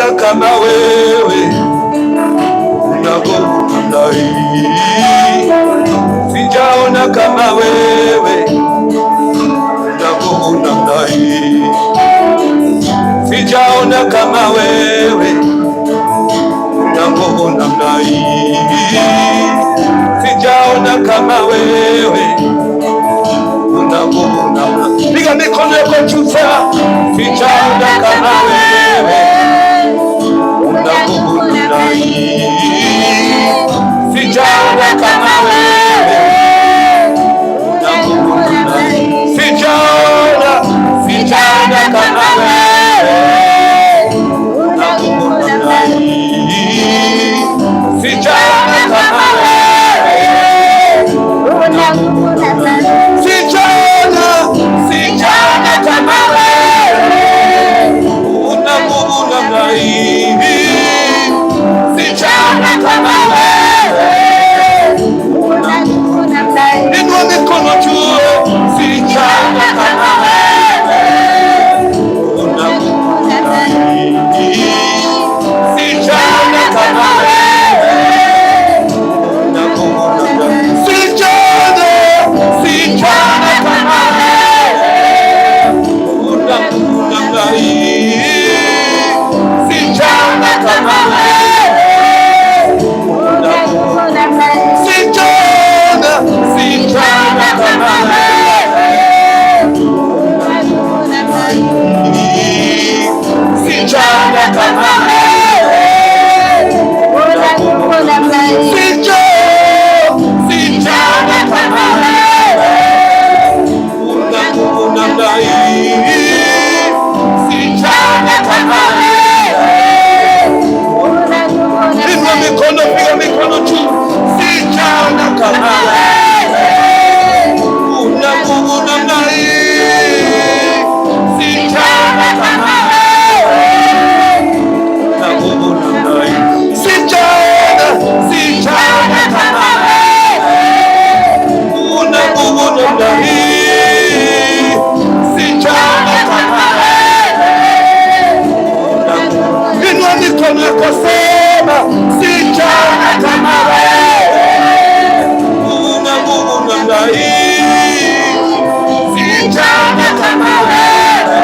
sijaona kama wewe, una nguvu namna hii. Sijaona kama wewe, una nguvu namna hii. Sijaona kama wewe, una nguvu namna hii. Sijaona kama wewe, una nguvu namna hii. Piga mikono yako juu sana. Sijaona kama wewe, una nguvu namna hii. Sijaona kama wewe, una nguvu namna hii. Sijaona kama wewe, una nguvu namna hii. Sijaona kama wewe, una nguvu namna hii. Sijaona kama wewe, una nguvu namna hii. Sijaona kama wewe, una nguvu namna hii. Inua mikono juu. Sijaona kama wewe, una nguvu namna hii. Sijaona kama wewe, una nguvu namna hii. Sijaona kama wewe, una nguvu namna hii. Sijaona kama wewe, una nguvu namna hii. Sijaona kama wewe, una nguvu namna hii. Sijaona kama wewe, una nguvu namna hii. Sijaona kama wewe, una nguvu namna hii. Sijaona kama wewe, una nguvu namna hii. Piga mikono juu. Sijaona kama wewe, una nguvu namna hii. Sijaona kama wewe, una nguvu namna hii. Sijaona kama wewe, una nguvu namna hii. Sijaona kama wewe, una nguvu. Inua mikono yako sema, sijaona kama wewe, una nguvu namna hii. Sijaona kama wewe,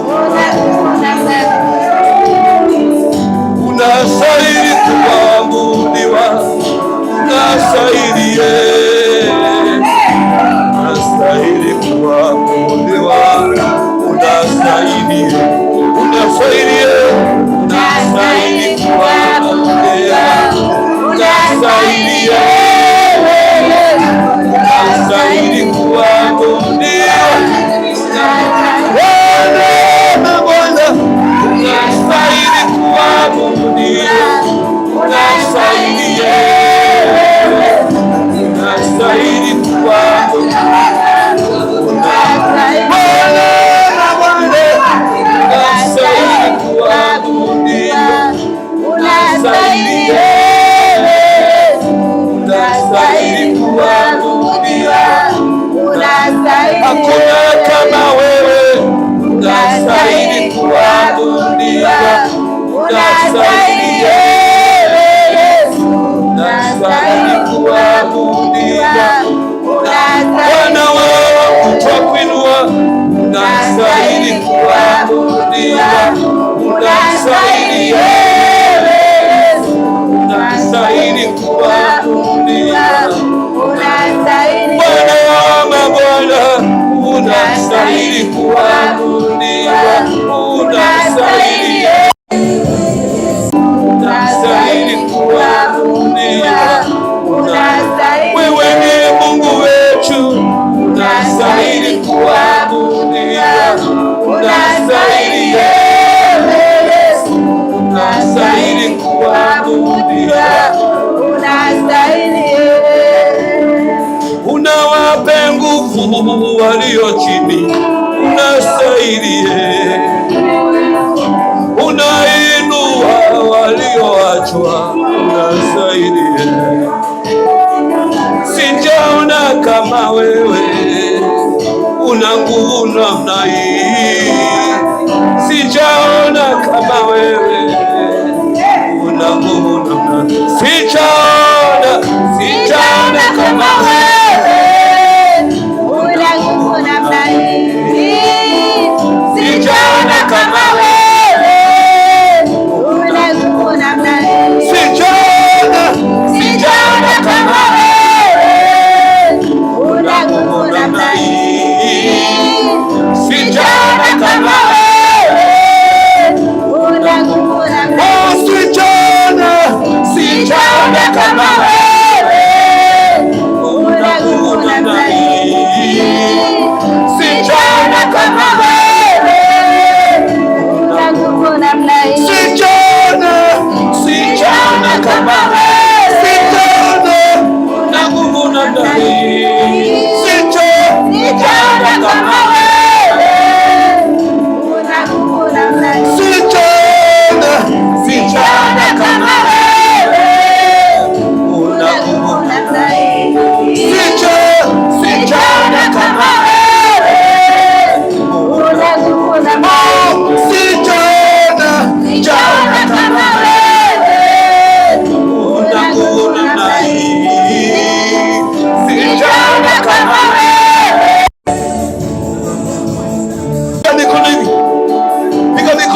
una nguvu namna hii. Unastahili kuabudiwa, unastahili unastahili kuabudiwa, unastahili kuabudiwa, unastahili kuabudiwa. Bwana, unastahili kuabudiwa, unastahili kuabudiwa. Hakuna kama wewe, unastahili kuabudiwa, unastahili kuabudiwa. Bwana wangu twakuinua, unastahili kuabudiwa, unastahili kuabudiwa. Bwana wa mabwana, unastahili kuabudiwa, unastahili kuabudiwa. Wewe ni Mungu wetu, unastahili kuabudiwa, unastahili kuabudiwa. Unawape nguvu walio chini, unastahili. Unainua walioachwa, unastahili. Sijaona kama wewe, una nguvu namna hii. Sijaona kama wewe,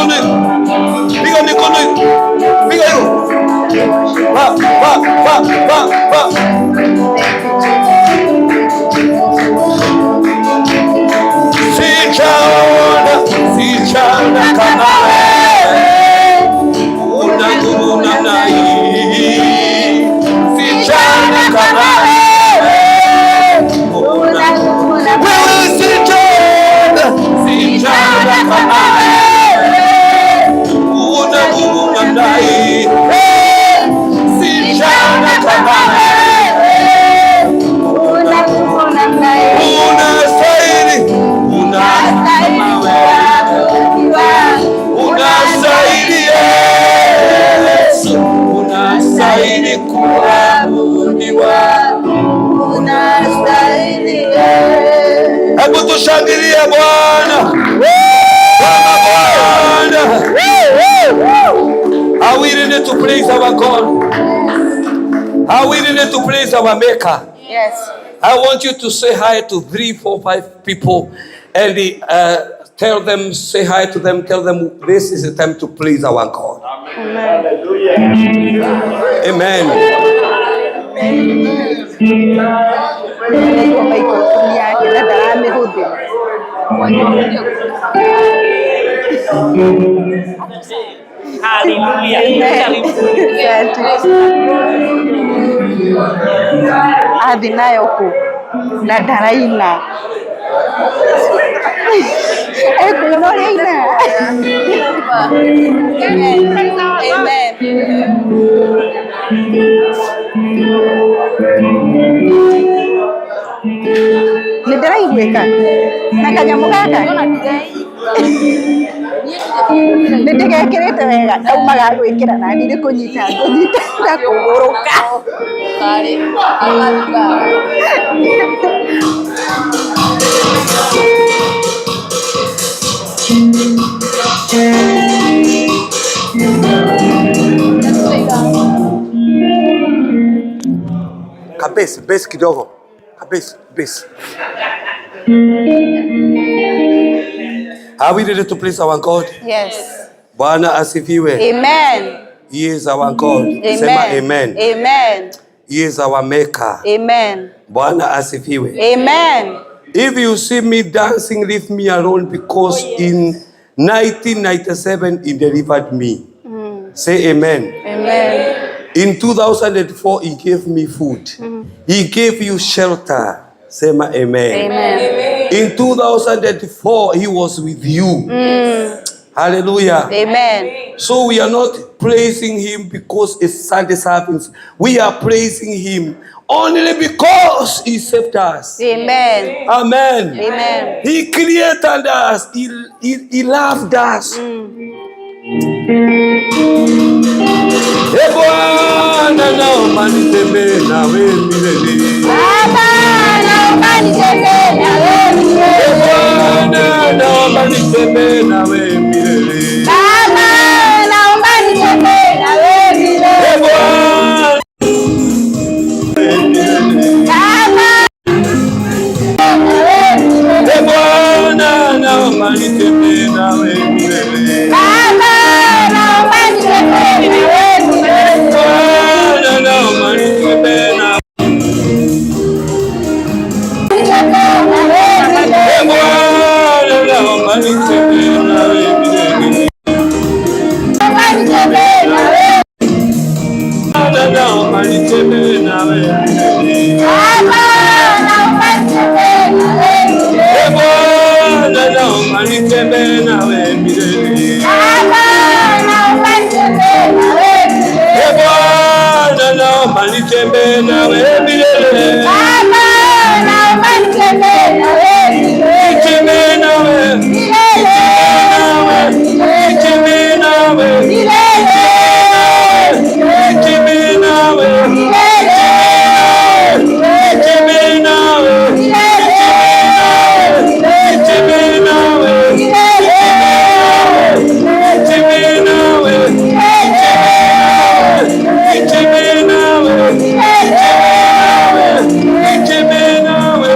mikono hiyo. Piga mikono hiyo. Piga hiyo. Pa. Sijaona kama wewe. Una nguvu namna hii. Sijaona kama wewe. Wewe sijaona kama wewe. Una nguvu namna hii. Sijaona kama wewe. Una nguvu namna hii. Unastahili kama wewe. Unastahili Yesu. Unastahili kuabudiwa. Unastahili. Hebu tushangilie Bwana. Bwana. Are we ready to praise our God? Are we ready to praise our Maker? Yes. I want you to say hi to 3, 4, 5 people and tell them, say hi to them, tell them this is the time to praise our God. Amen. Amen. Adinayoku na daraina. Amen. Nidaraigweka na kanyamu gaka nindigekirite wega ndaumaga gwikira na ndirĩ kũnyita na kũgũrũka. Kabesi kidogo. Kabesi. Are we ready to praise our God? Yes. Bwana asifiwe. Amen. He is our God. Amen. Sema amen. Amen. He is our Maker. Amen. Bwana asifiwe. Amen. If you see me dancing, leave me alone, because in 1997 he delivered me. Say amen. Amen. In 2004 he gave me food. He gave you shelter. Sema amen. Amen. In 2004 he was with you. Hallelujah. Amen. So we are not praising him because it's Sunday service. We are praising him only because he saved us. Amen. Amen. Amen. He created us. He loved us. Bwana naomba nitembee nawe milele. Baba naomba nitembee nawe milele. Bwana naomba nitembee nawe milele. Baba naomba nitembee nawe milele. Bwana naomba nitembee nawe milele. Baba naomba nitembee nawe milele. Bwana naomba nitembee nawe. Bwana naomba nitembee nawe milele. Bwana naomba nitembee nawe milele. Bwana naomba nitembee nawe milele. Bwana naomba nitembee nawe milele. Nitembee nawe. Nitembee nawe. Nitembee nawe. Nitembee nawe. Nitembee nawe. Nitembee nawe. Nitembee nawe.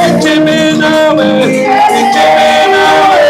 Nitembee nawe. Nitembee nawe.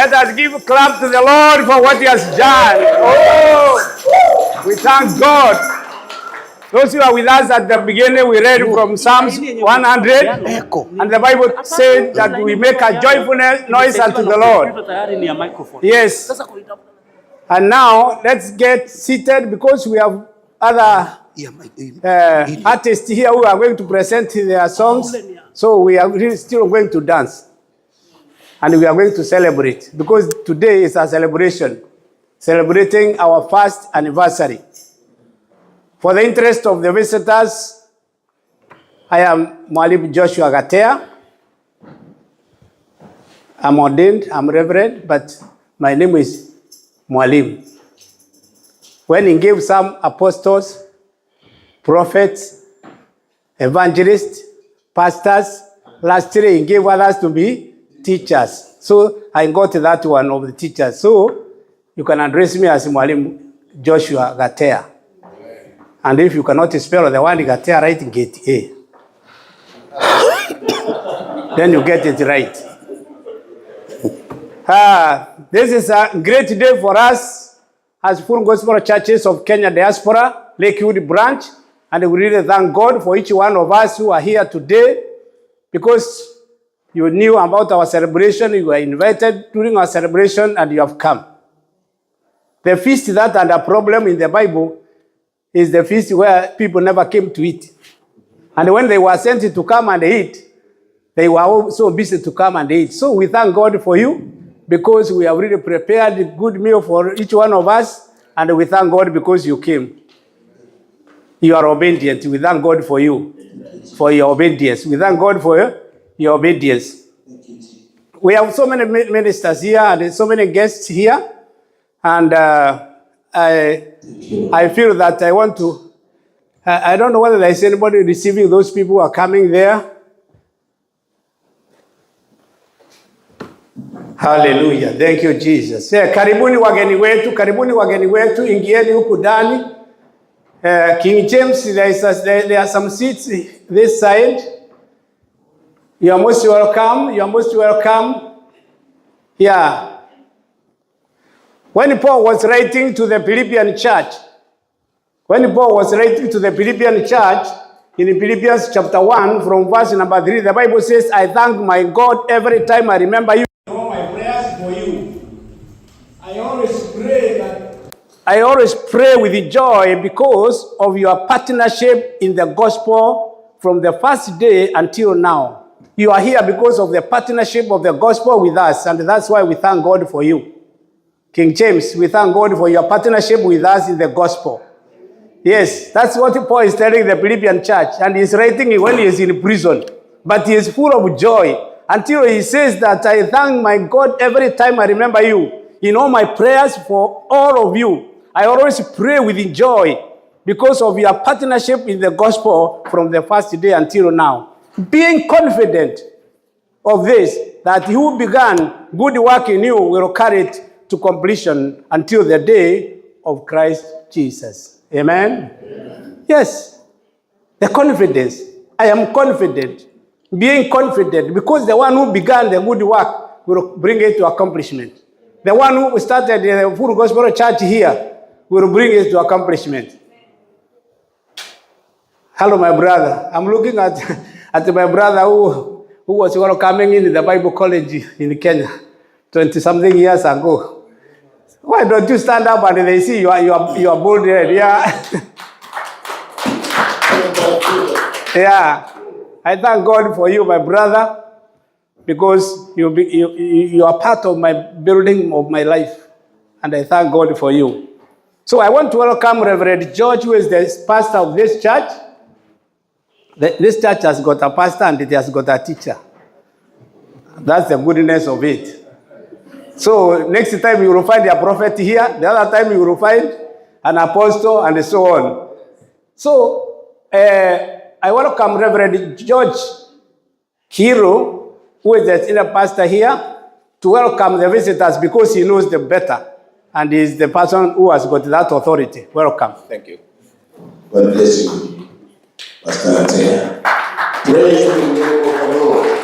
Let us give a clap to the Lord for what he has done. Oh, we thank God. Those who are with us at the beginning, we read from Psalms 100, and the Bible said that we make a joyful noise unto the Lord. Yes. And now, let's get seated because we have other artists here who are going to present their songs. So we are really still going to dance. And we are going to celebrate because today is a celebration, celebrating our first anniversary. For the interest of the visitors, I am Mwalimu Joshua Gatea. I'm ordained, I'm reverend, but my name is Mwalimu. When he gave some apostles, prophets, evangelists, pastors, last year he gave others to be teachers. So I got that one of the teachers. So you can address me as Mwalimu Joshua Gatea. And if you cannot spell the word Gatea right, get A. Then you get it right. This is a great day for us as Full Gospel Churches of Kenya Diaspora, Lakewood branch. And we really thank God for each one of us who are here today because you knew about our celebration, you were invited during our celebration, and you have come. The feast that had a problem in the Bible is the feast where people never came to eat. And when they were sent to come and eat, they were also busy to come and eat. So we thank God for you because we have really prepared a good meal for each one of us. And we thank God because you came. You are obedient. We thank God for you, for your obedience. We thank God for your obedience. We have so many ministers here and so many guests here. And I feel that I want to, I don't know whether there is anybody receiving those people who are coming there. Hallelujah. Thank you, Jesus. Karibuni wageni wetu, ingieni huku ndani. King James, there are some seats this side. You are most welcome. You are most welcome. Yeah. When Paul was writing to the Philippian church, in Philippians chapter 1 from verse number 3, the Bible says, I thank my God every time I remember you. All my prayers for you. I always pray with joy because of your partnership in the gospel from the first day until now. You are here because of the partnership of the gospel with us, and that's why we thank God for you. King James, we thank God for your partnership with us in the gospel. Yes, that's what Paul is telling the Philippian church, and he's writing it when he is in prison. But he is full of joy until he says that I thank my God every time I remember you. In all my prayers for all of you, I always pray with joy because of your partnership in the gospel from the first day until now. Being confident of this, that he who began good work in you will carry it to completion until the day of Christ Jesus. Amen? Amen. Yes. The confidence. I am confident. Being confident because the one who began the good work will bring it to accomplishment. The one who started the Full Gospel Church here will bring it to accomplishment. Hello, my brother. I'm looking at my brother who was coming in the Bible college in Kenya 20-something years ago. Why don't you stand up and they see you are bold head? Yeah. Yeah. I thank God for you, my brother, because you are part of my building of my life. And I thank God for you. So I want to welcome Reverend George, who is the pastor of this church. This church has got a pastor and it has got a teacher. That's the goodness of it. So next time you will find a prophet here. The other time you will find an apostle and so on. So I welcome Reverend George Kiro, who is the senior pastor here, to welcome the visitors because he knows them better. And he is the person who has got that authority. Welcome. Thank you. God bless you, Pastor Gatea. Praise the name of the Lord.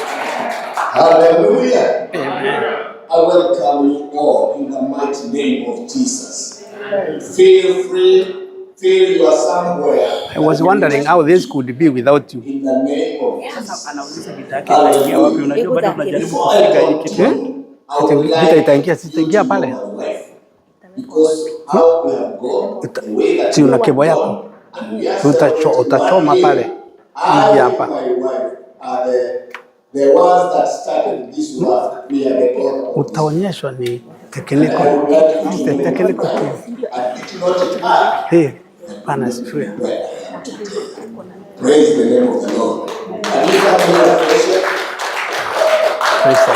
Hallelujah. Amen. I welcome you all in the mighty name of Jesus. Feel free. Feel you are somewhere. I was wondering how this could be without you. In the name of Jesus. Itaingia pale. Because how we have gone, the way that Si una kebo yako. Utachoma pale. Ingia hapa. my wife are the ones that started this work. We are the God. Utaonyeshwa ni tekniko. Tekniko tu. Hey, Bwana asifiwe. Praise the name of the Lord. And you come here, Praise the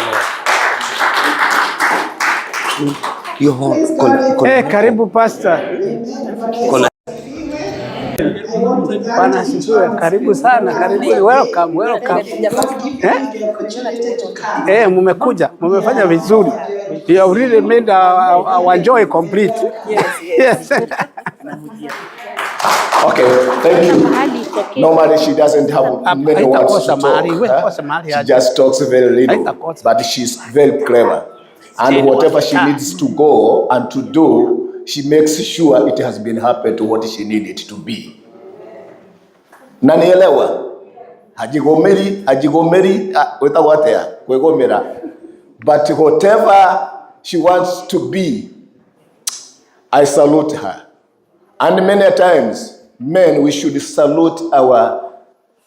Lord. Hey, karibu pastor. Bwana asifiwe. Karibu sana, karibu. Welcome. Mumekuja, mumefanya vizuri. You have really made our joy complete. Yes. Okay, thank you. Normally she doesn't have many words to talk. She just talks very little, but she's very clever. And whatever she needs to go and to do, she makes sure it has been happened to what she needed to be. Nanielewa. Hajigomeri, wetawatea, kwegomera. But whatever she wants to be, I salute her. And many times, men, we should salute our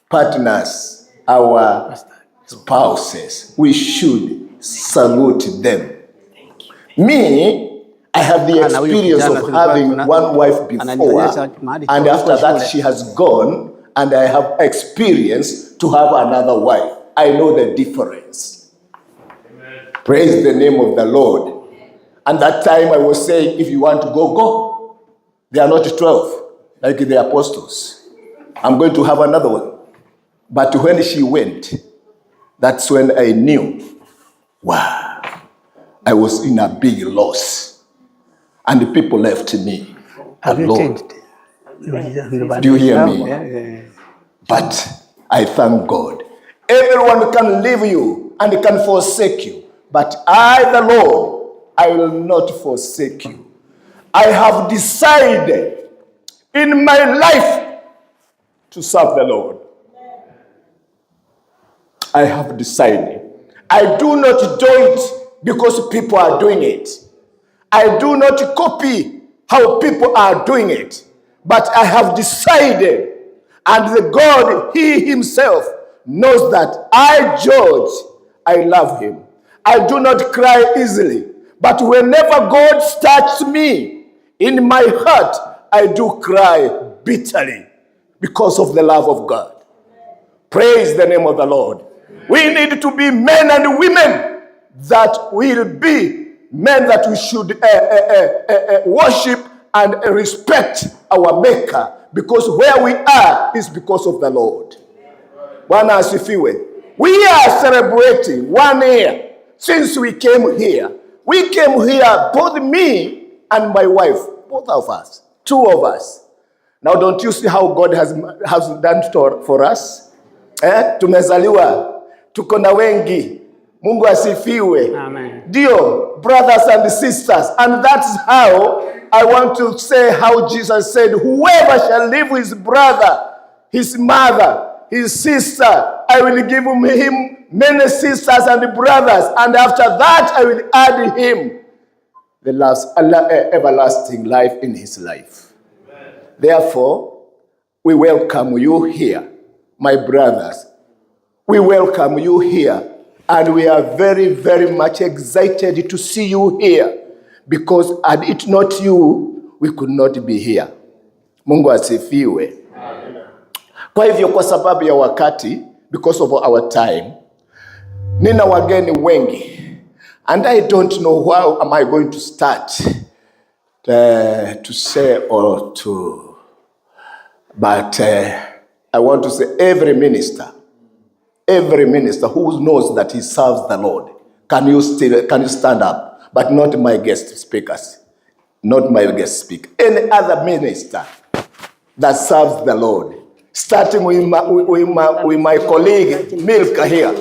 partners, our spouses. We should salute them. Me, I have the experience of having one wife before, and after that she has gone, and I have experience to have another wife. I know the difference. Amen. Praise the name of the Lord. And that time I was saying, if you want to go, go. They are not 12, like the apostles. I'm going to have another one. But when she went, that's when I knew, wow, I was in a big loss. And the people left me. Have you changed? Do you hear me? Yeah. But I thank God. Everyone can leave you and can forsake you. But I, the Lord, I will not forsake you. I have decided in my life to serve the Lord. I have decided. I do not do it because people are doing it. I do not copy how people are doing it. But I have decided, and the God, He Himself, knows that I, George, I love Him. I do not cry easily. But whenever God starts me, in my heart, I do cry bitterly because of the love of God. Praise the name of the Lord. We need to be men and women that will be men that we should worship and respect our Maker, because where we are is because of the Lord. Bwana asifiwe. We are celebrating 1 year since we came here. We came here, both me and my wife, both of us, 2 of us. Now don't you see how God has done for us? Tumezaliwa, tuko na wengi. Mungu asifiwe. Amen. Dear brothers and sisters, and that's how I want to say how Jesus said, whoever shall leave his brother, his mother, his sister, I will give him many sisters and brothers, and after that I will add him the everlasting life in his life. Amen. Therefore, we welcome you here, my brothers. We welcome you here, and we are very, very much excited to see you here, because had it not you, we could not be here. Mungu asifiwe. Kwa hivyo, kwa sababu ya wakati, because of our time, nina wageni wengi, and I don't know how am I going to start to say or to, but I want to say every minister who knows that he serves the Lord, can you stand up? But not my guest speakers, not my guest speaker. Any other minister that serves the Lord, starting with my colleague Milka here.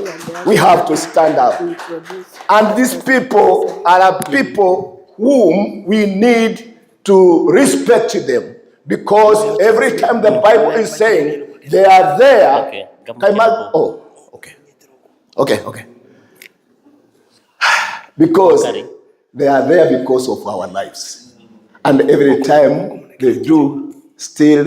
We have to stand up. And these people are people whom we need to respect them, because every time the Bible is saying they are there. Okay. Because they are there because of our lives. And every time they do still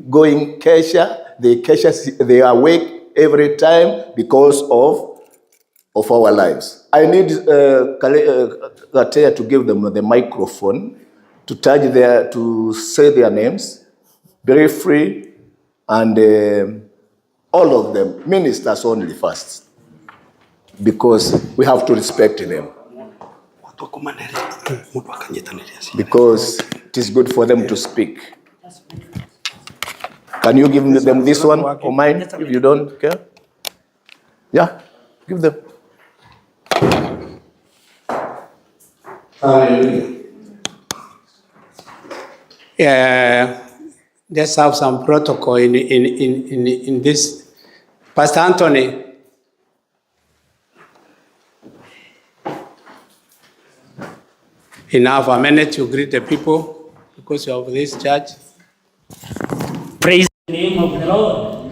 going kesha, they are awake every time because of our lives. I need Gatea to give them the microphone to to say their names, very free, and all of them, ministers only first, because we have to respect them. Because it is good for them to speak. Can you give them this one or mine if you don't care? Yeah, give them. Yeah, just have some protocol in this. Pastor Anthony. Enough, a minute to greet the people because of this church. Praise the name of the Lord.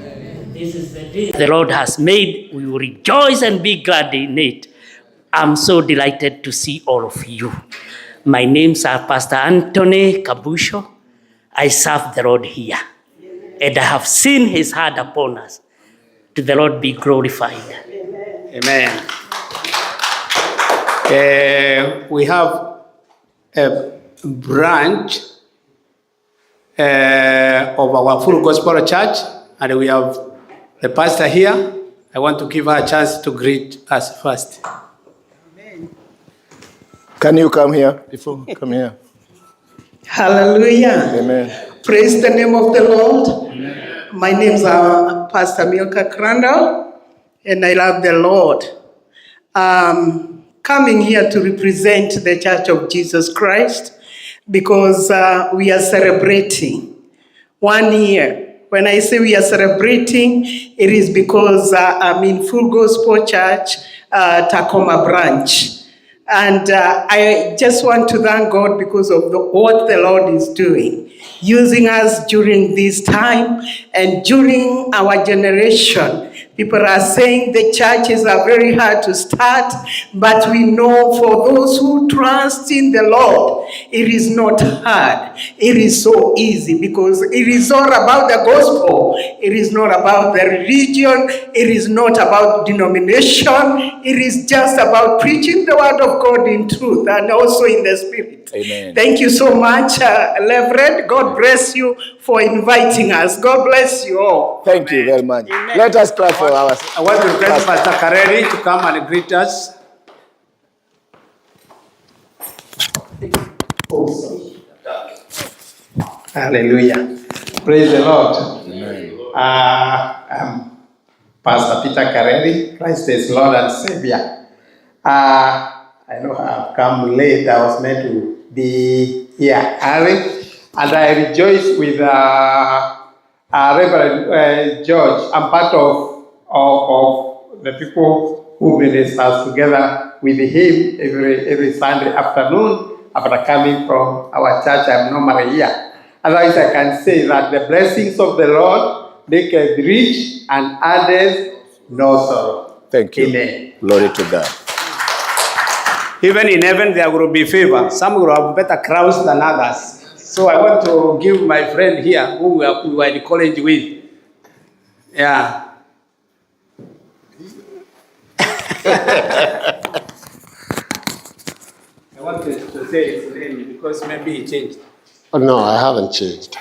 This is the day the Lord has made. We will rejoice and be glad in it. I'm so delighted to see all of you. My name's Pastor Anthony Kabusho. I serve the Lord here. And I have seen his hand upon us. To the Lord be glorified. Amen. We have a branch of our Full Gospel Church, and we have the pastor here. I want to give her a chance to greet us first. Amen. Can you come here? Before come here. Hallelujah. Amen. Praise the name of the Lord. Amen. My name is Pastor Milka Crandall, and I love the Lord. Coming here to represent the Church of Jesus Christ, because we are celebrating 1 year. When I say we are celebrating, it is because I'm in Full Gospel Church, Tacoma branch. And I just want to thank God because of what the Lord is doing, using us during this time and during our generation. People are saying the churches are very hard to start, but we know for those who trust in the Lord, it is not hard. It is so easy because it is all about the gospel. It is not about the religion. It is not about denomination. It is just about preaching the word of God in truth and also in the spirit. Amen. Thank you so much, Reverend. God bless you for inviting us. God bless you all. Thank you very much. Amen. Let us clap for ours. I want to request Pastor Kareri to come and greet us. Hallelujah. Praise the Lord. Amen. I'm Pastor Peter Kareri. Christ is Lord and Savior. I know I've come late. I was meant to be here early. And I rejoice with Reverend George. I'm part of the people who ministers together with him every Sunday afternoon after coming from our church. I'm normally here. Otherwise, I can say that the blessings of the Lord make us rich and addeth no sorrow. Thank you. Amen. Glory to God. Even in heaven, there will be favor. Some will have better crowns than others. So I want to give my friend here, who we were in college with. Yeah. I wanted to say his name because maybe he changed. Oh, no, I haven't changed.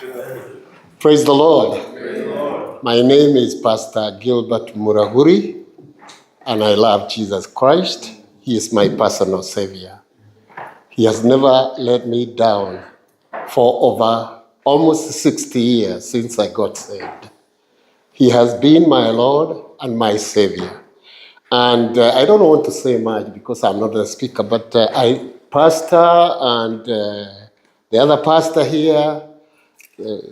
Praise the Lord. Praise the Lord. My name is Pastor Gilbert Muraguri, and I love Jesus Christ. He is my personal Savior. He has never let me down for over almost 60 years since I got saved. He has been my Lord and my Savior. And I don't want to say much because I'm not a speaker, but pastor and the other pastor here,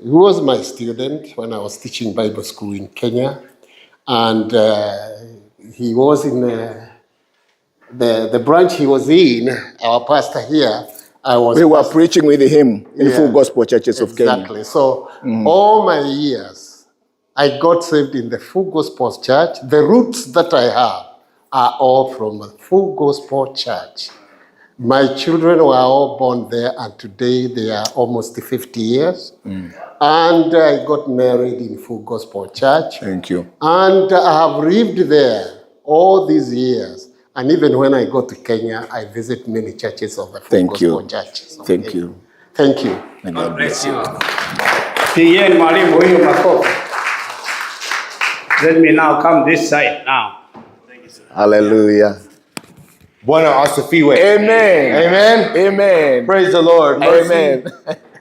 he was my student when I was teaching Bible school in Kenya. And he was in the branch he was in, our pastor here. We were preaching with him in Full Gospel Churches of Kenya. Exactly. So all my years, I got saved in the Full Gospel Church. The roots that I have are all from the Full Gospel Church. My children were all born there, and today they are almost 50 years. And I got married in Full Gospel Church. Thank you. And I have lived there all these years. And even when I go to Kenya, I visit many churches of the Full Gospel Churches. Thank you. Thank you. And God bless you. Let me now come this side now. Hallelujah. Buena asifiwe. Amen. Amen. Amen. Praise the Lord. Mercy. Amen.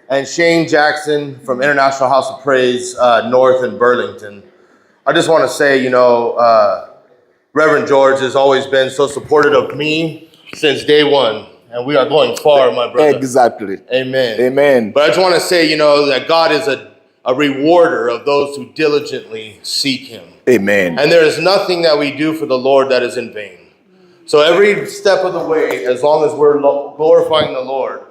And Shane Jackson from International House of Praise, North in Burlington. I just want to say, Reverend George has always been so supportive of me since day one. And we are going far, my brother. Exactly. Amen. Amen. But I just want to say, that God is a rewarder of those who diligently seek him. Amen. And there is nothing that we do for the Lord that is in vain. So every step of the way, as long as we're glorifying the Lord,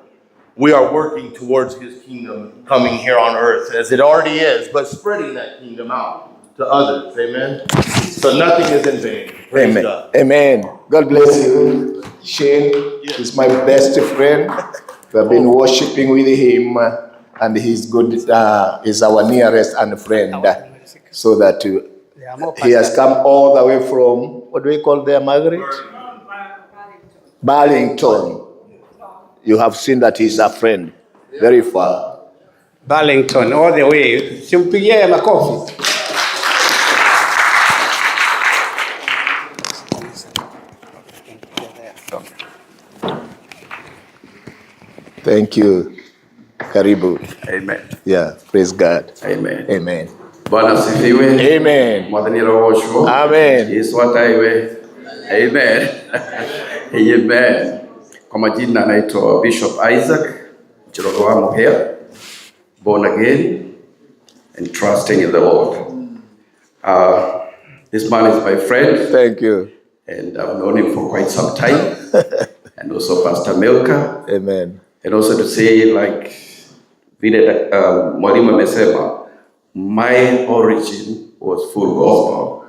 we are working towards his kingdom coming here on earth, as it already is, but spreading that kingdom out to others. Amen. So nothing is in vain. Praise Amen. God. Amen. God bless you. Shane is my best friend. We have been worshiping with him, and he's good. He's our nearest and friend. So that he has come all the way from, what do we call there, Margaret? Burlington. You have seen that he's a friend. Very far. Burlington, all the way. Simpigie makofi. Thank you. Karibu. Amen. Yeah, praise God. Amen. Amen. Bwana sifiwe. Amen. Mwathani roho. Amen. Yesu ataiwe. Amen. Amen. Kwa majina naitwa Bishop Isaac Njoroge Muhea, born again and trusting in the Lord. This man is my friend. Thank you. And I've known him for quite some time. And also Pastor Milka. Amen. And also to say, like vile mwalimu amesema, my origin was Full Gospel.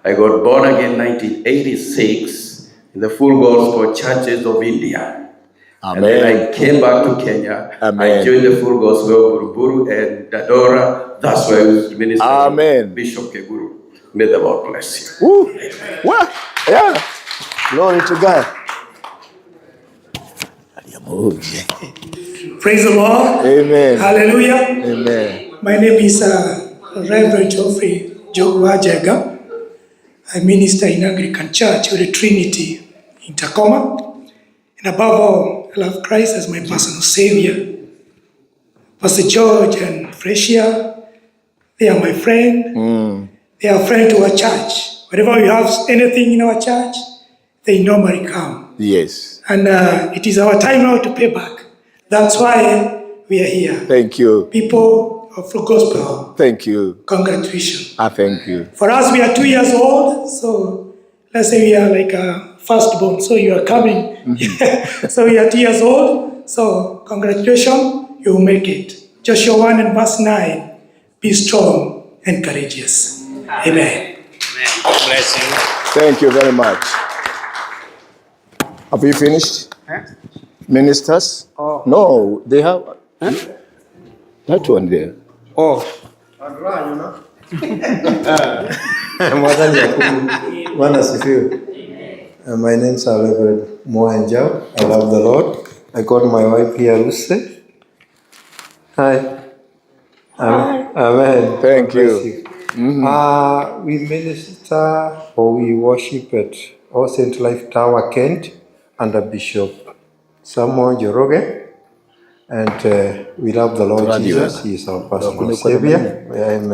I got born again in 1986 in the Full Gospel Churches of India. Amen. And then I came back to Kenya. Amen. I joined the Full Gospel Buruburu and Dadora. That's why I was ministering. Amen. Bishop Keguru. May the Lord bless you. Woo. Well, yeah. Glory to God. Praise the Lord. Amen. Hallelujah. Amen. My name is Reverend Geoffrey Jogwajega. I minister in Anglican Church with the Trinity in Tacoma. And above all, I love Christ as my personal Savior. Pastor George and Frecia, they are my friend. They are friend to our church. Whenever we have anything in our church, they normally come. Yes. And it is our time now to pay back. That's why we are here. Thank you. People of Full Gospel. Thank you. Congratulations. Thank you. For us, we are 2 years old. So let's say we are like a firstborn. So you are coming. So we are 2 years old. So congratulations. You will make it. Joshua 1 and verse 9. Be strong and courageous. Amen. Bless you. Thank you very much. Have you finished? Ministers? Oh. No, they have. That one there. Oh. My name is Reverend Moanjao. I love the Lord. I got my wife here, Lucy. Hi. Amen. Thank you. We minister or we worship at All Saint Life Tower, Kent, under Bishop Samuel Njoroge. And we love the Lord Jesus. He is our personal Savior. And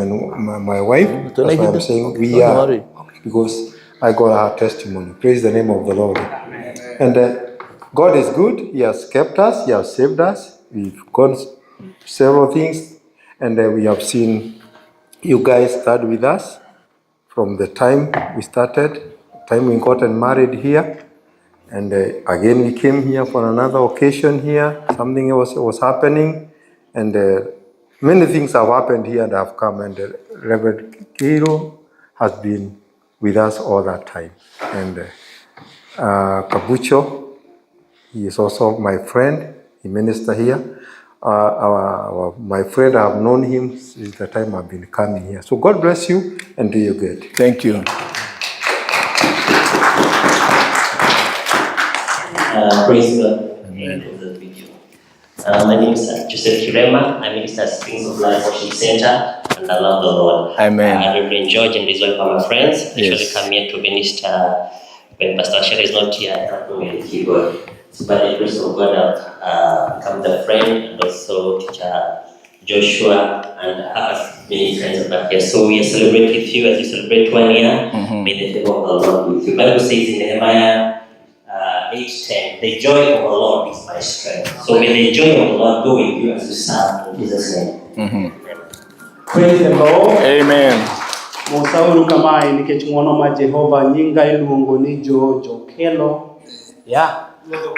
my wife. That's why I'm saying we are, because I got our testimony. Praise the name of the Lord. And God is good. He has kept us. He has saved us. We've gone several things. and we have seen you guys start with us from the time we started, time we got married here. And again, we came here for another occasion here. Something was happening, and many things have happened here and have come. And Reverend Kiro has been with us all that time. And Kabucho, he is also my friend. He ministers here. My friend, I have known him since the time I've been coming here. So God bless you and do you good. Thank you. Praise God. My name is Joseph Kirema. I minister at Springs of Life Worship Center, and I love the Lord. Amen. Reverend George and his wife are my friends. I usually Yes. come here to minister when Pastor Shara is not here. I help him with the keyboard. So by the grace of God, I've become the friend and also teacher Joshua and many friends of that here. So we celebrate with you as you celebrate 1 year. May the favor of the Lord with you. Bible says in Nehemiah 8:10, the joy of the Lord is my strength. So may the joy of the Lord go with you as you serve in Jesus' name. Praise the Lord. Amen. Mosauru kama nikech mwono ma Jehova nyinga iluongo ni Jojo Kelo. Yeah.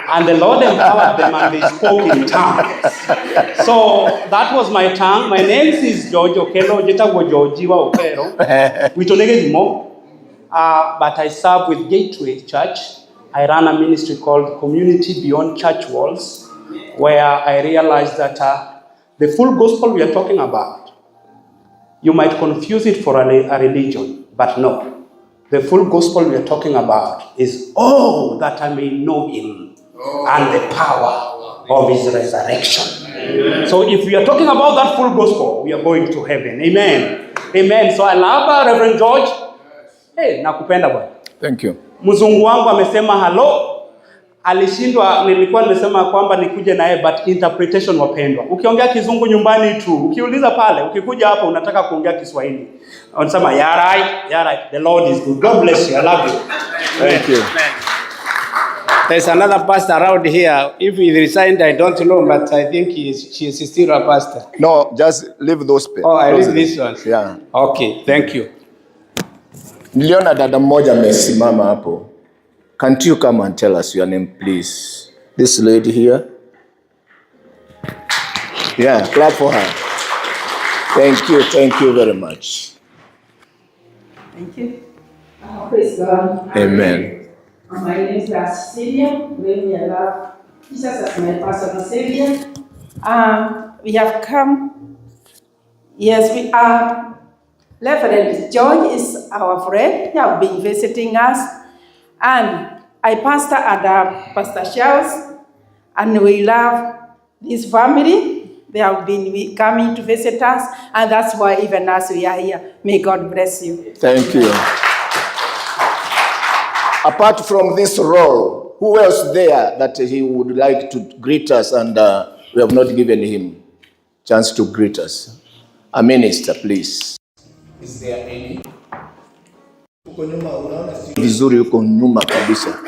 And the Lord empowered them and they spoke in tongues. So that was my tongue. My name is Jojo Kelo. Jeta wo Jojiwa Okero. Witonege mo. But I serve with Gateway Church. I run a ministry called Community Beyond Church Walls, where I realized that the full gospel we are talking about, you might confuse it for a religion, but no. The full gospel we are talking about is, oh, that I may know him and the power of his resurrection. So if we are talking about that full gospel, we are going to heaven. Amen. Amen. So I love Reverend George. Hey, nakupenda bwana. Thank you. Mzungu wangu amesema hello. Alishindwa, nilikuwa nimesema kwamba nikuje naye, but interpretation wapendwa. Ukiongea kizungu nyumbani tu, ukiuliza pale, ukikuja hapa unataka kuongea Kiswahili. Unasema yeah right, the Lord is good. God bless you. I love you. Thank you. There's another pastor around here. If he resigned, I don't know, but I think she is still a pastor. No, just leave those papers. Oh, I leave this one. Yeah. Okay, thank you. Niliona dada mmoja amesimama hapo. Can't you come and tell us your name, please? This lady here. Yeah, clap for her. Thank you very much. Thank you. Praise God. Amen. My name is Cecilia. Really, I love Jesus as my personal Savior. We have come. Yes, we are. Reverend George is our friend. He has been visiting us. And I pastor at Pastor Shells. And we love this family. They have been coming to visit us. And that's why even as we are here, may God bless you. Thank you. Apart from this role, who else there that he would like to greet us and we have not given him chance to greet us? A minister, please. Is there any? Vizuri yuko nyuma kabisa.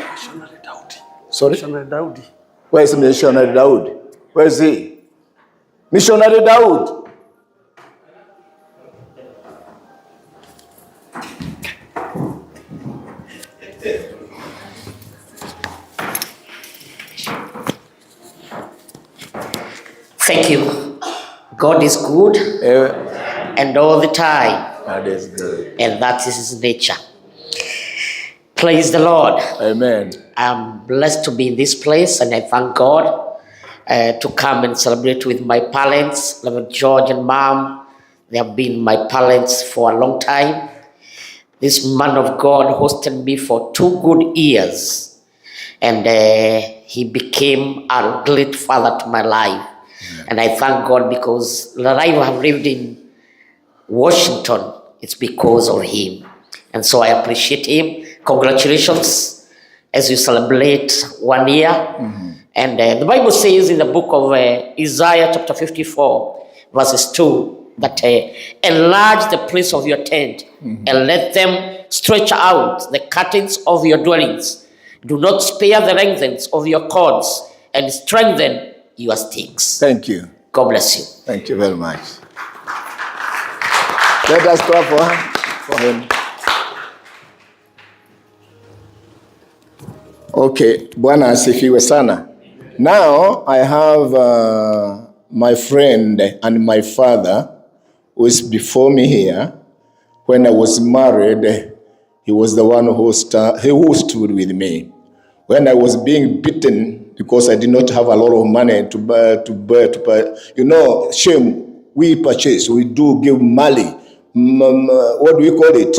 Sorry? Missionary Daudi. Where is Missionary Daud? Where is he? Missionary Daud. Thank you. God is good and all the time. That is good. And that is his nature. Praise the Lord. Amen. I'm blessed to be in this place, and I thank God to come and celebrate with my parents, Reverend George and Mom. They have been my parents for a long time. This man of God hosted me for 2 good years, and he became a great father to my life. And I thank God because the life I have lived in Washington, it's because of him. And so I appreciate him. Congratulations as you celebrate 1 year. And the Bible says in the book of Isaiah chapter 54, verses 2, that enlarge the place of your tent and let them stretch out the curtains of your dwellings. Do not spare the lengths of your cords and strengthen your sticks. Thank you. God bless you. Thank you very much. Let us clap for him. Okay, Bwana asifiwe sana. Now I have my friend and my father who is before me here. When I was married, he was the one who stood with me. When I was being beaten because I did not have a lot of money to buy, you know, shame, we purchase, we do give mali. What do we call it?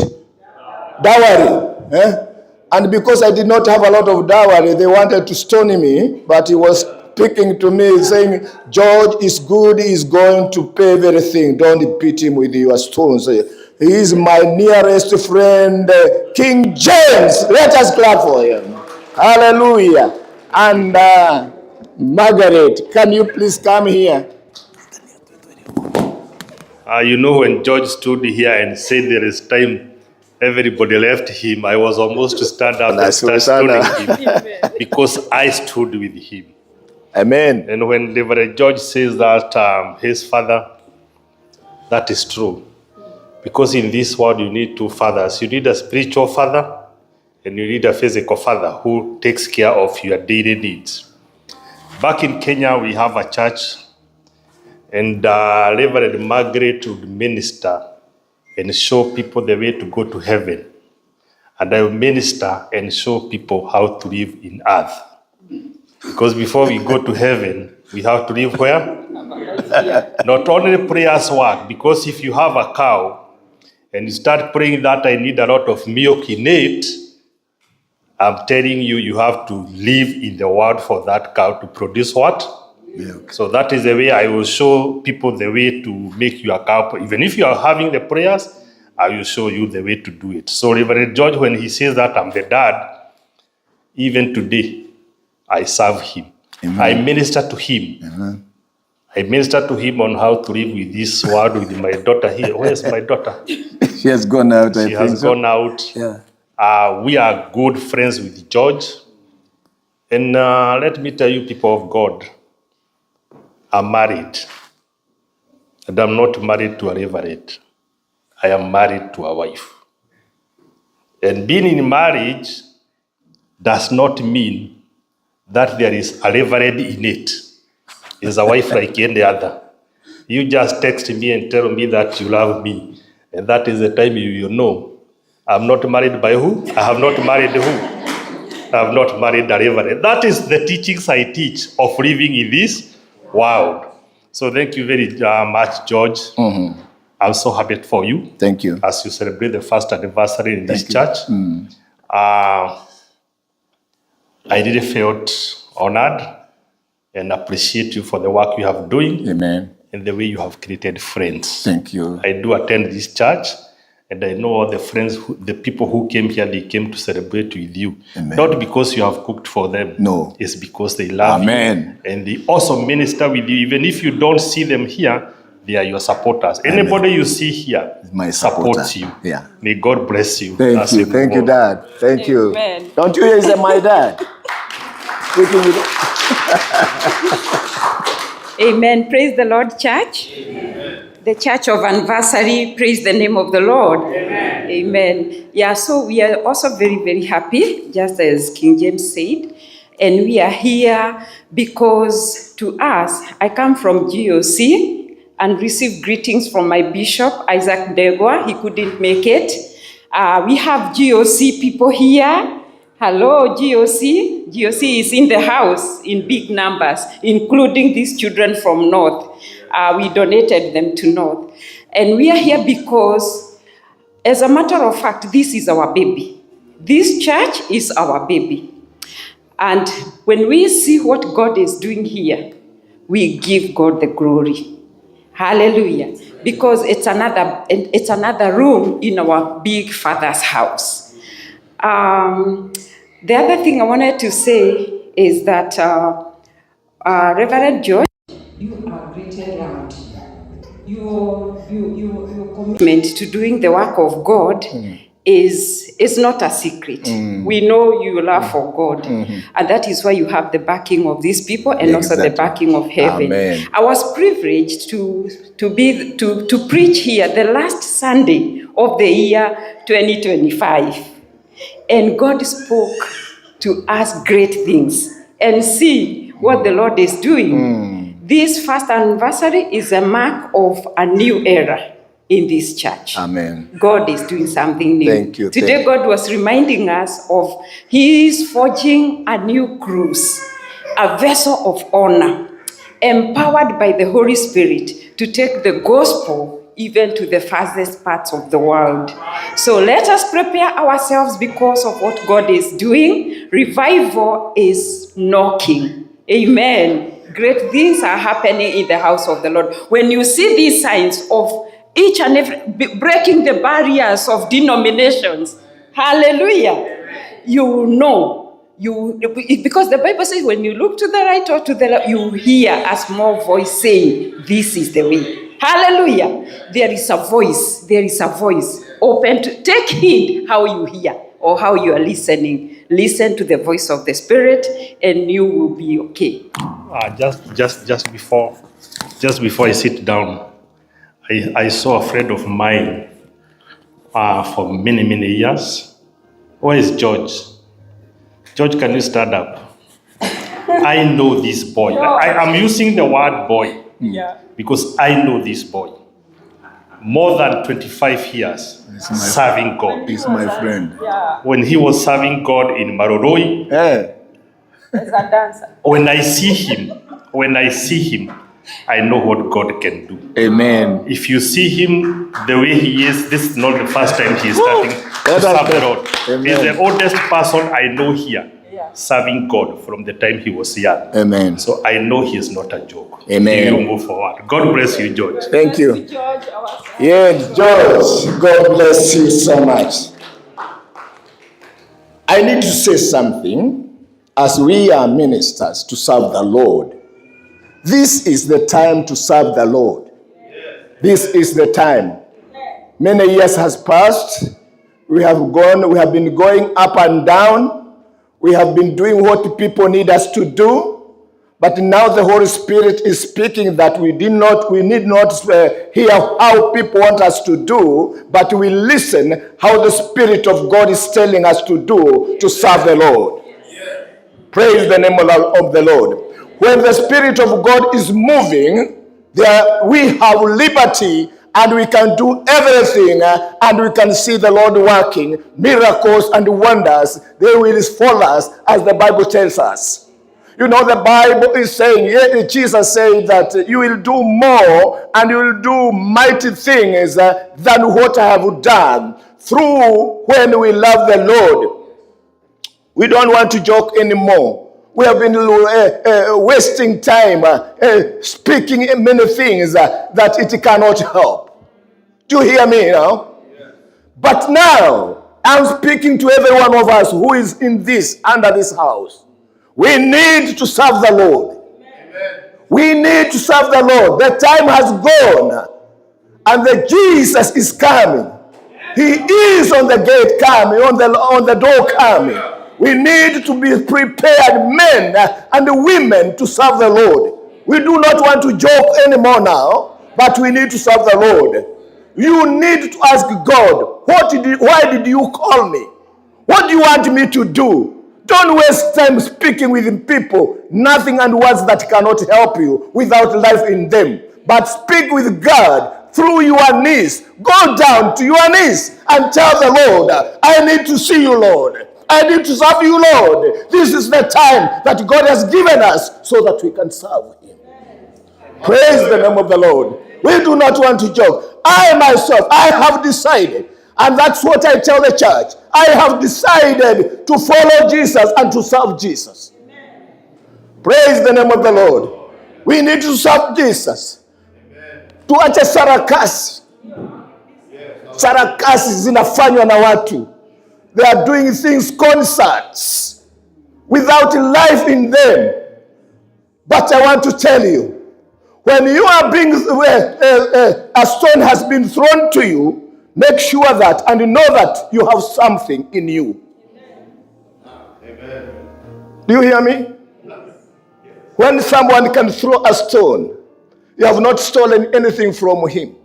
Dowry. Eh? And because I did not have a lot of dowry, they wanted to stone me, but he was speaking to me saying, George is good, he's going to pay everything. Don't beat him with your stones. He is my nearest friend, King James. Let us clap for him. Hallelujah. And Margaret, can you please come here? You know, when George stood here and said there is time, everybody left him. I was almost to stand up and start stoning him because I stood with him. Amen. And when Reverend George says that his father, that is true. Because in this world you need two fathers. You need a spiritual father and you need a physical father who takes care of your daily needs. Back in Kenya, we have a church, and Reverend Margaret would minister and show people the way to go to heaven. And I will minister and show people how to live in earth. Because before we go to heaven, we have to live where? Not only prayers work, because if you have a cow and you start praying that I need a lot of milk in it, I'm telling you, you have to live in the world for that cow to produce what? Milk. So that is the way I will show people the way to make your cow. Even if you are having the prayers, I will show you the way to do it. So Reverend George, when he says that I'm the dad, even today, I serve him. Amen. I minister to him. Amen. I minister to him on how to live with this world with my daughter here. Where's my daughter? She has gone out, She has gone out. Yeah. We are good friends with George. And let me tell you, people of God, I'm married. And I'm not married to a reverend. I am married to a wife. And being in marriage does not mean that there is a reverend in it. It's a wife like any other. You just text me and tell me that you love me. And that is the time you know. I'm not married by who? I have not married who? I have not married a reverend. That is the teachings I teach of living in this world. So thank you very much, George. Mm-hmm. I'm so happy for you. Thank you. As you celebrate the first anniversary in this church. I really felt honored and appreciate you for the work you have doing. Amen. And the way you have created friends. Thank you. I do attend this church, and I know all the friends, the people who came here, they came to celebrate with you. Amen. Not because you have cooked for them. No. It's because they love Amen. you. And they also minister with you. Even if you don't see them here, they are your supporters. Amen. Anybody you see here supports you. Yeah. May God bless you. Thank you. Thank you, Dad. Thank you. Don't you hear my dad? Amen. Praise the Lord, church. Amen. The church of anniversary. Praise the name of the Lord. Amen. Amen. Yeah, so we are also very, very happy, just as King James said. And we are here because to us, I come from GOC and received greetings from my bishop, Isaac Degwa. He couldn't make it. We have GOC people here. Hello, GOC. GOC is in the house in big numbers, including these children from North. We donated them to North. And we are here because, as a matter of fact, this is our baby. This church is our baby. And when we see what God is doing here, we give God the glory. Hallelujah. Because it's another room in our big Father's house. The other thing I wanted to say is that Reverend George, you are great and loud. Your commitment to doing the work of God is not a secret. We know your love for God, and that is why you have the backing of these people and also the backing of heaven. Amen. I was privileged to preach here the last Sunday of the year 2025, and God spoke to us great things, and see what the Lord is doing. This first anniversary is a mark of a new era in this church. Amen. God is doing something new. Thank you. Today, God was reminding us of He is forging a new cruise, a vessel of honor, empowered by the Holy Spirit to take the gospel even to the farthest parts of the world. So let us prepare ourselves because of what God is doing. Revival is knocking. Amen. Great things are happening in the house of the Lord. When you see these signs of each and every breaking the barriers of denominations, hallelujah, you will know. Because the Bible says when you look to the right or to the left, you hear a small voice saying, this is the way. Hallelujah. There is a voice. There is a voice. Open to take heed how you hear or how you are listening. Listen to the voice of the Spirit and you will be okay. Just before I sit down, I saw a friend of mine for many years. Where is George? George, can you stand up? I know this boy. I'm using the word boy because I know this boy. More than 25 years serving God. He's my friend. When he was serving God in Maroroi, As a dancer. when I see him, I know what God can do. Amen. If you see him the way he is, this is not the first time he's starting to serve the Lord. He's the oldest person I know here, serving God from the time he was young. Amen. So I know he is not a joke. Amen. He will move forward. God bless you, George. Thank you. Yes, George, God bless you so much. I need to say something as we are ministers to serve the Lord. This is the time to serve the Lord. This is the time. Many years has passed. We have been going up and down. We have been doing what people need us to do. But now the Holy Spirit is speaking that we need not hear how people want us to do, but we listen how the Spirit of God is telling us to do to serve the Lord. Praise the name of the Lord. When the Spirit of God is moving, we have liberty and we can do everything and we can see the Lord working. Miracles and wonders, they will follow us as the Bible tells us. You know, the Bible is saying, Jesus said that you will do more and you will do mighty things than what I have done through when we love the Lord. We don't want to joke anymore. We have been wasting time speaking many things that it cannot help. Do you hear me now? Yeah. But now, I'm speaking to every one of us who is in this, under this house. We need to serve the Lord. Amen. We need to serve the Lord. The time has gone, and the Jesus is coming. He is on the gate coming, on the door coming. We need to be prepared, men and women, to serve the Lord. We do not want to joke anymore now, but we need to serve the Lord. You need to ask God, why did you call me? What do you want me to do? Don't waste time speaking with people, nothing and words that cannot help you without life in them. But speak with God through your knees. Go down to your knees and tell the Lord, I need to see you, Lord. I need to serve you, Lord. This is the time that God has given us so that we can serve Him. Praise the name of the Lord. We do not want to joke. I myself, I have decided, and that's what I tell the church, I have decided to follow Jesus and to serve Jesus. Praise the name of the Lord. We need to serve Jesus. Tuache sarakasi. Sarakasi zinafanywa na watu. They are doing things, concerts, without life in them. But I want to tell you, when you are being, a stone has been thrown to you, Make sure that and know that you have something in you. Amen. Do you hear me? When someone can throw a stone, you have not stolen anything from him,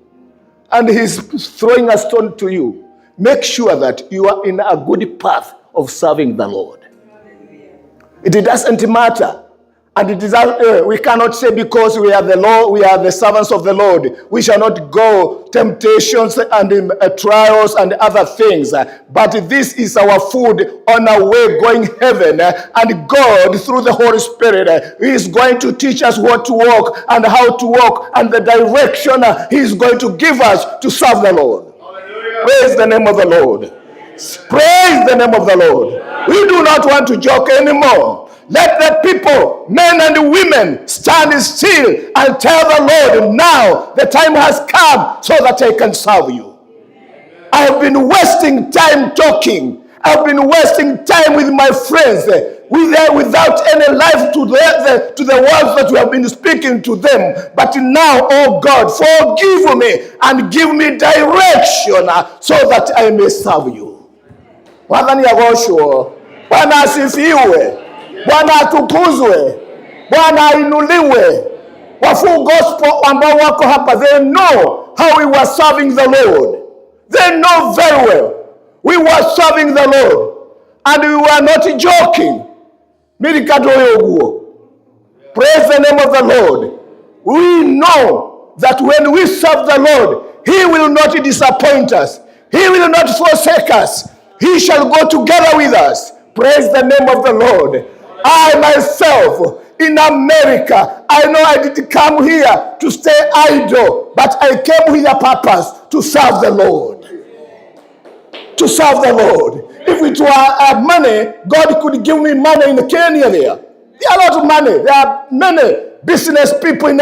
and he's throwing a stone to you. Make sure that you are in a good path of serving the Lord. It doesn't matter. And it is, we cannot say because we are the Lord, we are the servants of the Lord, we shall not go temptations and trials and other things. But this is our food on our way going heaven. And God, through the Holy Spirit, is going to teach us what to walk and how to walk and the direction He is going to give us to serve the Lord. Hallelujah. Praise the name of the Lord. Praise the name of the Lord. We do not want to joke anymore. Let the people, men and women, stand still and tell the Lord, now the time has come so that I can serve you. I have been wasting time talking. I've been wasting time with my friends without any life to the words that we have been speaking to them. But now, oh God, forgive me and give me direction so that I may serve you. Bwana asifiwe. Bwana atukuzwe. Bwana ainuliwe. Wafu gospel ambao wako hapa, they know how we were serving the Lord. They know very well. We were serving the Lord. And we were not joking. Praise the name of the Lord. We know that when we serve the Lord, He will not disappoint us. He will not forsake us. He shall go together with us. Praise the name of the Lord. I myself, in America, I know I didn't come here to stay idle, but I came with a purpose to serve the Lord. To serve the Lord. If it were money, God could give me money in Kenya there. There are a lot of money. There are many business people in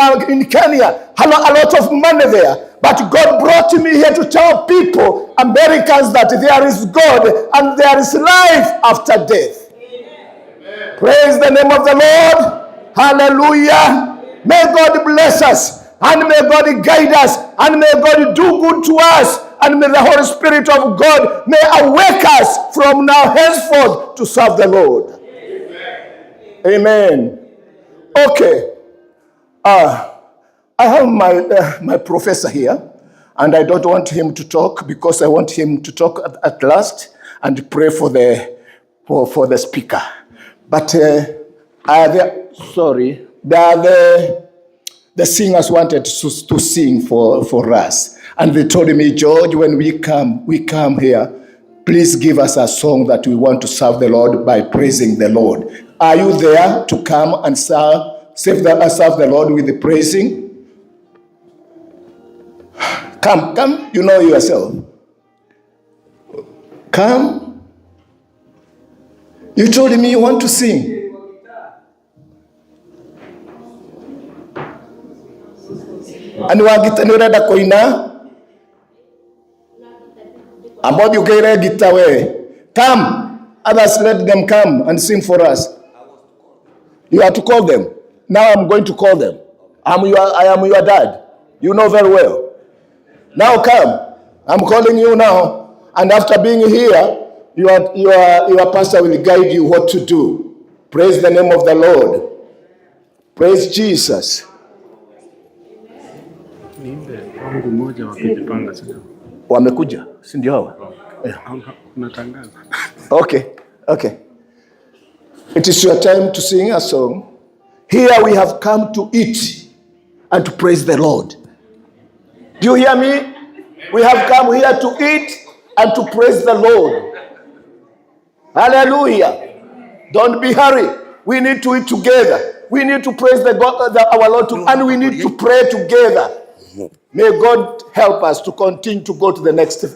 Kenya. A lot of money there. But God brought me here to tell people, Americans, that there is God and there is life after death. Amen. Praise the name of the Lord. Hallelujah. May God bless us and may God guide us and may God do good to us and may the Holy Spirit of God may awake us from now henceforth to serve the Lord. Amen. Okay. I have my professor here, and I don't want him to talk because I want him to talk at last and pray for the speaker. But the singers wanted to sing for us, and they told me, George, when we come here, please give us a song that we want to serve the Lord by praising the Lord. Are you there to come and serve the Lord with the praising? Come, you know yourself. Come. You told me you want to sing. And urenda koina ambao ukaire guitar we. Come, others let them come and sing for us. You have to call them. Now I'm going to call them. I am your dad. You know very well. Now come. I'm calling you now. And after being here, your pastor will guide you what to do. Praise the name of the Lord. Praise Jesus. Wamekuja, si ndio hawa? Okay. It is your time to sing a song. Here we have come to eat and to praise the Lord. Do you hear me? We have come here to eat and to praise the Lord. Hallelujah. Don't be hurried. We need to eat together. We need to praise our Lord and we need to pray together. May God help us to continue to go to the next step.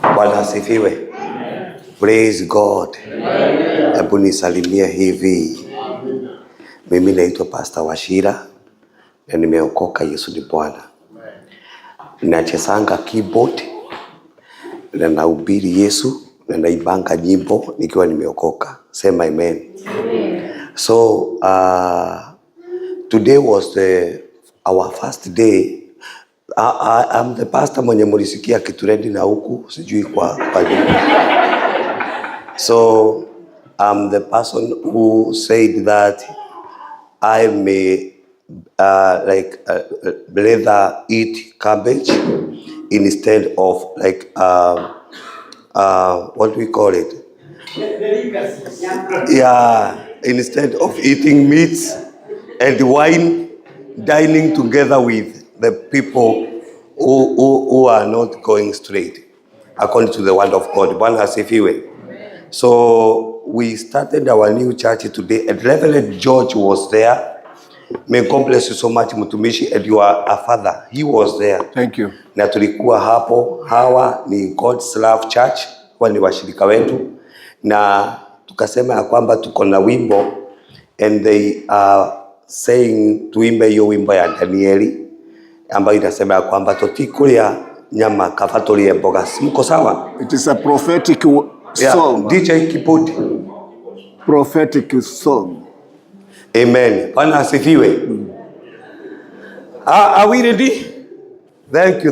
Bwana asifiwe. Praise God. Hebu nisalimie hivi. Mimi naitwa Pastor Washira na nimeokoka. Yesu ni Bwana. Ninachezanga keyboard na nahubiri Yesu na naibanga nyimbo nikiwa nimeokoka. Sema amen. So today was our first day. I'm the pastor mwenye mulisikia kiturendi na huku sijui kwa so I'm the person who said that I may rather eat cabbage instead of what do we call it? Yeah, instead of eating meat and wine, dining together with the people who are not going straight, according to the word of God. Bwana asifiwe. So we started our new church today, and Reverend George was there. May God bless you so much, mtumishi, and you are a father. He was there. Thank you. Na tulikuwa hapo. Hawa ni God's Love Church, hawa ni washirika wetu, na tukasema ya kwamba tuko na wimbo, and they are saying tuimbe hiyo wimbo ya Danieli ambayo inasema ya kwamba tutikulia nyama kafatolie mboga. Mko sawa? It is a prophetic song. DJ Kipoti. Prophetic song. Amen. Bwana asifiwe. Are we ready? Thank you.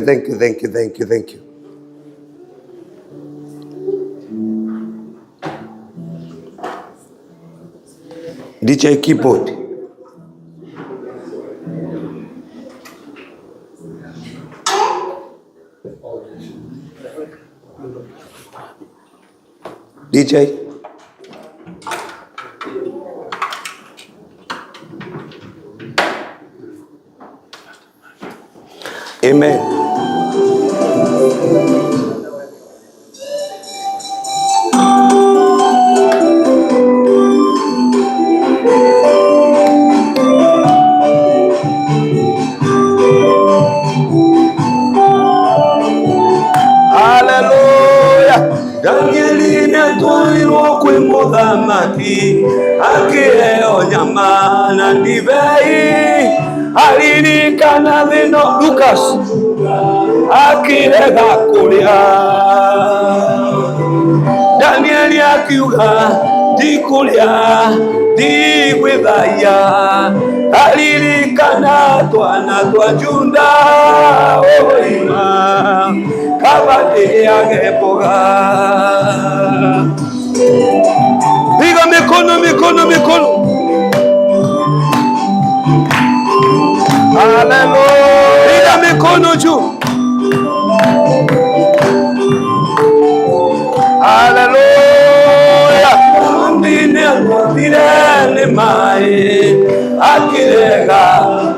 DJ Keyboard. DJ. Amen. Hallelujah. Danieli netwairwo kwi muthamaki akiheo nyama na ndibei aririkana thino Lucas akirega kuria. Danieli akiuga ndikuria ndigwithaya aririkana twana twa Juda oima kabati ageboga. Piga mikono. Hallelujah. Piga mikono juu. Hallelujah. Ndine mai akirega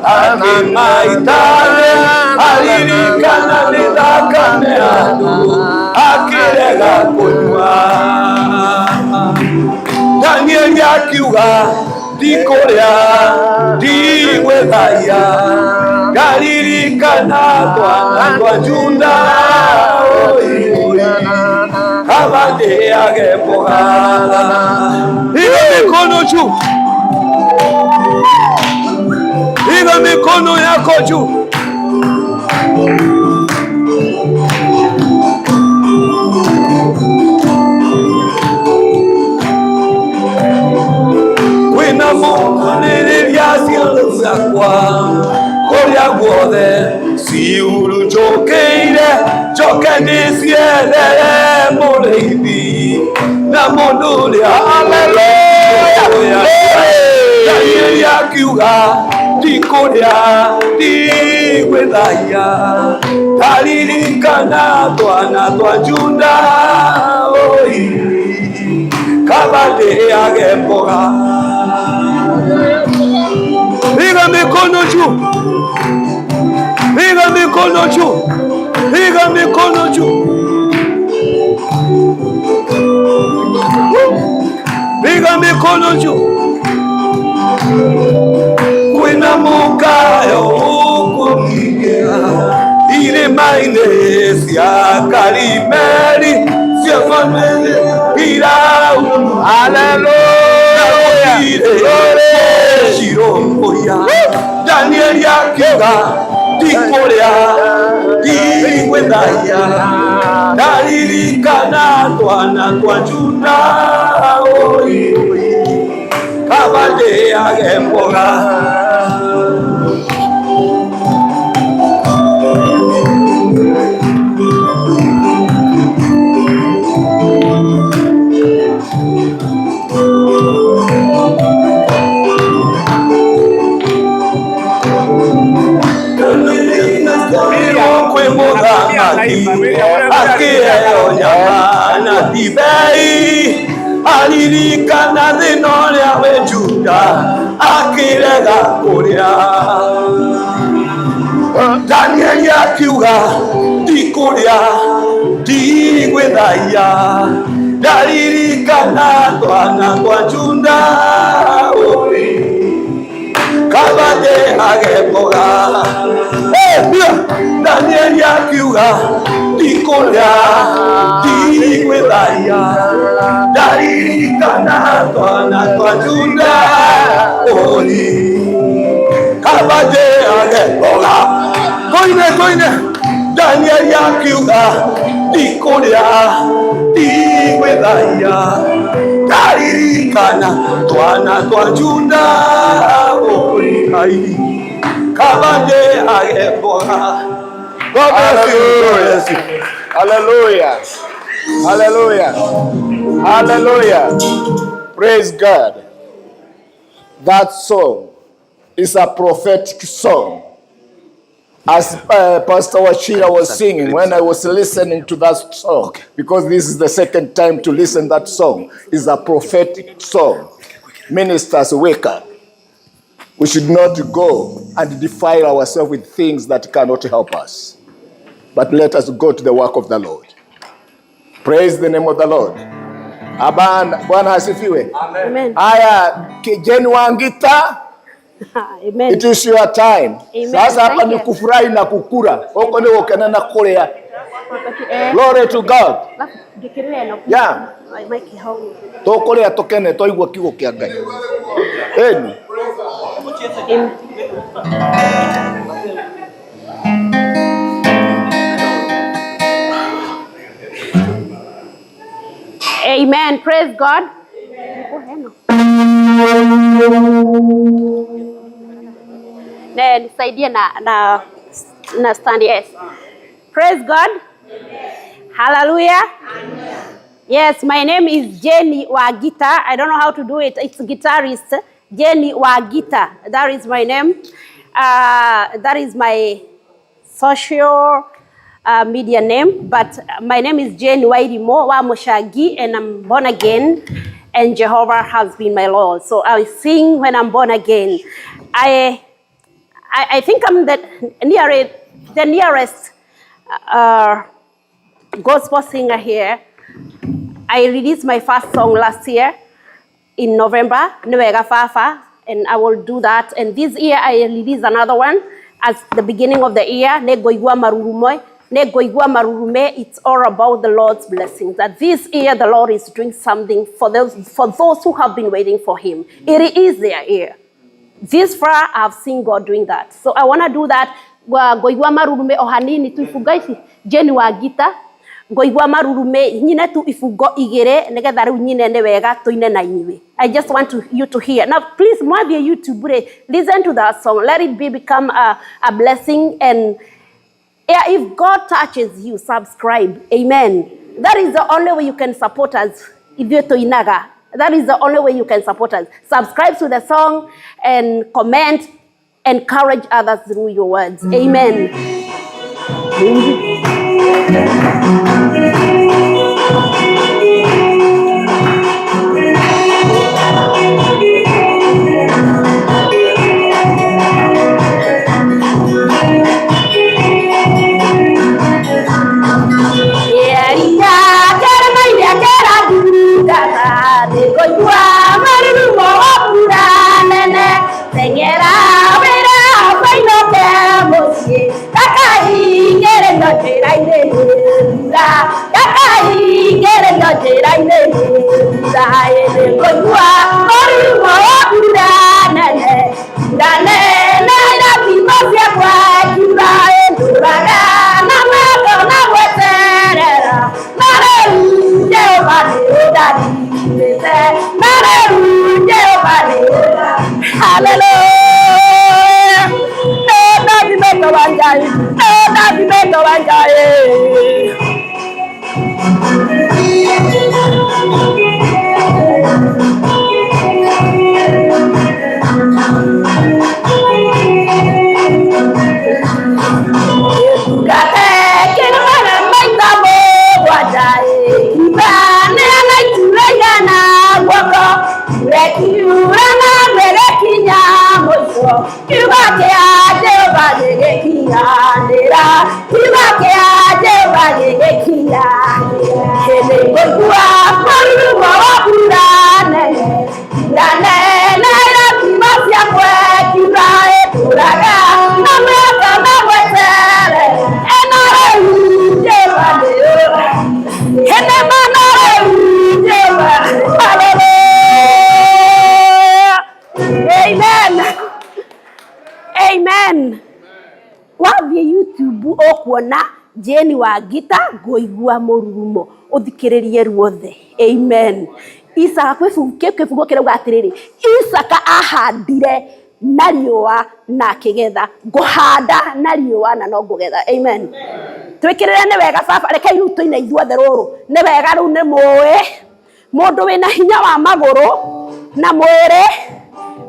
akimaitale alirikana nidakane adu akirega kunywa. Danieli akiuga ndikuria ndigwethaya ngaririkana twana twa Juda kabati ageboga. Piga mikono juu. Piga mikono yako juu. Kwina munguliria ciothe ciakwa kuria guothe ciuru njukiire njoke ndiciethere muriithi na mundu uria. Haleluya. Danieli akiuga ndikuria ndigwithaya taririkana twana twa Juda kabati ageboga. Piga mikono juu. Piga mikono juu. Piga mikono juu. Piga mikono juu. Kwina mukayo ukumigia ile maine cia Karimeli cia famele irau. Hallelujah. Shiroya. Danieli akiuga ndikuria ndigwithaya ndaririkana twana twa Juda kabati ageboga. ndibei aririkana thina uria we Juda akirega kuria. Danieli akiuga ndikuria ndigwithaia ndaririkana twana twa Juda kabande ageboga. Danieli akiuga ndikuria ndigwithaia ndaririkana twana twa Juda kabande ageboga. Koine Danieli akiuga ndikuria ndigwithaia ndaririkana twana twa Juda kabande ageboga. God bless you. Hallelujah. Hallelujah. Hallelujah. Praise God. That song is a prophetic song. As Pastor Wachira was singing, when I was listening to that song, because this is the second time to listen that song, is a prophetic song. Ministers, wake up. We should not go and defile ourselves with things that cannot help us. But let us go to the work of the Lord. Praise the name of the Lord. Bwana asifiwe. Amen. Haya, kijeni Wangita. Amen. It is your time. Amen. Sasa hapa Thank ni you. kufurahi na kukura. Huko ndio ukanana kulia. Glory to God. Yeah. Tokorea tokene toigwa kigo kia Ngai. Eni. Amen. Praise God. Nisaidie na stand, yes. Praise God. Hallelujah. Yes, my name is Jenny Wagita. I don't know how to do it. It's guitarist Jenny Wagita. That is my name. That is my social media name, but my name is Jane Wairimo Wamoshagi, and I'm born again, and Jehovah has been my Lord. So I sing when I'm born again. I think I'm the nearest gospel singer here. I released my first song last year in November, Nwega Fafa, and I will do that. And this year I released another one at the beginning of the year, Negoigwa Marurumoy. It's all about the Lord's blessings. That this year the Lord is doing something for those who have been waiting for Him. It is their year. This far I've seen God doing that. So I want to do that. Goigwa marurume ohanini tu ifugaisi Jeni Wagita. Goigwa marurume nyine tu ifugo igere negetha riu nyine ne wega tuine na inywe. I just want you to hear. Now please mwabie YouTube listen to that song. Let it become a blessing. And yeah, if God touches you, subscribe. Amen. That is the only way you can support us. That is the only way you can support us. Subscribe to the song and comment. Encourage others through your words. Amen. kiugo kĩa Jehova gĩgĩkinyanĩra, kiugo kĩa Jehova gĩgĩkinyanĩra. Hĩndĩ ngũigua mũrurumo wa mbura nene, mbura nene irathima ciakwe kiuga ĩtũũraga, na mĩaka magwetere ĩno rĩu Jehova nĩyo. Hĩndĩ mana rĩu Jehova. Hallelujah. Amen. Amen. Wathiĩ YouTube ũkuona Jane wa Gita ngũigua mũrurumo, ũthikĩrĩrie ruothe. Amen. Isaka kĩbungo kĩrauga atĩrĩrĩ, Isaka ahandire na riũa na akĩgetha, ngũhanda na riũa na no ngũgetha. Amen. Twĩkĩrĩre nĩ wega baba, rekei rĩu tũine ithuothe rũrũ. Nĩ wega rĩu nĩ mũĩ mũndũ wĩna hinya wa magũrũ na mwĩrĩ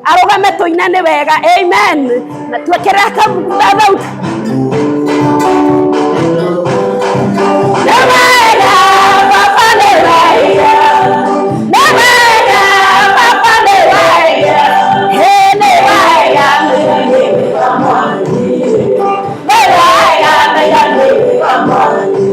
arũgame tũine nĩ wega. Amen. Na twĩkĩrĩre kabuku thauti. Nĩ wega baba, nĩ wega. Nĩ wega baba, nĩ wega. Nĩ wega, nĩ wega mwani. Nĩ wega, nĩ wega mwani.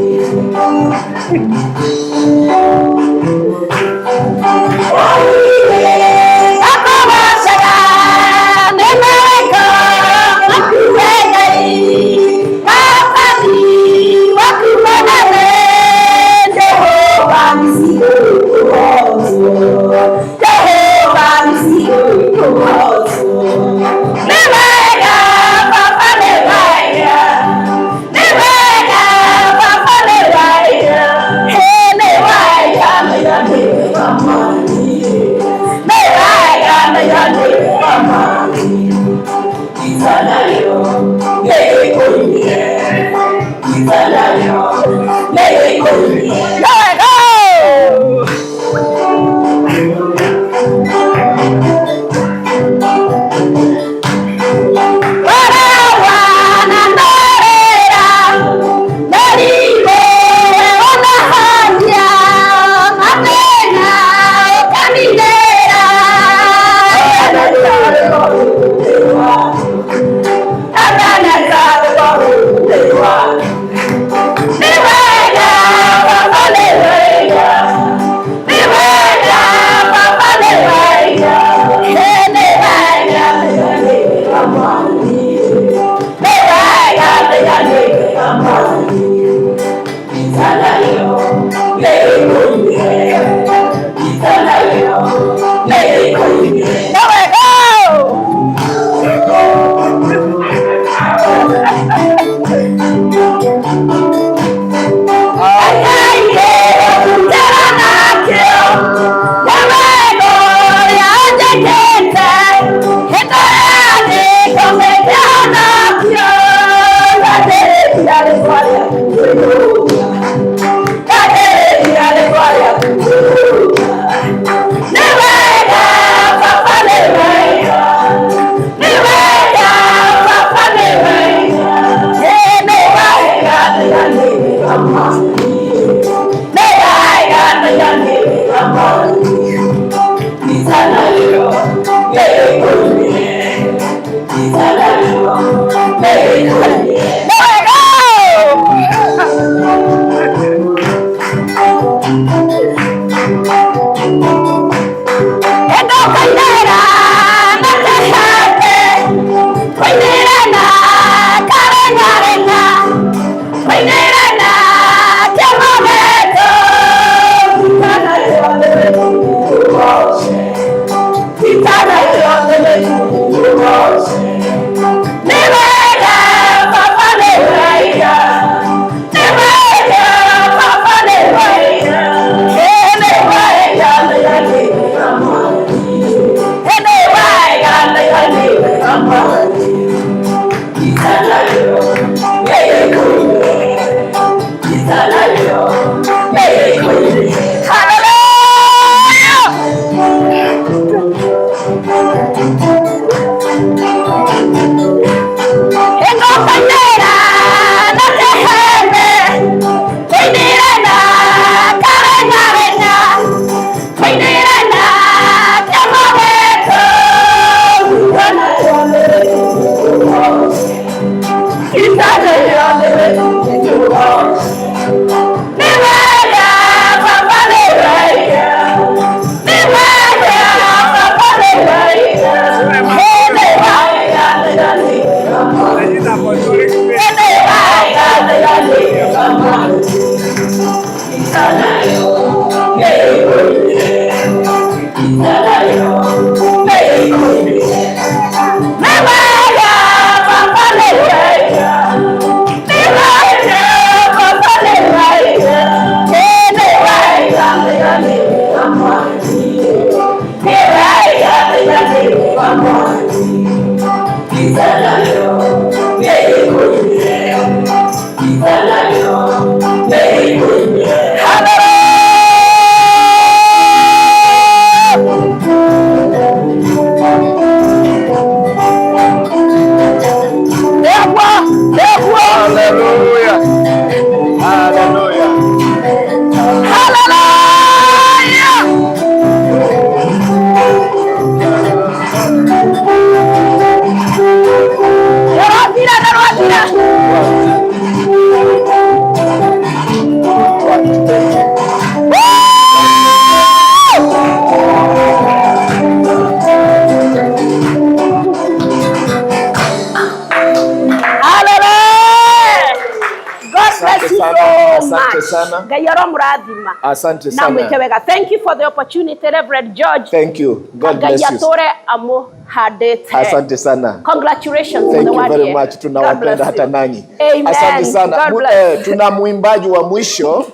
sana. Ngai aromurathima. Asante Na mwike sana. wega. Thank you for the opportunity, Reverend George. Thank you. God bless Ngai you. atore amuhadete. Asante sana. Congratulations for Thank the you one very year. much. Tunawapenda hata nanyi. Amen. Asante sana. God bless. Tuna mwimbaji wa mwisho.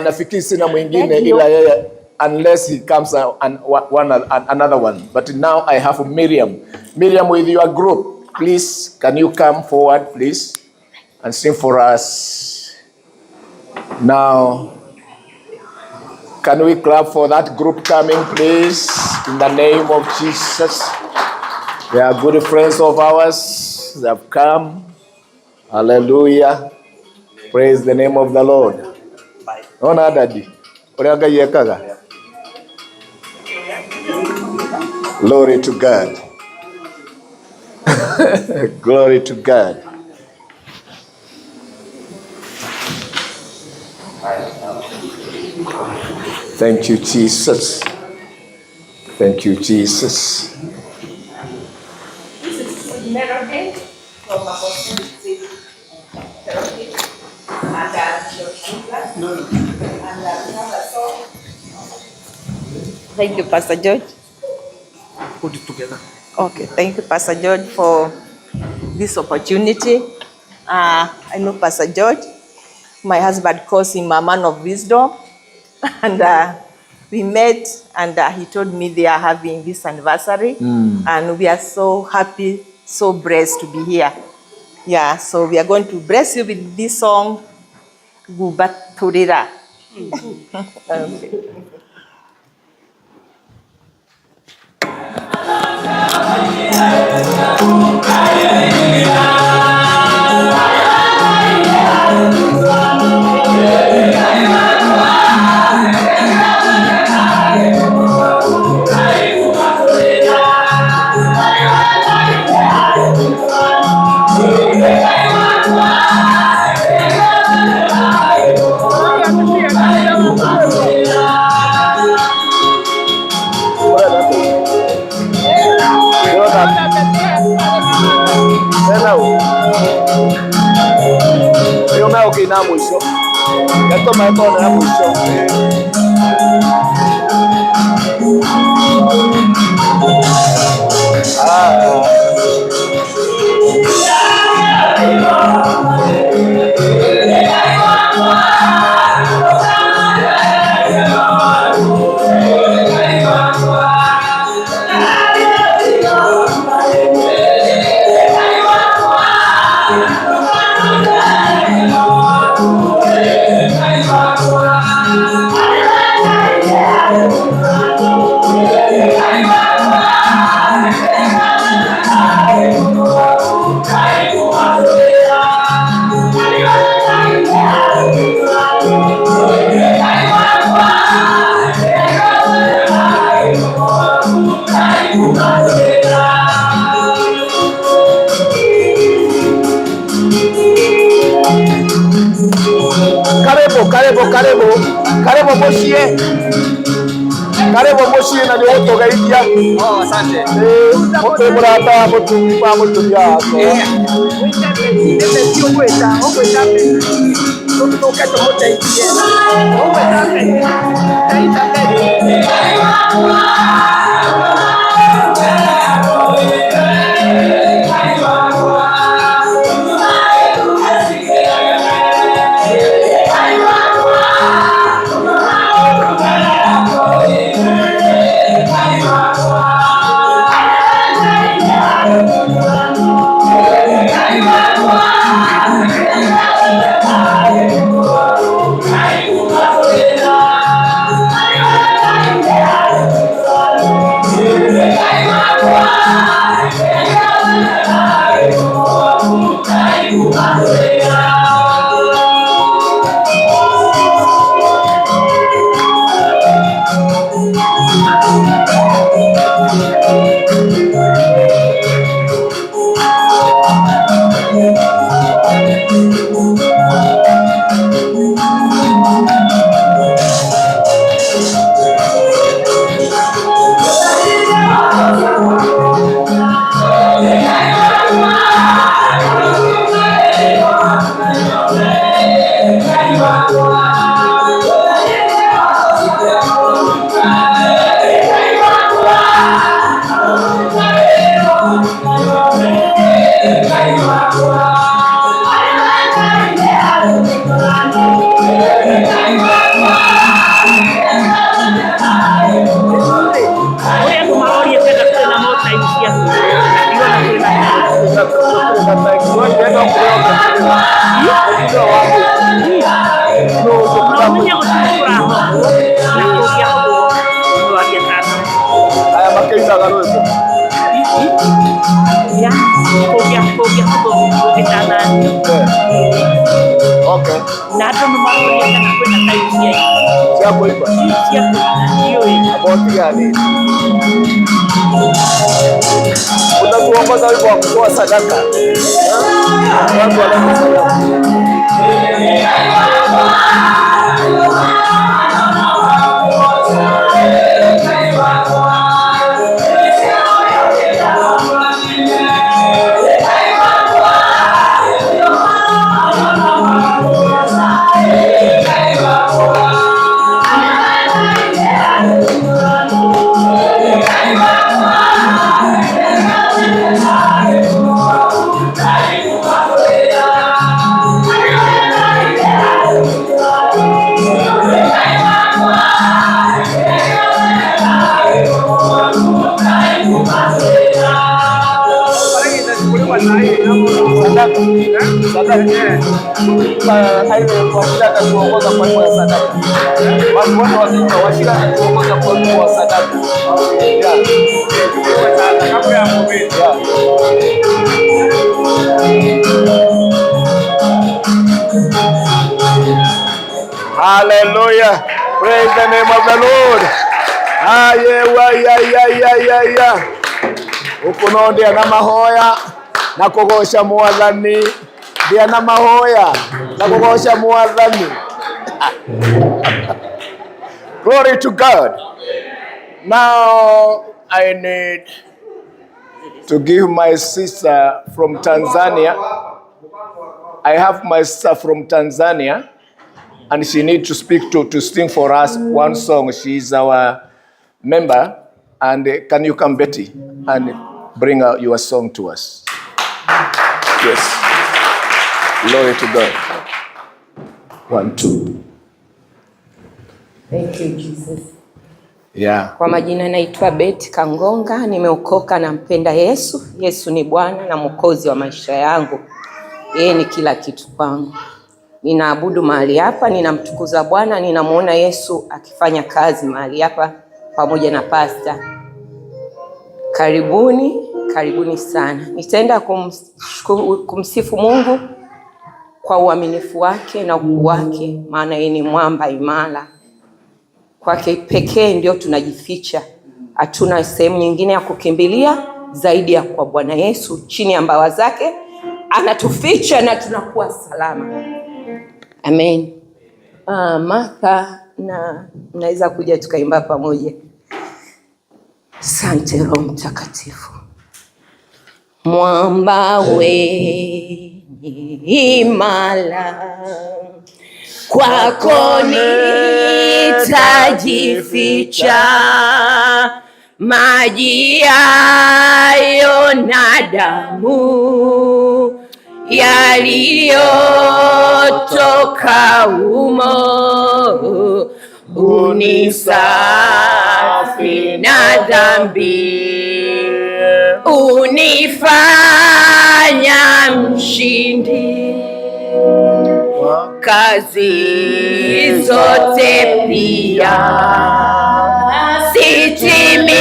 Nafikiri sina mwingine ila yeye, unless he comes another one. But now I have Miriam. Miriam, with your group, please, can you come forward, please, and sing for us? Now, can we clap for that group coming, please, in the name of Jesus? They are good friends of ours. They have come. Hallelujah. Praise the name of the Lord. Ona daddy. Glory to God. Glory to God. Thank you, Jesus. Thank you, Jesus. This is melody from Apostle Therapy. And thank you, Pastor George. put it together. Okay, thank you, Pastor George, for this opportunity. I know Pastor George. My husband calls him a man of wisdom. And we met, and he told me they are having this anniversary. And we are so happy, so blessed to be here. Yeah, so we are going to bless you with this song, Gubaturira. Okay. Na mwisho. Yato maito na mwisho. Karibu moshie. Karibu moshie na leo tugaidia. Oh, asante. Moto murata moto kwa moto ya. Okay. Nado numakulia kana kwenda kaisia. Siako iba. Siako hiyo hiyo. Aboti gani? Unakuongoza wimbo wa kutoa sadaka. Watu wanatoa sadaka. Hallelujah. Praise the name of the Lord. Yeah. Ukuno ndia na mahoya na kugosha mwathani. Ndia na mahoya na kugosha mwathani. Glory to God. Now I need to give my sister from Tanzania. I have my sister from Tanzania, and she needs to speak to sing for us one song. She is our member. And can you come, Betty, and bring your song to us? Yes. Glory to God. 1, 2. Thank you, Jesus. Yeah. Kwa majina naitwa Betty Kangonga, nimeokoka na mpenda Yesu. Yesu ni Bwana na Mwokozi wa maisha yangu. Yeye ni kila kitu kwangu. Ninaabudu mahali hapa, ninamtukuza Bwana, ninamuona Yesu akifanya kazi mahali hapa pamoja na pasta. Karibuni sana. Nitaenda kumsifu Mungu kwa uaminifu wake na ukuu wake, maana yeye ni mwamba imara. Kwake pekee ndio tunajificha. Hatuna sehemu nyingine ya kukimbilia zaidi ya kwa Bwana Yesu. Chini ya mbawa zake anatuficha na tunakuwa salama. Amen. Martha na naweza kuja tukaimba pamoja. Asante Roho Mtakatifu. Mwamba wenye imara, kwako nitajificha. Maji hayo na damu yaliyotoka humo unisafi na dhambi, unifanya mshindi. Kazi zote pia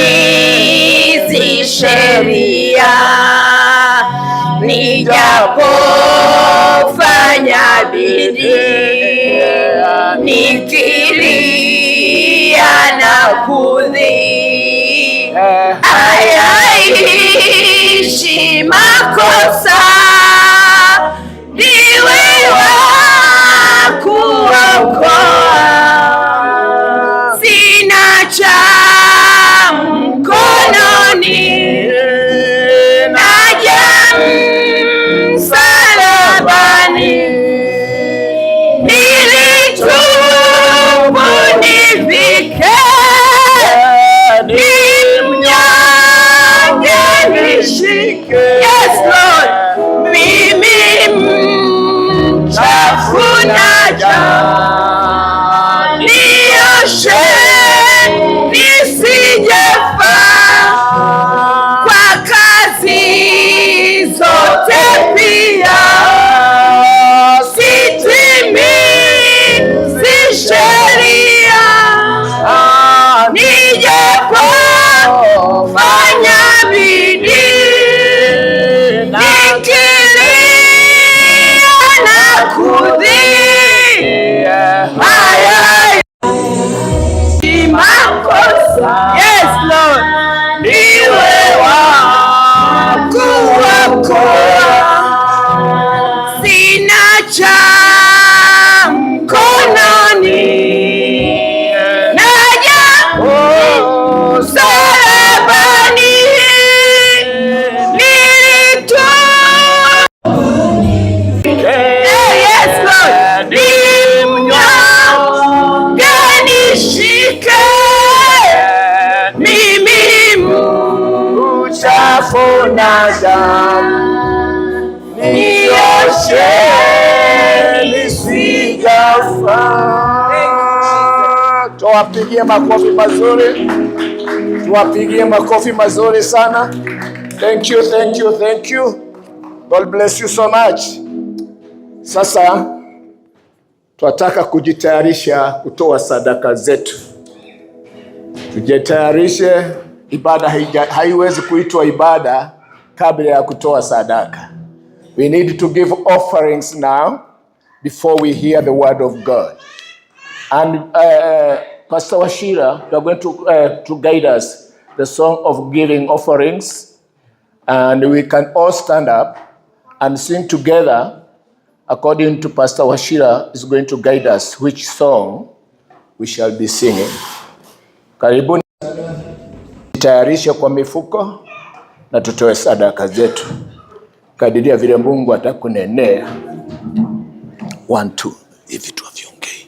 sitimizi sheria, nijapofanya bidii, nikilia na kudhii, hayaishi makosa, ndiwe wa kuokoa. Sina cha mkononi, naja msalabani, nilitubu nivike napona damu nioshe nisijafa. Tuwapigie makofi mazuri. Tuwapigie makofi mazuri sana. Thank you, thank you, thank you. God bless you so much. Sasa tunataka kujitayarisha kutoa sadaka zetu. Tujitayarishe. Ibada haiwezi kuitwa ibada kabla ya kutoa sadaka. We need to give offerings now before we hear the word of God. And Pastor Washira, you are going to guide us the song of giving offerings. And we can all stand up and sing together according to Pastor Washira is going to guide us which song we shall be singing. Karibuni, tayarisha kwa mifuko na tutoe sadaka zetu. Kadiria vile Mungu atakunenea. 1 2 hivi tu aviongei.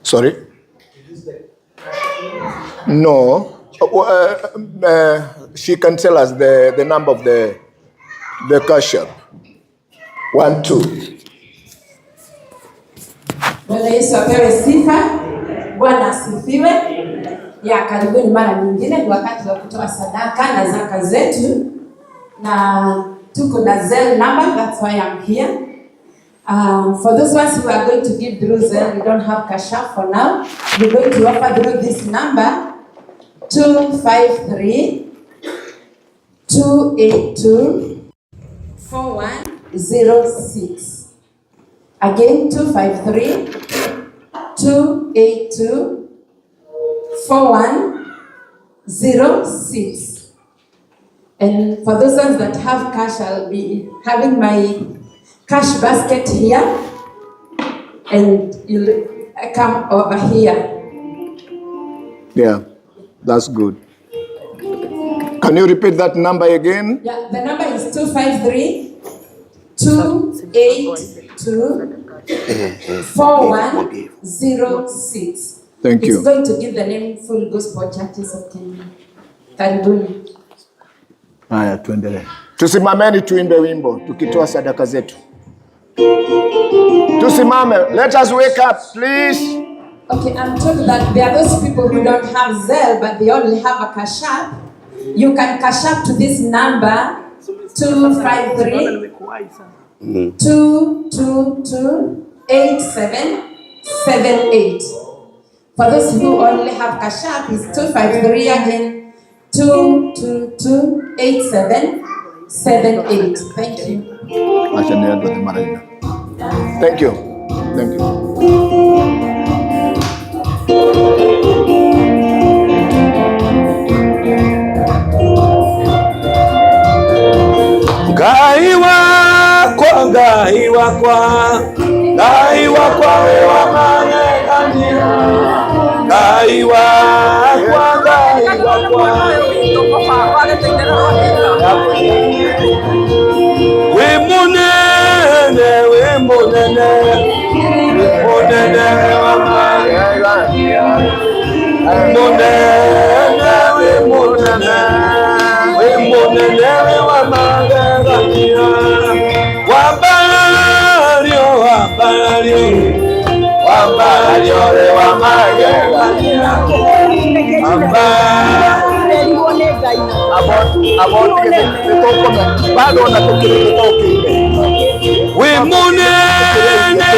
Sorry? No. She can tell us the number of the cash app. 1 2. Bwana Yesu apewe sifa. Bwana asifiwe. Ya karibuni mara nyingine, ni wakati wa kutoa sadaka na zaka zetu. Na tuko na Zelle number, that's why I'm here. For those ones who are going to give through Zelle, we don't have cash app for now. We're going to offer through this number 253 282 4106. Again, 253 282 4106. And for those ones that have cash, I'll be having my cash basket here, and you'll come over here. Yeah, that's good. Can you repeat that number again? Yeah, the number is 253 282 4106. Thank you. It's going to give the name Full Gospel Churches of Kenya. Karibuni. Haya, tuendelee. Tusimameni tuimbe wimbo tukitoa sadaka zetu. Tusimame. Let us wake up, please. Okay, I'm told that there are those people who don't have Zelle, but they only have a cash app. You can cash up to this number 253 222 8778. For those who only have cash app, it's 253 again 222 8778. Thank you. Thank you. Thank you. Ngai wakwa wewa magegania. Ngai wakwa we munene wa magegania. We munene wa magegania. Wambalio le wa magegania. We munene wa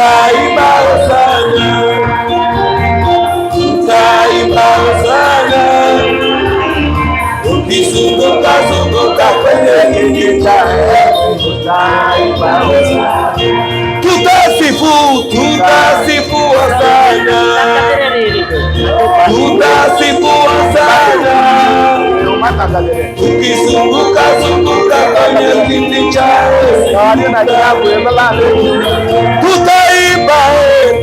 tutaimba hosana. Tutaimba hosana. Ukizunguka kwenye kiti cha enzi, tutaimba hosana. Tutasifu hosana. Tutasifu hosana. Tukizunguka zunguka kwenye kiti cha enzi, tutaimba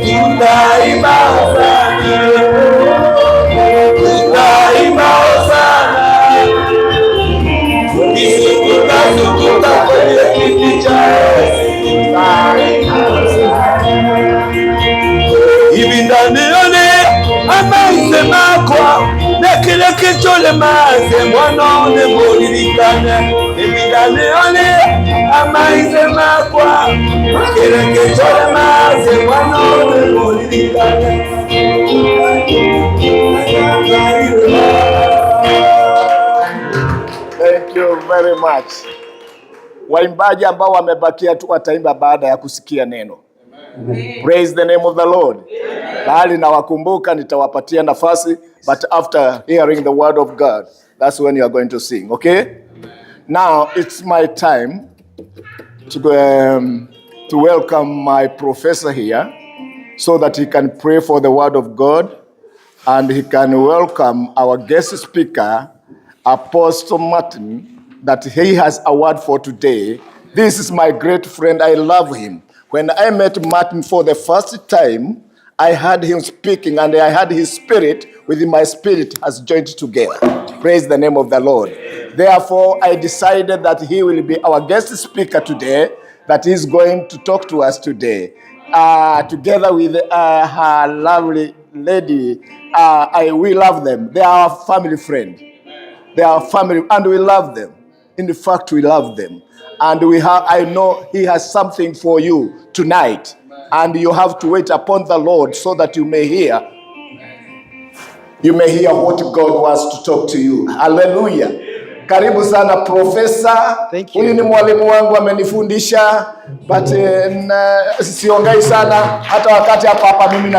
tutaimba hosana, tutaimba hosana. Tukizunguka zunguka kwenye kiti cha enzi, tutaimba hosana. Ibindanione amaize makwa nekile kichole maze mwanone mulirikane. Ibindanione amaize makwa nekile kichole maze mwanone mulirikane. Thank you very much. Waimbaji ambao wamebakia tu wataimba baada ya kusikia neno. Praise the name of the Lord. Bali nawakumbuka nitawapatia nafasi, but after hearing the word of God, that's when you are going to sing, okay? Now it's my time to welcome my professor here so that he can pray for the word of God, and he can welcome our guest speaker, Apostle Martin, that he has a word for today. This is my great friend. I love him. When I met Martin for the first time, I heard him speaking, and I had his spirit with my spirit has joined together. Praise the name of the Lord. Therefore, I decided that he will be our guest speaker today, that he's going to talk to us today. Together with her lovely lady, we love them. They are our family friend. They are family, and we love them. In fact, we love them. And I know he has something for you tonight. And you have to wait upon the Lord so that you may hear what God wants to talk to you. Hallelujah. Karibu sana profesa. Huyu ni mwalimu wangu, amenifundisha, but siongei sana. Hata wakati hapa mimi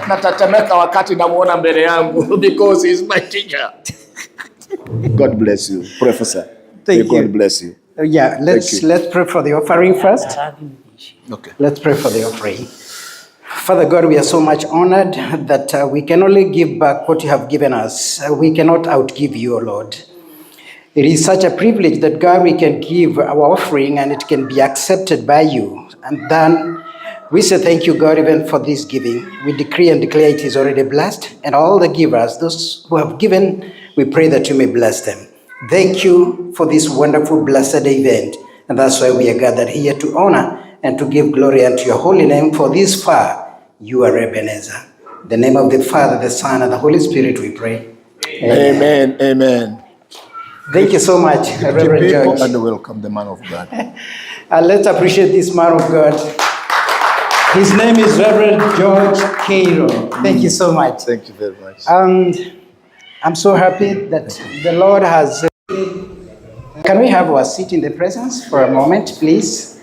natatemeka wakati namuona mbele yangu because he's my teacher. God bless you, Professor. Thank you. God bless you. Yeah, let's pray for the offering first. Okay. Let's pray for the offering. Father God, we are so much honored that we can only give back what you have given us. We cannot outgive you, O Lord. It is such a privilege that, God, we can give our offering and it can be accepted by you. And then we say thank you, God, even for this giving. We decree and declare it is already blessed. And all the givers, those who have given, we pray that you may bless them. Thank you for this wonderful, blessed event. And that's why we are gathered here to honor and to give glory unto your holy name. For this far, you are Ebenezer. In the name of the Father, the Son, and the Holy Spirit, we pray. Amen. Amen. Thank you so much, Reverend George. And welcome the man of God. Let's appreciate this man of God. His name is Reverend George Cairo. Thank you so much. Thank you very much. I'm so happy that the Lord has... Can we have our seat in the presence for a moment, please?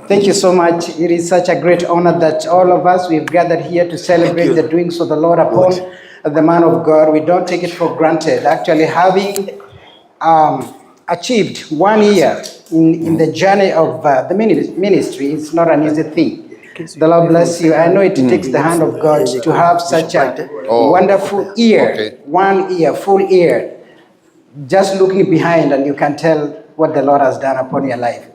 Thank you so much. It is such a great honor that all of us, we've gathered here to celebrate the doings of the Lord upon the man of God. We don't take it for granted. Actually, having achieved 1 year in the journey of the ministry is not an easy thing. The Lord bless you. I know it takes the hand of God to have such a wonderful year, 1 year, full year. Just looking behind and you can tell what the Lord has done upon your life.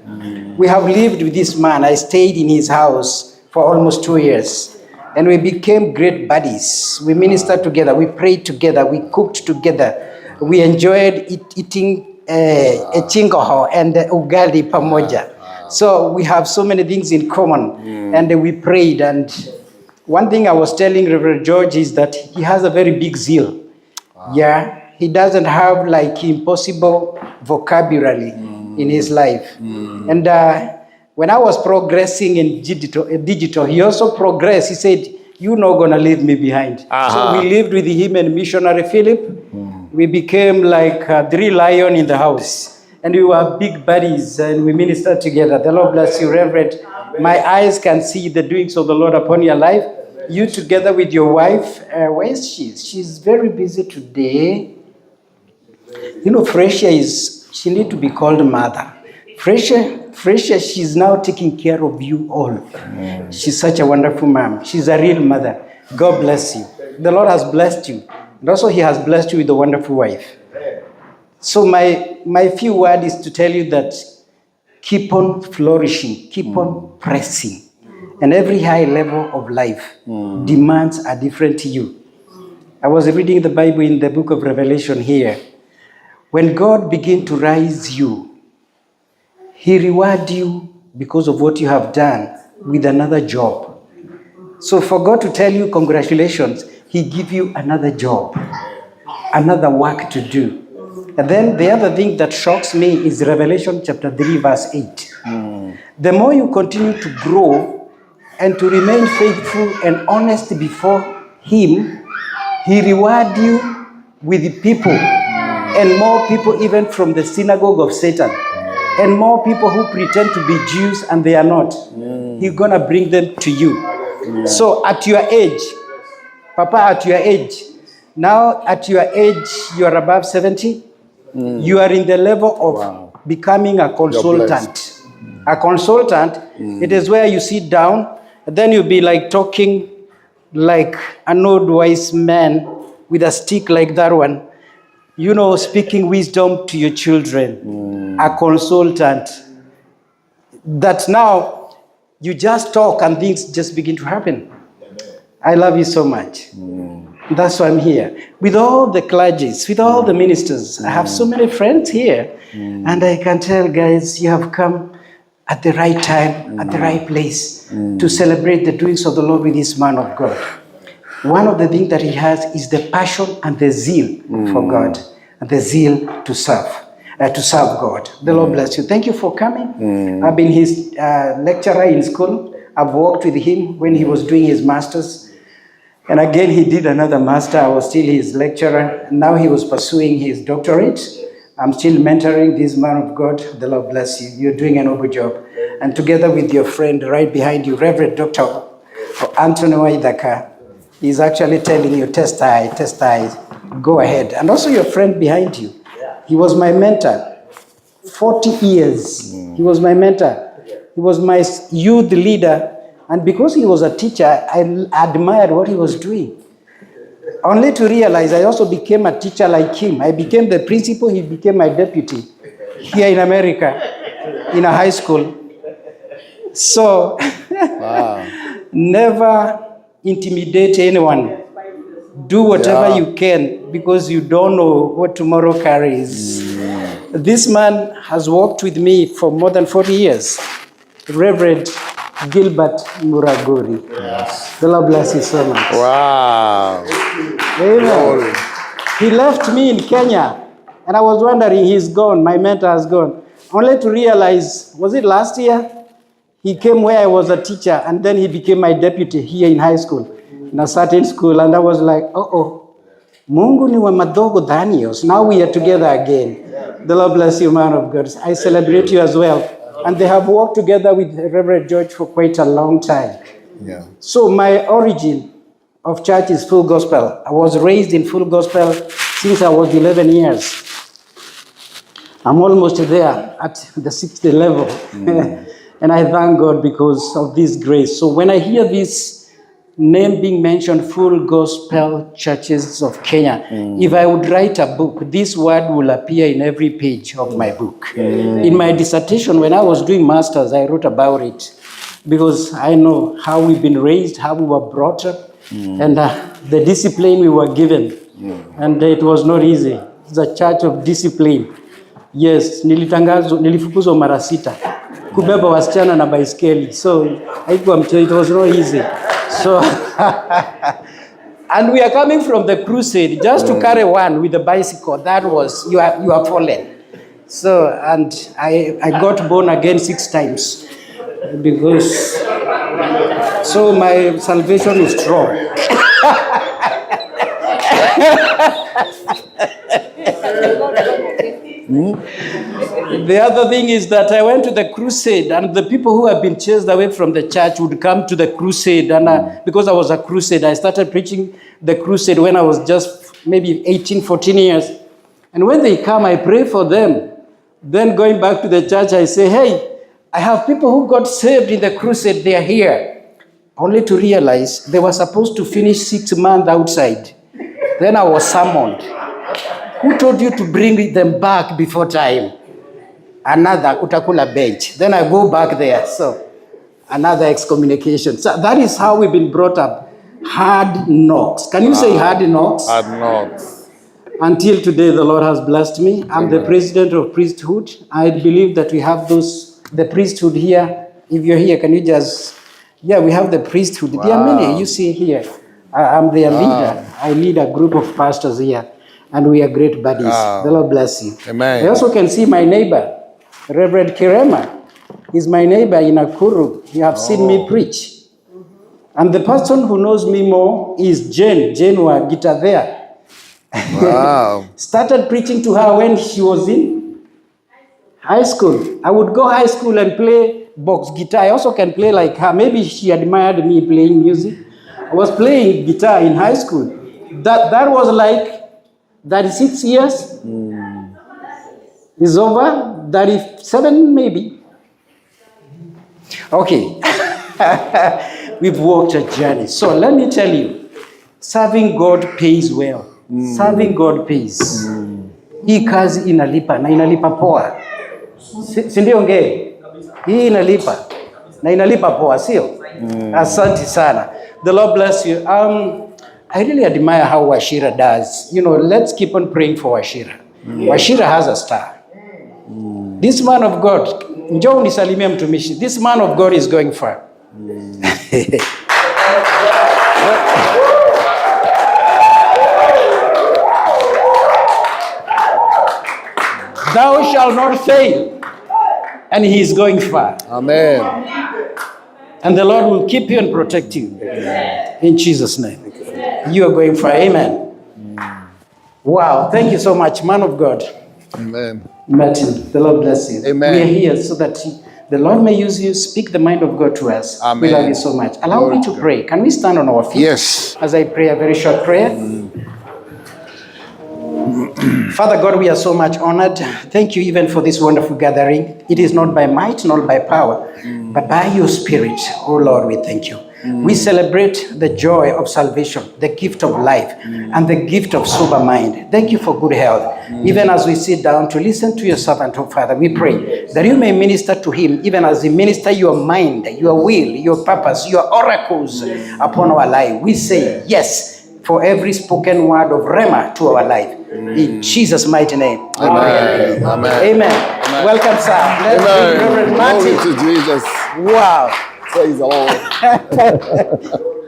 We have lived with this man. I stayed in his house for almost 2 years. And we became great buddies. We ministered together. We prayed together. We cooked together. We enjoyed eating chingoho and ugali pamoja. So we have so many things in common. And we prayed. And one thing I was telling Reverend George is that he has a very big zeal. Yeah. He doesn't have like impossible vocabulary in his life. And when I was progressing in digital, he also progressed. He said, "You're not going to leave me behind." So we lived with him and missionary Philip. We became like 3 lions in the house. And we were big buddies and we ministered together. The Lord bless you, Reverend. My eyes can see the doings of the Lord upon your life. You together with your wife, where is she? She's very busy today. You know, she needs to be called mother. Frecia, she's now taking care of you all. She's such a wonderful mom. She's a real mother. God bless you. The Lord has blessed you. And also he has blessed you with a wonderful wife. So my few words is to tell you that keep on flourishing, keep on pressing. And every high level of life demands a different you. I was reading the Bible in the book of Revelation here. When God begins to rise you, He rewards you because of what you have done with another job. So for God to tell you congratulations, He gives you another job, another work to do. And then the other thing that shocks me is Revelation chapter 3, verse 8. The more you continue to grow and to remain faithful and honest before Him, He rewards you with people, and more people even from the synagogue of Satan, and more people who pretend to be Jews and they are not. He's going to bring them to you. So at your age, Papa, at your age, now at your age, you are above 70, you are in the level of becoming a consultant. A consultant, it is where you sit down, and then you'll be like talking like an old wise man with a stick like that one, you know, speaking wisdom to your children. A consultant. That now you just talk and things just begin to happen. I love you so much. That's why I'm here. With all the clergies, with all the ministers, I have so many friends here. And I can tell, guys, you have come at the right time, at the right place to celebrate the doings of the Lord with this man of God. One of the things that he has is the passion and the zeal for God, and the zeal to serve God. The Lord bless you. Thank you for coming. I've been his lecturer in school. I've worked with him when he was doing his master's. And again, he did another master. I was still his lecturer. Now he was pursuing his doctorate. I'm still mentoring this man of God. The Lord bless you. You're doing a noble job. And together with your friend right behind you, Reverend Dr. Anthony Waidaka, he's actually telling you, test eye, go ahead. And also your friend behind you. He was my mentor. 40 years. He was my mentor. He was my youth leader. And because he was a teacher, I admired what he was doing. Only to realize I also became a teacher like him. I became the principal, he became my deputy here in America, in a high school. So, never intimidate anyone. Do whatever you can because you don't know what tomorrow carries. This man has worked with me for more than 40 years. Reverend Gilbert Muraguri. Yes. The Lord bless you so much. Wow. Amen. He left me in Kenya, and I was wondering, he's gone, my mentor has gone. Only to realize, was it last year? He came where I was a teacher, and then he became my deputy here in high school, in a certain school, and I was like, Mungu ni wa madogo Daniels. Now we are together again. The Lord bless you, man of God. I celebrate you as well. And they have worked together with Reverend George for quite a long time. Yeah. So my origin of church is full gospel. I was raised in full gospel since I was 11 years. I'm almost there at the 60th level. And I thank God because of this grace. So when I hear this name being mentioned, full gospel churches of Kenya, if I would write a book, this word will appear in every page of my book. In my dissertation, when I was doing masters, I wrote about it because I know how we've been raised, how we were brought up, and the discipline we were given. And it was not easy. It's a church of discipline. Yes, nilifukuzwa mara 6 kubeba wasichana na baiskeli. So it was not easy. So, and we are coming from the crusade, just to carry one with the bicycle, that was, you are fallen. So, and I got born again 6 times, because, so my salvation is strong. The other thing is that I went to the crusade, and the people who have been chased away from the church would come to the crusade. And because I was a crusade, I started preaching the crusade when I was just maybe 18, 14 years. And when they come, I pray for them. Then going back to the church, I say, hey, I have people who got saved in the crusade, they are here. Only to realize they were supposed to finish 6 months outside. Then I was summoned. Who told you to bring them back before time? Another utakula bench. Then I go back there. So another excommunication. So that is how we've been brought up. Hard knocks. Can you say hard knocks? Hard knocks. Until today, the Lord has blessed me. I'm the president of priesthood. I believe that we have the priesthood here. If you're here, can you just, we have the priesthood. There are many you see here. I'm their leader. I lead a group of pastors here, and we are great buddies. The Lord bless you. Amen. I also can see my neighbor, Reverend Kirema. He's my neighbor in Nakuru. You have seen me preach. And the person who knows me more is Jane wa guitar there. Wow. Started preaching to her when she was in high school. I would go high school and play box guitar. I also can play like her. Maybe she admired me playing music. I was playing guitar in high school. That was like 36 years. It's over. 37 maybe. Okay. We've walked a journey. So let me tell you, serving God pays well. Serving God pays. Hii kazi inalipa na inalipa poa. Si ndio ngee? Hii inalipa na inalipa poa, sio? Asante sana. The Lord bless you. I really admire how Washira does. You know, let's keep on praying for Washira. Washira has a star. This man of God, njoo unisalimie mtumishi. This man of God is going far. Thou shalt not fail. And he is going far. Amen. And the Lord will keep you and protect you. In Jesus' name. You are going far. Amen. Wow. Thank you so much, man of God. Amen. Martin, the Lord bless you. Amen. We are here so that the Lord may use you, speak the mind of God to us. Amen. We love you so much. Allow me to pray. Can we stand on our feet? Yes. As I pray a very short prayer. Father God, we are so much honored. Thank you even for this wonderful gathering. It is not by might, nor by power, but by your Spirit. Oh Lord, we thank you. We celebrate the joy of salvation, the gift of life, and the gift of sober mind. Thank you for good health. Even as we sit down to listen to your servant, oh Father, we pray that you may minister to him, even as he minister your mind, your will, your purpose, your oracles upon our life. We say yes for every spoken word of Rema to our life. In Jesus' mighty name. Amen. Amen. Amen. Welcome, sir. Let's give Reverend Martin. Glory to Jesus. Wow. Praise the Lord.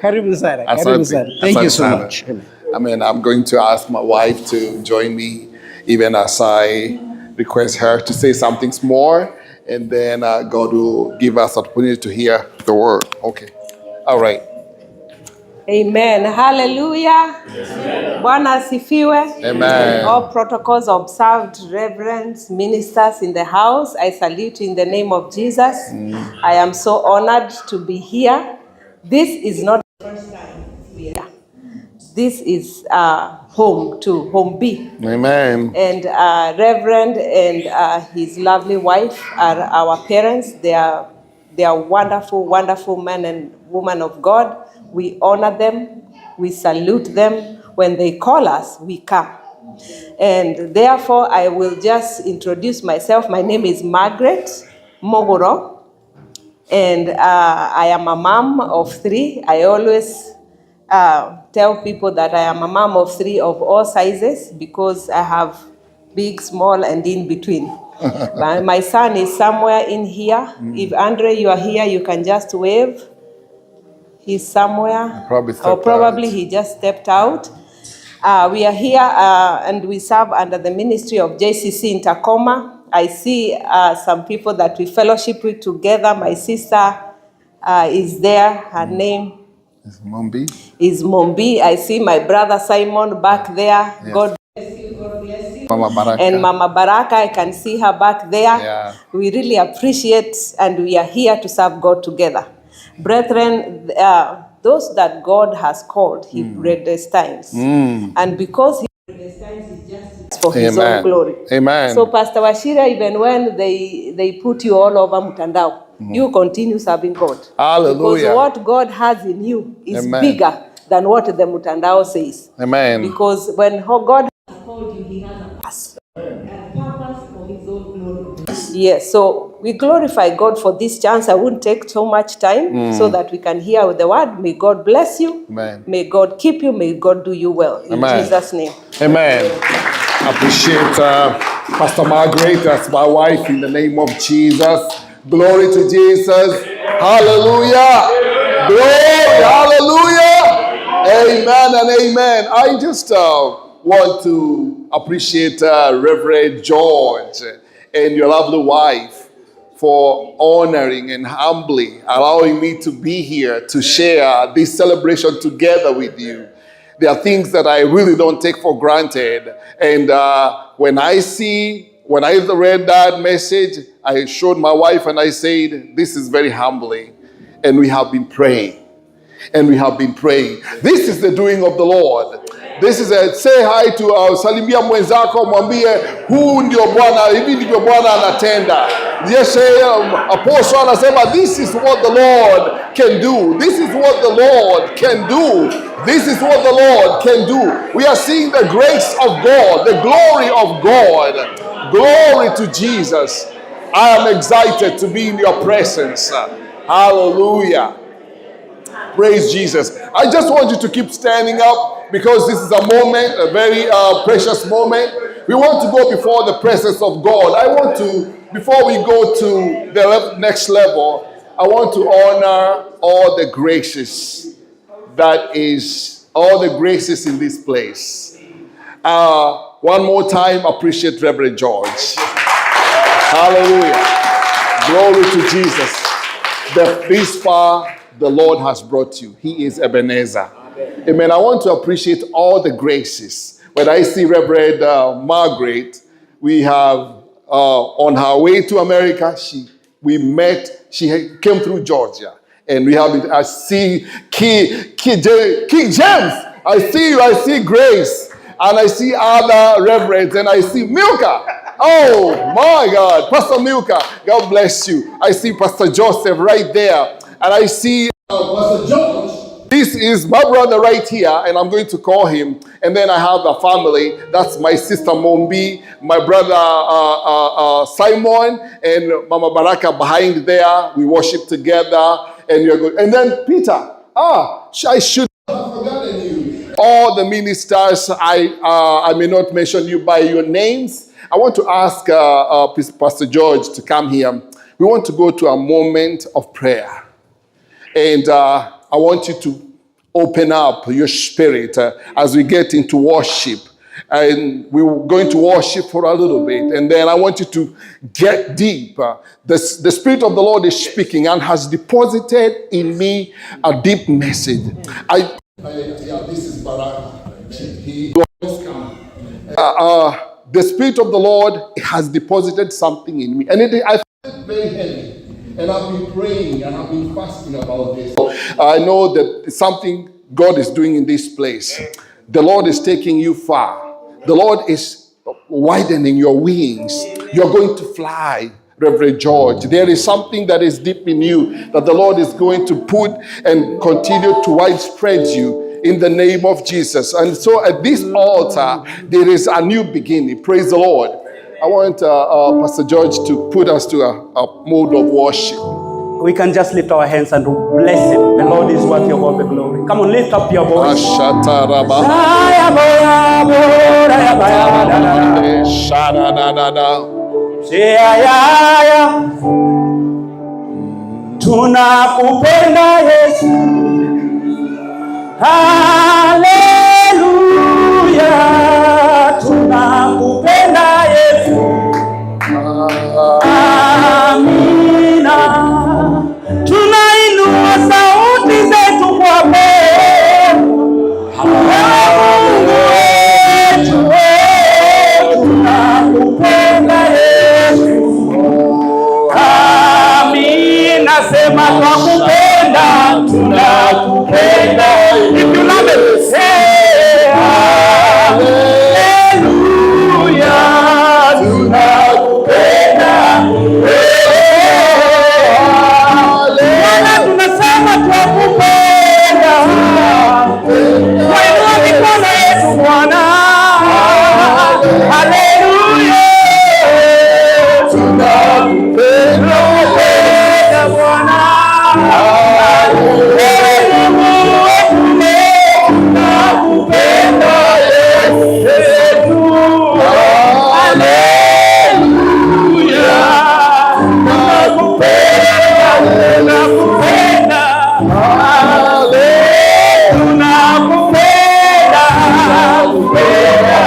Karibu sana. Karibu sana. Thank you so much. Amen. I'm going to ask my wife to join me, even as I request her to say something more, and then God will give us opportunity to hear the word. Okay. All right. Amen. Hallelujah. Bwana asifiwe. Amen. All protocols observed, reverends, ministers in the house, I salute you in the name of Jesus. I am so honored to be here. This is not the first time we are. This is home to home B. Amen. And Reverend and his lovely wife are our parents. They are wonderful, wonderful men and women of God. We honor them. We salute them. When they call us, we come. And therefore, I will just introduce myself. My name is Margaret Mogoro, and I am a mom of 3. I always tell people that I am a mom of 3 of all sizes because I have big, small, and in between. My son is somewhere in here. If Andre, you are here, you can just wave. He's somewhere. Probably he just stepped out. We are here and we serve under the ministry of JCC in Tacoma. I see some people that we fellowship with together. My sister is there. Her name is Mombi. I see my brother Simon back there. Yes. God bless you. God bless you. Mama Baraka. And Mama Baraka, I can see her back there. Yeah. We really appreciate, and we are here to serve God together. Brethren, those that God has called, He predestines. And because He predestines, He just for His own glory. Amen. So Pastor Washira, even when they put you all over Mutandao, you continue serving God. Hallelujah. Because what God has in you is bigger than what the Mutandao says. Amen. Because when God has called you, he has a purpose and purpose for his own glory. Yes, so we glorify God for this chance. I won't take so much time so that we can hear the word. May God bless you. Amen. May God keep you. May God do you well. In Amen. Jesus' name. Amen. I appreciate Pastor Margaret as my wife in the name of Jesus. Glory to Jesus. Hallelujah. Glory. Hallelujah. Amen and amen. I just want to appreciate Reverend George and your lovely wife for honoring and humbly allowing me to be here to share this celebration together with you. There are things that I really don't take for granted. And when I read that message, I showed my wife and I said, this is very humbling. And we have been praying. And we have been praying. This is the doing of the Lord. This is a say hi to salimia mwenzako, mwambie huu ndio Bwana, hivi ndivyo Bwana anatenda. Yes, Apostle anasema, this is what the Lord can do. This is what the Lord can do. This is what the Lord can do. We are seeing the grace of God, the glory of God. Glory to Jesus. I am excited to be in your presence. Hallelujah. Praise Jesus. I just want you to keep standing up because this is a moment, a very precious moment. We want to go before the presence of God. I want to, before we go to the next level, I want to honor all the graces all the graces in this place. One more time, appreciate Reverend George. Hallelujah. Glory to Jesus. This far, the Lord has brought you. He is Ebenezer. Amen. I want to appreciate all the graces. When I see Reverend Margaret, we have on her way to America, she came through Georgia. And we have, I see King James. I see you, I see Grace. And I see other reverends, and I see Milka. Oh my God, Pastor Milka, God bless you. I see Pastor Joseph right there. And I see Pastor George. This is my brother right here, and I'm going to call him. And then I have a family. That's my sister Mombi, my brother Simon, and Mama Baraka behind there. We worship together, and you're good. And then Peter. I should have forgotten you. All the ministers, I may not mention you by your names. I want to ask Pastor George to come here. We want to go to a moment of prayer. And I want you to open up your spirit as we get into worship. And we're going to worship for a little bit. And then I want you to get deep. The Spirit of the Lord is speaking and has deposited in me a deep message. This is Baraka. The Spirit of the Lord has deposited something in me. And I feel it very heavy. And I've been praying and I've been fasting about this. I know that something God is doing in this place. The Lord is taking you far. The Lord is widening your wings. You're going to fly, Reverend George. There is something that is deep in you that the Lord is going to put and continue to widespread you in the name of Jesus. And so at this altar, there is a new beginning. Praise the Lord. I want Pastor George to put us to a mode of worship. We can just lift our hands and bless him. The Lord is worthy of all the glory. Come on, lift up your voice. Tunakupenda Yesu. Hallelujah. Tunakupenda Yesu. Amina. Tunainua sauti zetu kwa Mungu wetu. Tunakupenda Yesu. Amina. Sema twakupenda, tunakupenda. If you love it, say Haleluya. Tunakupenda Bwana. Tunakupenda Yesu. Haleluya. Tunakupenda, tunakupenda. Tunakupenda, tunakupenda.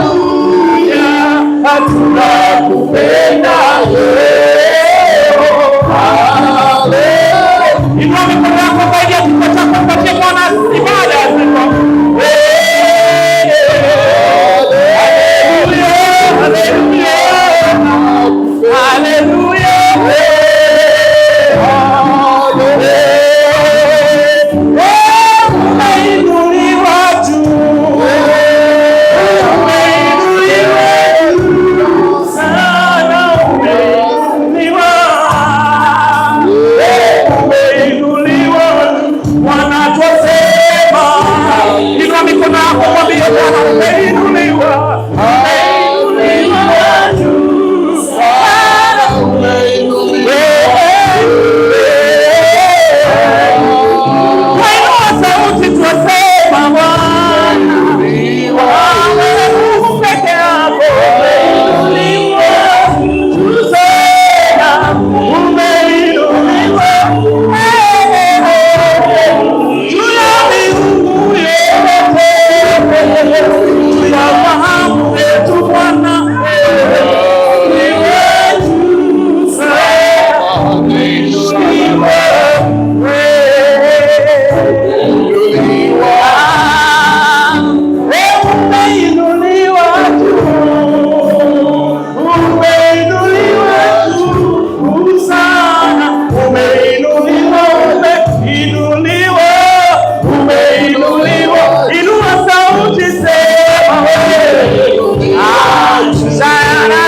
Haleluya. Tunakupenda Yesu. Inua mikono yako zaidi ya kichwa chako, mpatie Bwana ibada ya sifa. Haleluya. Haleluya. Umeinuliwa juu. Umeinuliwa juu sana. Umeinuliwa. Umeinuliwa juu. Wanachosema. Inua mikono yako mwambie Bwana umeinuliwa. Umeinuliwa juu sana. Umeinuliwa. Wainua sauti twasema Bwana. Mungu peke yako. Umeinuliwa juu sana. Umeinuliwa. Juu ya miungu yote. Juu ya fahamu yetu Bwana. Umeinuliwa juu sana. Umeinuliwa. Umeinuliwa juu. Umeinuliwa juu sana. Umeinuliwa. Umeinuliwa. Umeinuliwa. Inua sauti sema wewe. Umeinuliwa juu sana.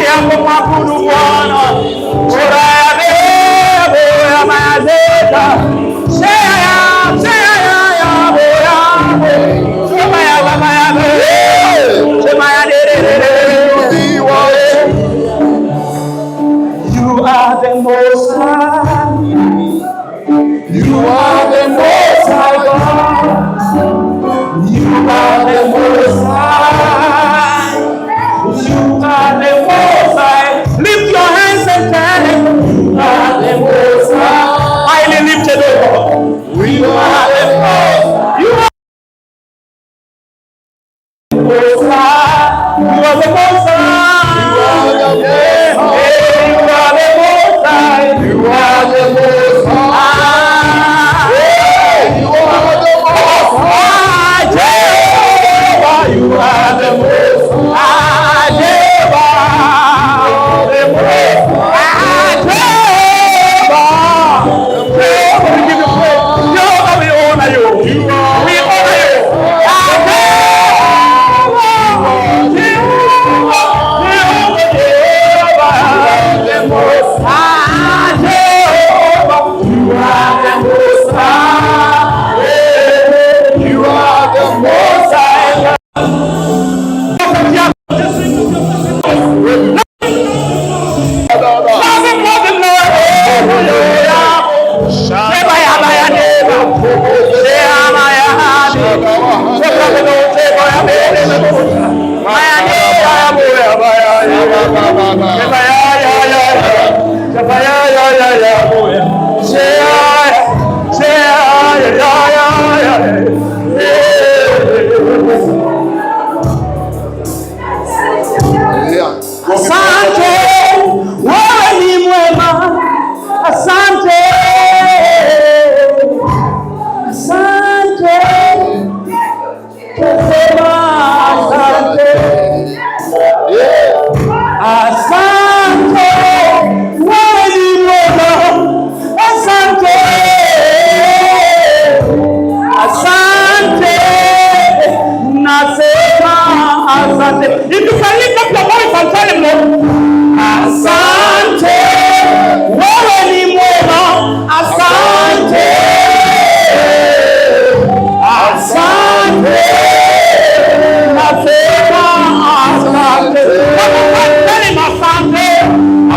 Yako mwabudu Bwana. Ora ya bebe ya mazeka. Shea ya boya. Shema ya baba ya bebe. Shema ya derere. You are the most high. You are the most high God. You are the most high. You are the most high. Lift your hands and tell him, you are the most high. Highly lifted up. You are the most. You are the most high. You are the most high. You are the most high. You are the most high. You are the most high. Jehovah, you are the most high. Jehovah, the most high. Jehovah, we give you praise. Jehovah, we honor you. We honor you. Asante, wewe ni mwema. Asante, asante, asante, asante, wewe ni mwema. asante. If you can lift up your voice and tell him, Lord, asante, wewe ni mwema, asante, asante, nasema asante, tell him asante,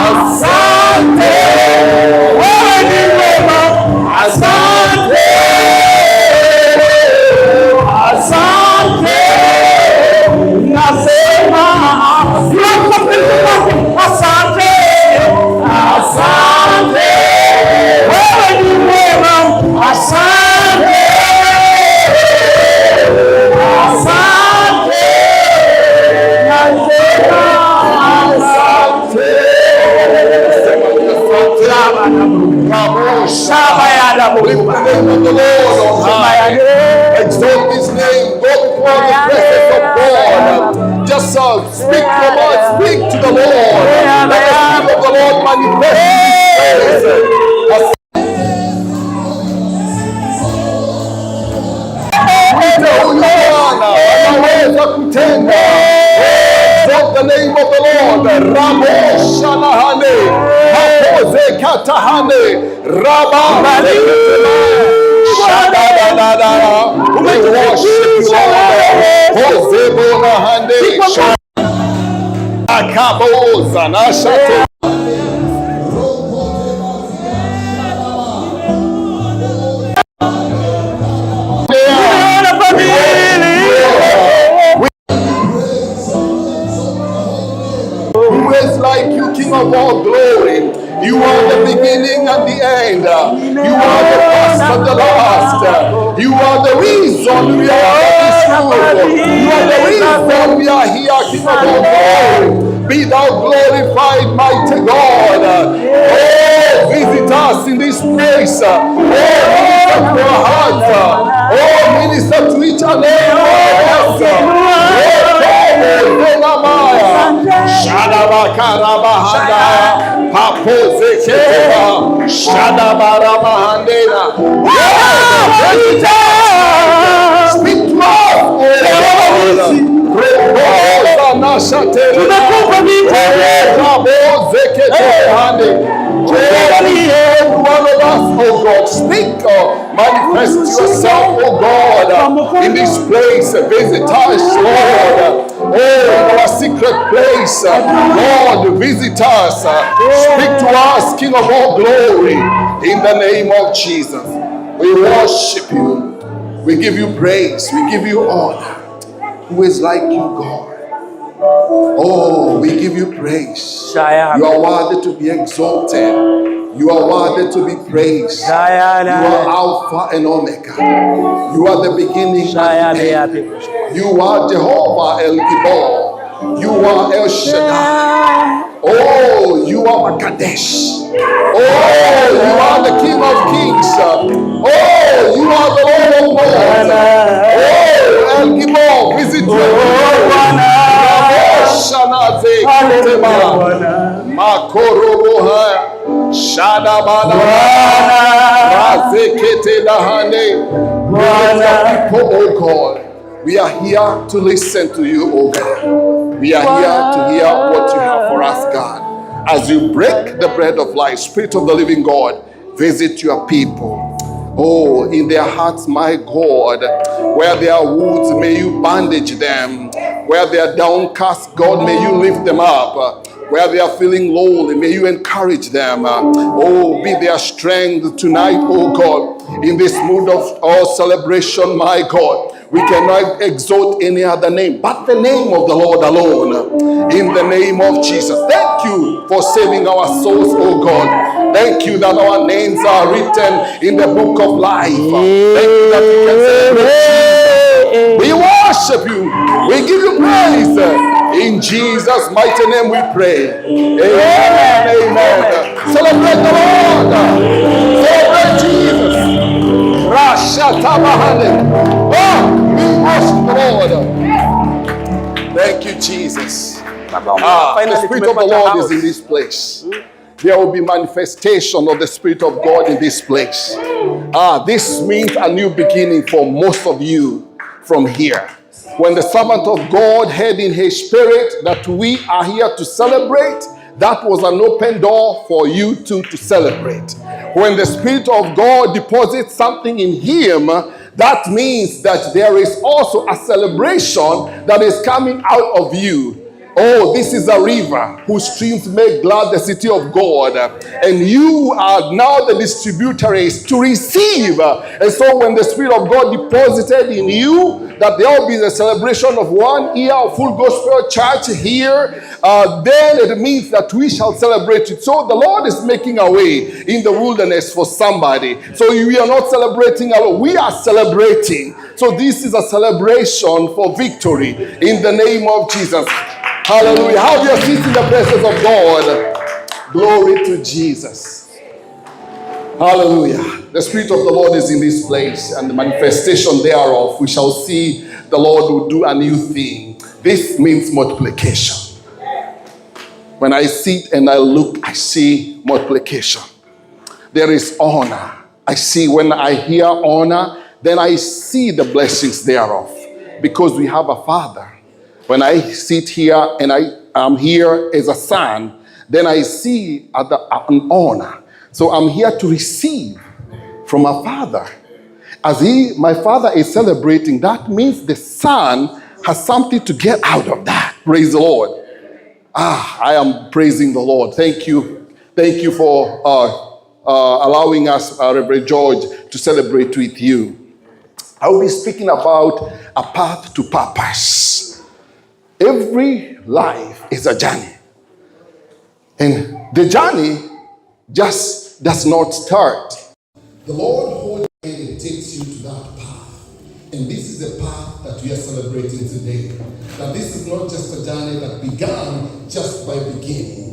asante, wewe ni mwema, asante, asante, nasema asante, asante, wewe ni mwema, asante, asante, nasema asante. Exalt his name, go before the presence of God. Just speak to the Lord, speak to the Lord. Let the Spirit of the Lord manifest in this place. Anaweza kutenda. Exalt the name of the Lord. Rabo Shalahane, Hapoze Katahane, Rabba. We worship you, Lord. Hosebona Hande, Akaboza Nashate. Who is like you, King of all glory? You are the beginning and the end. You are the first and the last. You are the reason we are in this room. You are the reason we are here, King of all glory. Be thou glorified, mighty God. Oh, visit us in this place. Oh, minister to our hearts. Oh, minister to each and every one of us. Shadabakarabahanda, Papozekeva, Shadabarabahandena. Speak to us, Reposa Nashatere, Rabozekete. Every one of us, oh God, speak, manifest yourself, oh God, in this place. Visit us, Lord. Oh, in our secret place, Lord, visit us. Speak to us, King of all glory, in the name of Jesus. We worship you. We give you praise. We give you honor. Who is like you, God? Oh, we give you praise. You are worthy to be exalted. You are worthy to be praised. You are Alpha and Omega. You are the beginning and the end. You are Jehovah El Gibor. You are El Shaddai. Oh, you are Makadesh. Oh, you are the King of Kings. Oh, you are the Lord of Lords. Oh, El Gibor, visit you. Shanaze Kuteba Makoroboha Shadabana Razekete Lahane. People, oh God, we are here to listen to you, oh God. We are here to hear what you have for us, God. As you break the bread of life, Spirit of the living God, visit your people. Oh, in their hearts, my God, where there are wounds, may you bandage them. Where they are downcast, God, may you lift them up. Where they are feeling lonely, may you encourage them. Oh, be their strength tonight, oh God, in this mood of celebration, my God. We cannot exalt any other name but the name of the Lord alone. In the name of Jesus. Thank you for saving our souls, oh God. Thank you that our names are written in the book of life. Thank you that we can celebrate Jesus. We worship you. We give you praise. In Jesus' mighty name we pray. Amen. Amen. Celebrate the Lord. Celebrate Jesus. Oh, we worship the Lord. Thank you, Jesus. The Spirit of the Lord is in this place. There will be manifestation of the Spirit of God in this place. This means a new beginning for most of you from here. When the servant of God had in his spirit that we are here to celebrate, that was an open door for you to celebrate. When the Spirit of God deposits something in him, that means that there is also a celebration that is coming out of you. Oh, this is a river whose streams make glad the city of God. And you are now the distributaries to receive. And so when the Spirit of God deposited in you that there will be the celebration of 1 year of Full Gospel Church here, then it means that we shall celebrate it. So the Lord is making a way in the wilderness for somebody. So we are not celebrating alone. We are celebrating. So this is a celebration for victory in the name of Jesus. Hallelujah. Have your seats in the presence of God. Glory to Jesus. Hallelujah. The Spirit of the Lord is in this place, and the manifestation thereof, we shall see the Lord will do a new thing. This means multiplication. When I sit and I look, I see multiplication. There is honor. I see when I hear honor, then I see the blessings thereof, because we have a Father. When I sit here and I am here as a son, then I see an honor. So I'm here to receive from a Father. As my Father is celebrating, that means the Son has something to get out of that. Praise the Lord. I am praising the Lord. Thank you. Thank you for allowing us, Reverend George, to celebrate with you. I will be speaking about a path to purpose. Every life is a journey. And the journey just does not start. The Lord holds you and takes you to that path. And this is the path that we are celebrating today. That this is not just a journey that began just by beginning.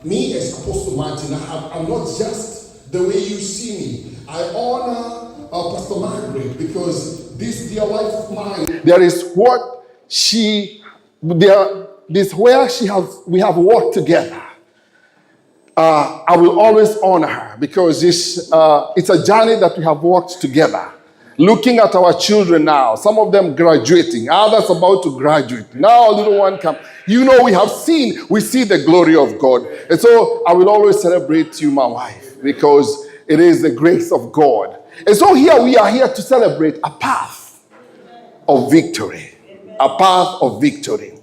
Me as Apostle Martin, I'm not just the way you see me. I honor Pastor Margaret, because this dear wife of mine, there is what we have worked together. I will always honor her, because it's a journey that we have walked together. Looking at our children now, some of them graduating, others about to graduate. Now a little one come. We see the glory of God. And so I will always celebrate you, my wife, because it is the grace of God. And so here we are here to celebrate a path of victory. A path of victory.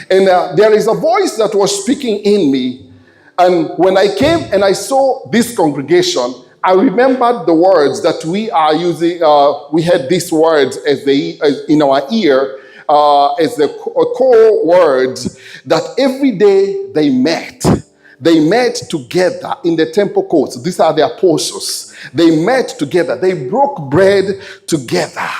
And there is a voice that was speaking in me. And when I came and I saw this congregation, I remembered the words that we are using. We had these words in our ear as the core words, that every day they met. They met together in the temple courts. These are the apostles. They met together. They broke bread together.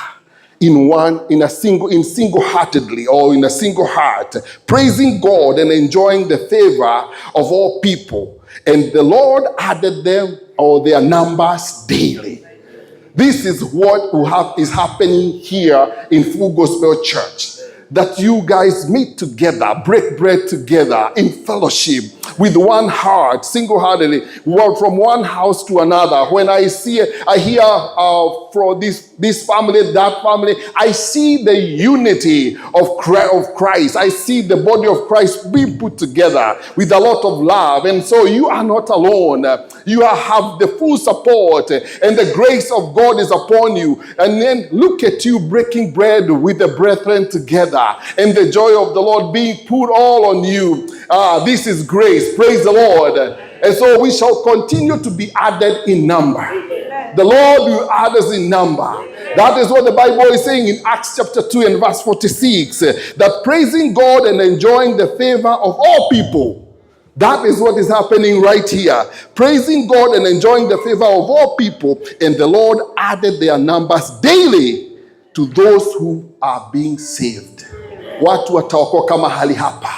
Single-heartedly, or in a single heart, praising God and enjoying the favor of all people. And the Lord added them, or their numbers, daily. This is what is happening here in Full Gospel Church. That you guys meet together, break bread together in fellowship with one heart, single-heartedly, from one house to another. When I hear from this family, that family, I see the unity of Christ. I see the body of Christ being put together with a lot of love. And so you are not alone. You have the full support, and the grace of God is upon you. And then look at you breaking bread with the brethren together, and the joy of the Lord being put all on you. This is grace. Praise the Lord. And so we shall continue to be added in number. The Lord will add us in number. That is what the Bible is saying in Acts chapter 2 and verse 46. That praising God and enjoying the favor of all people. That is what is happening right here. Praising God and enjoying the favor of all people. And the Lord added their numbers daily to those who are being saved. Watu wataokoka mahali hapa.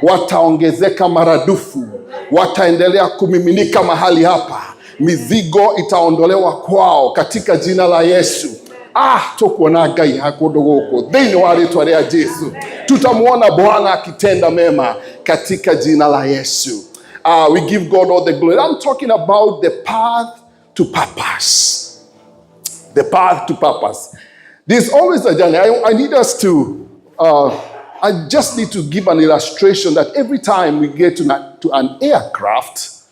Wataongezeka maradufu. Wataendelea kumiminika mahali hapa. Mizigo itaondolewa kwao katika jina la Yesu. Tokuonaga ihakodogoko. Dhini waritwa rea Jesu. Tutamuona Bwana akitenda mema katika jina la Yesu. We give God all the glory. I'm talking about the path to purpose. The path to purpose. There's always a journey. I need us to, I just need to give an illustration that every time we get to an aircraft,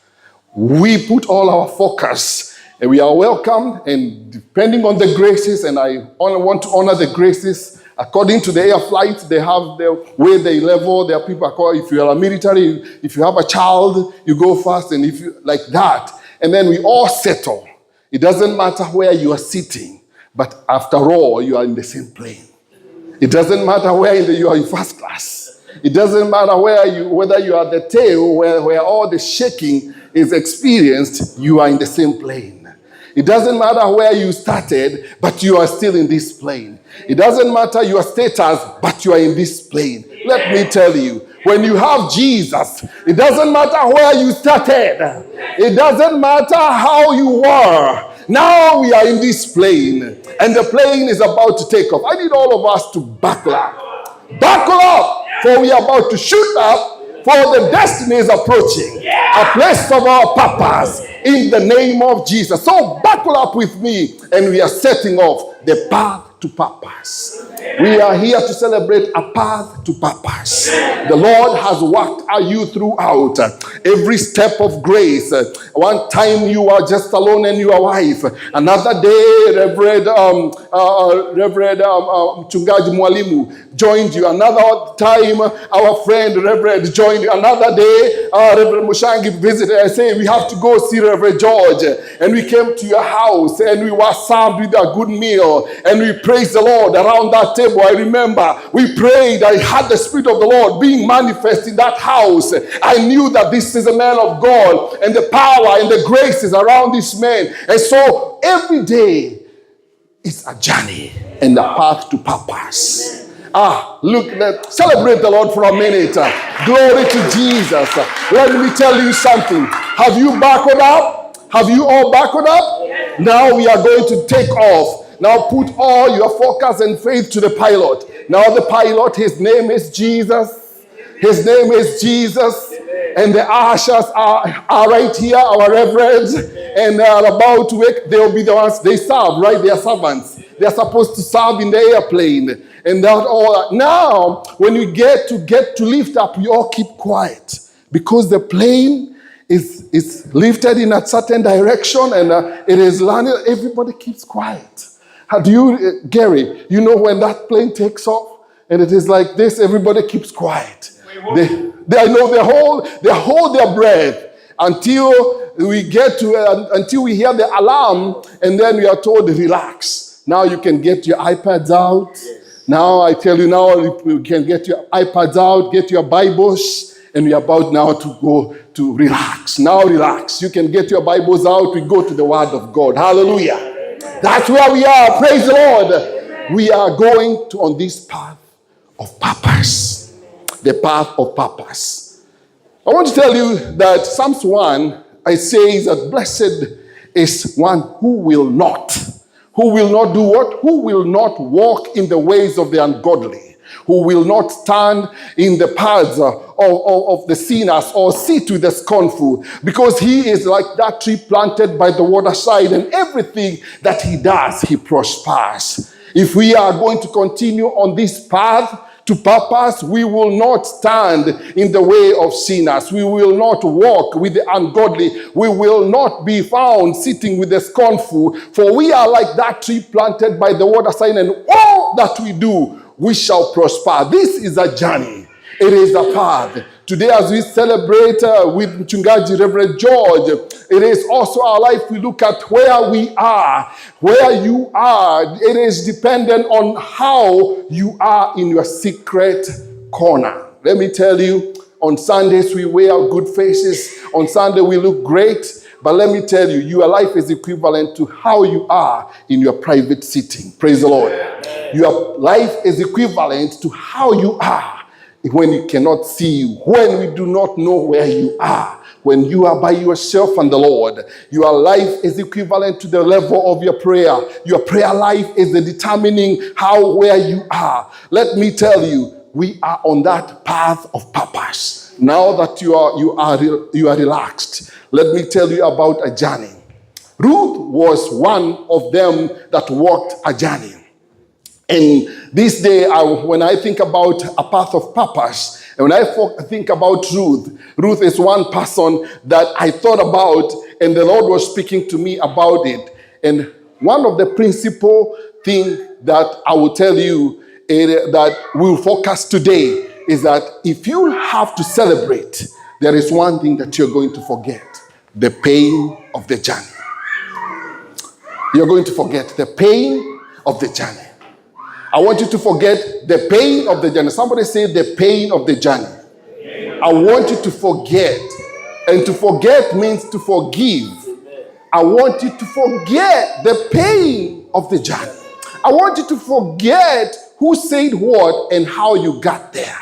we put all our focus and we are welcomed, and depending on the graces, and I want to honor the graces, according to the air flight, they have the way they level. There are people, if you are a military, if you have a child, you go first, and if you, like that. And then we all settle. It doesn't matter where you are sitting, but after all, you are in the same plane. It doesn't matter where you are in first class. It doesn't matter whether you are at the tail, where all the shaking is experienced, you are in the same plane. It doesn't matter where you started, but you are still in this plane. It doesn't matter your status, but you are in this plane. Let me tell you, when you have Jesus, it doesn't matter where you started. It doesn't matter how you were. Now we are in this plane, and the plane is about to take off. I need all of us to buckle up. Buckle up, for we are about to shoot up, for the destiny is approaching. A place of our purpose in the name of Jesus. So buckle up with me, and we are setting off the path to purpose. We are here to celebrate a path to purpose. The Lord has worked you throughout every step of grace. One time you are just alone and your wife. Another day, Reverend Mchungaji Mwalimu joined you. Another time, our friend Reverend joined you. Another day, Reverend Mushangi visited. I say, we have to go see Reverend George. And we came to your house and we were served with a good meal. And we praised the Lord around that table. I remember we prayed. I had the Spirit of the Lord being manifest in that house. I knew that this is a man of God, and the power and the grace is around this man. And so every day is a journey and a path to purpose. Celebrate the Lord for a minute. Glory to Jesus. Let me tell you something. Have you buckled up? Have you all buckled up? Now we are going to take off. Now put all your focus and faith to the pilot. Now the pilot, his name is Jesus. His name is Jesus. And the ushers are right here, our reverends, and they are about to wake. They'll be the ones, they serve, right? They are servants. They are supposed to serve in the airplane. And that all. Now, when you get to lift up, you all keep quiet. Because the plane is lifted in a certain direction, and it is landing. Everybody keeps quiet. How do you, Gary, you know when that plane takes off and it is like this, everybody keeps quiet. They know they hold their breath until we until we hear the alarm, and then we are told, relax. Now you can get your iPads out. Now I tell you, now you can get your iPads out, get your Bibles, and we are about now to go to relax. Now relax. You can get your Bibles out. We go to the Word of God. Hallelujah. That's where we are. Praise the Lord. We are going on this path of purpose. The path of purpose. I want to tell you that Psalms 1, I say that blessed is one who will not do what? Who will not walk in the ways of the ungodly, who will not stand in the paths of the sinners or sit with the scornful, because he is like that tree planted by the waterside, and everything that he does, he prospers. If we are going to continue on this path to purpose, we will not stand in the way of sinners. We will not walk with the ungodly. We will not be found sitting with the scornful, for we are like that tree planted by the waterside, and all that we do, we shall prosper. This is a journey. It is a path. Today, as we celebrate with Mchungaji Reverend George, it is also our life. We look at where we are, where you are. It is dependent on how you are in your secret corner. Let me tell you, on Sundays we wear good faces. On Sunday we look great. But let me tell you, your life is equivalent to how you are in your private sitting. Praise the Lord. Your life is equivalent to how you are when you cannot see you, when we do not know where you are, when you are by yourself and the Lord. Your life is equivalent to the level of your prayer. Your prayer life is the determining where you are. Let me tell you, we are on that path of purpose. Now that you are relaxed, let me tell you about a journey. Ruth was one of them that walked a journey. And this day, when I think about a path of purpose, and when I think about Ruth, Ruth is one person that I thought about, and the Lord was speaking to me about it. And one of the principal things that I will tell you that we'll focus today is that if you have to celebrate, there is one thing that you're going to forget: the pain of the journey. You're going to forget the pain of the journey. I want you to forget the pain of the journey. Somebody say the pain of the journey. I want you to forget. And to forget means to forgive. I want you to forget the pain of the journey. I want you to forget who said what and how you got there.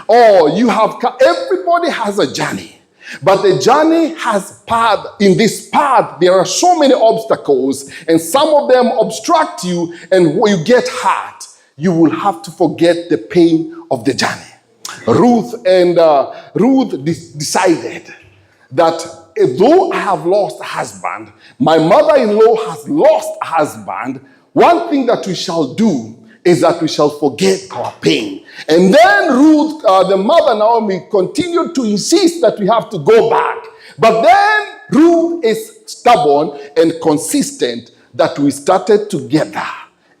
Oh, everybody has a journey. But the journey has path. In this path, there are so many obstacles, and some of them obstruct you, and you get hurt. You will have to forget the pain of the journey. Ruth decided that though I have lost a husband, my mother-in-law has lost a husband, one thing that we shall do is that we shall forget our pain. And then Ruth, the mother Naomi, continued to insist that we have to go back. But then Ruth is stubborn and consistent that we started together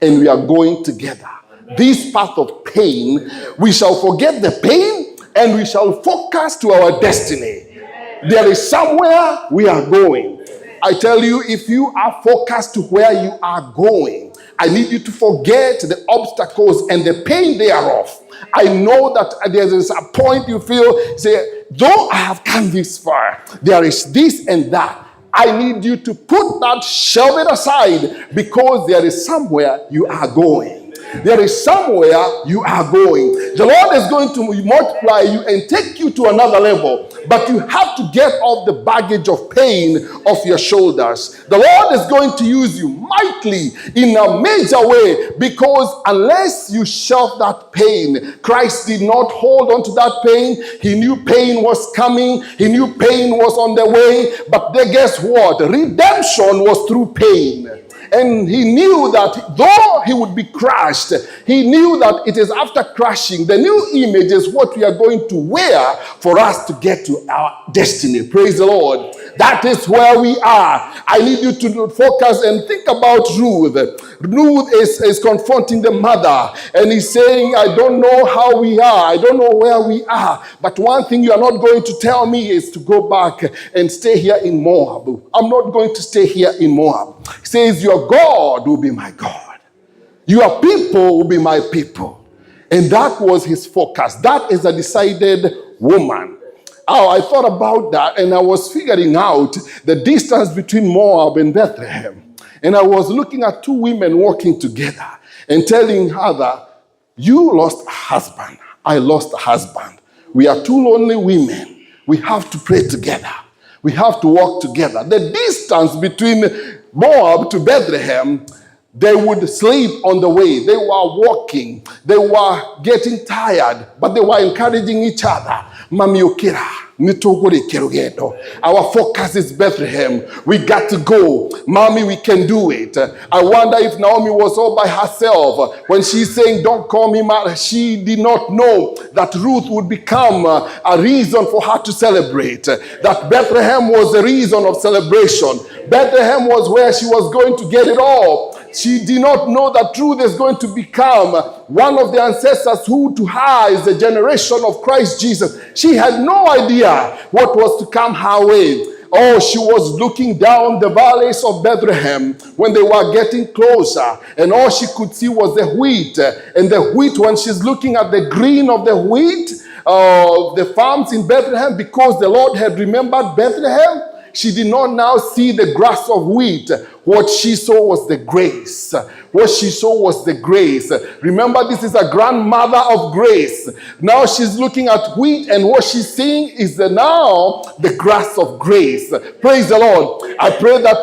and we are going together. This path of pain, we shall forget the pain and we shall focus to our destiny. There is somewhere we are going. I tell you, if you are focused to where you are going, I need you to forget the obstacles and the pain thereof. I know that there is a point you feel, say, though I have come this far, there is this and that. I need you to put that, shove it aside, because there is somewhere you are going. There is somewhere you are going. The Lord is going to multiply you and take you to another level. But you have to get off the baggage of pain off your shoulders. The Lord is going to use you mightily in a major way, because unless you shelve that pain, Christ did not hold on to that pain. He knew pain was coming. He knew pain was on the way. But then guess what? Redemption was through pain. And he knew that though he would be crushed, he knew that it is after crushing, the new image is what we are going to wear for us to get to our destiny. Praise the Lord. That is where we are. I need you to focus and think about Ruth. Ruth is confronting the mother, and he's saying, I don't know how we are. I don't know where we are. But one thing you are not going to tell me is to go back and stay here in Moab. I'm not going to stay here in Moab. He says, your God will be my God. Your people will be my people. And that was his focus. That is a decided woman. Oh, I thought about that, and I was figuring out the distance between Moab and Bethlehem. And I was looking at two women walking together and telling her that you lost a husband. I lost a husband. We are two lonely women. We have to pray together. We have to walk together. The distance between Moab to Bethlehem, they would sleep on the way. They were walking. They were getting tired, but they were encouraging each other. Mami okira, nitogore kerugedo. Our focus is Bethlehem. We got to go. Mommy, we can do it. I wonder if Naomi was all by herself. When she's saying, don't call me mother, she did not know that Ruth would become a reason for her to celebrate. That Bethlehem was the reason of celebration. Bethlehem was where she was going to get it all. She did not know that Ruth is going to become one of the ancestors who to her is the generation of Christ Jesus. She had no idea what was to come her way. Oh, she was looking down the valleys of Bethlehem when they were getting closer, and all she could see was the wheat. And the wheat, when she's looking at the green of the wheat, the farms in Bethlehem, because the Lord had remembered Bethlehem, she did not now see the grass of wheat. What she saw was the grace. What she saw was the grace. Remember, this is a grandmother of grace. Now she's looking at wheat, and what she's seeing is now the grass of grace. Praise the Lord. I pray that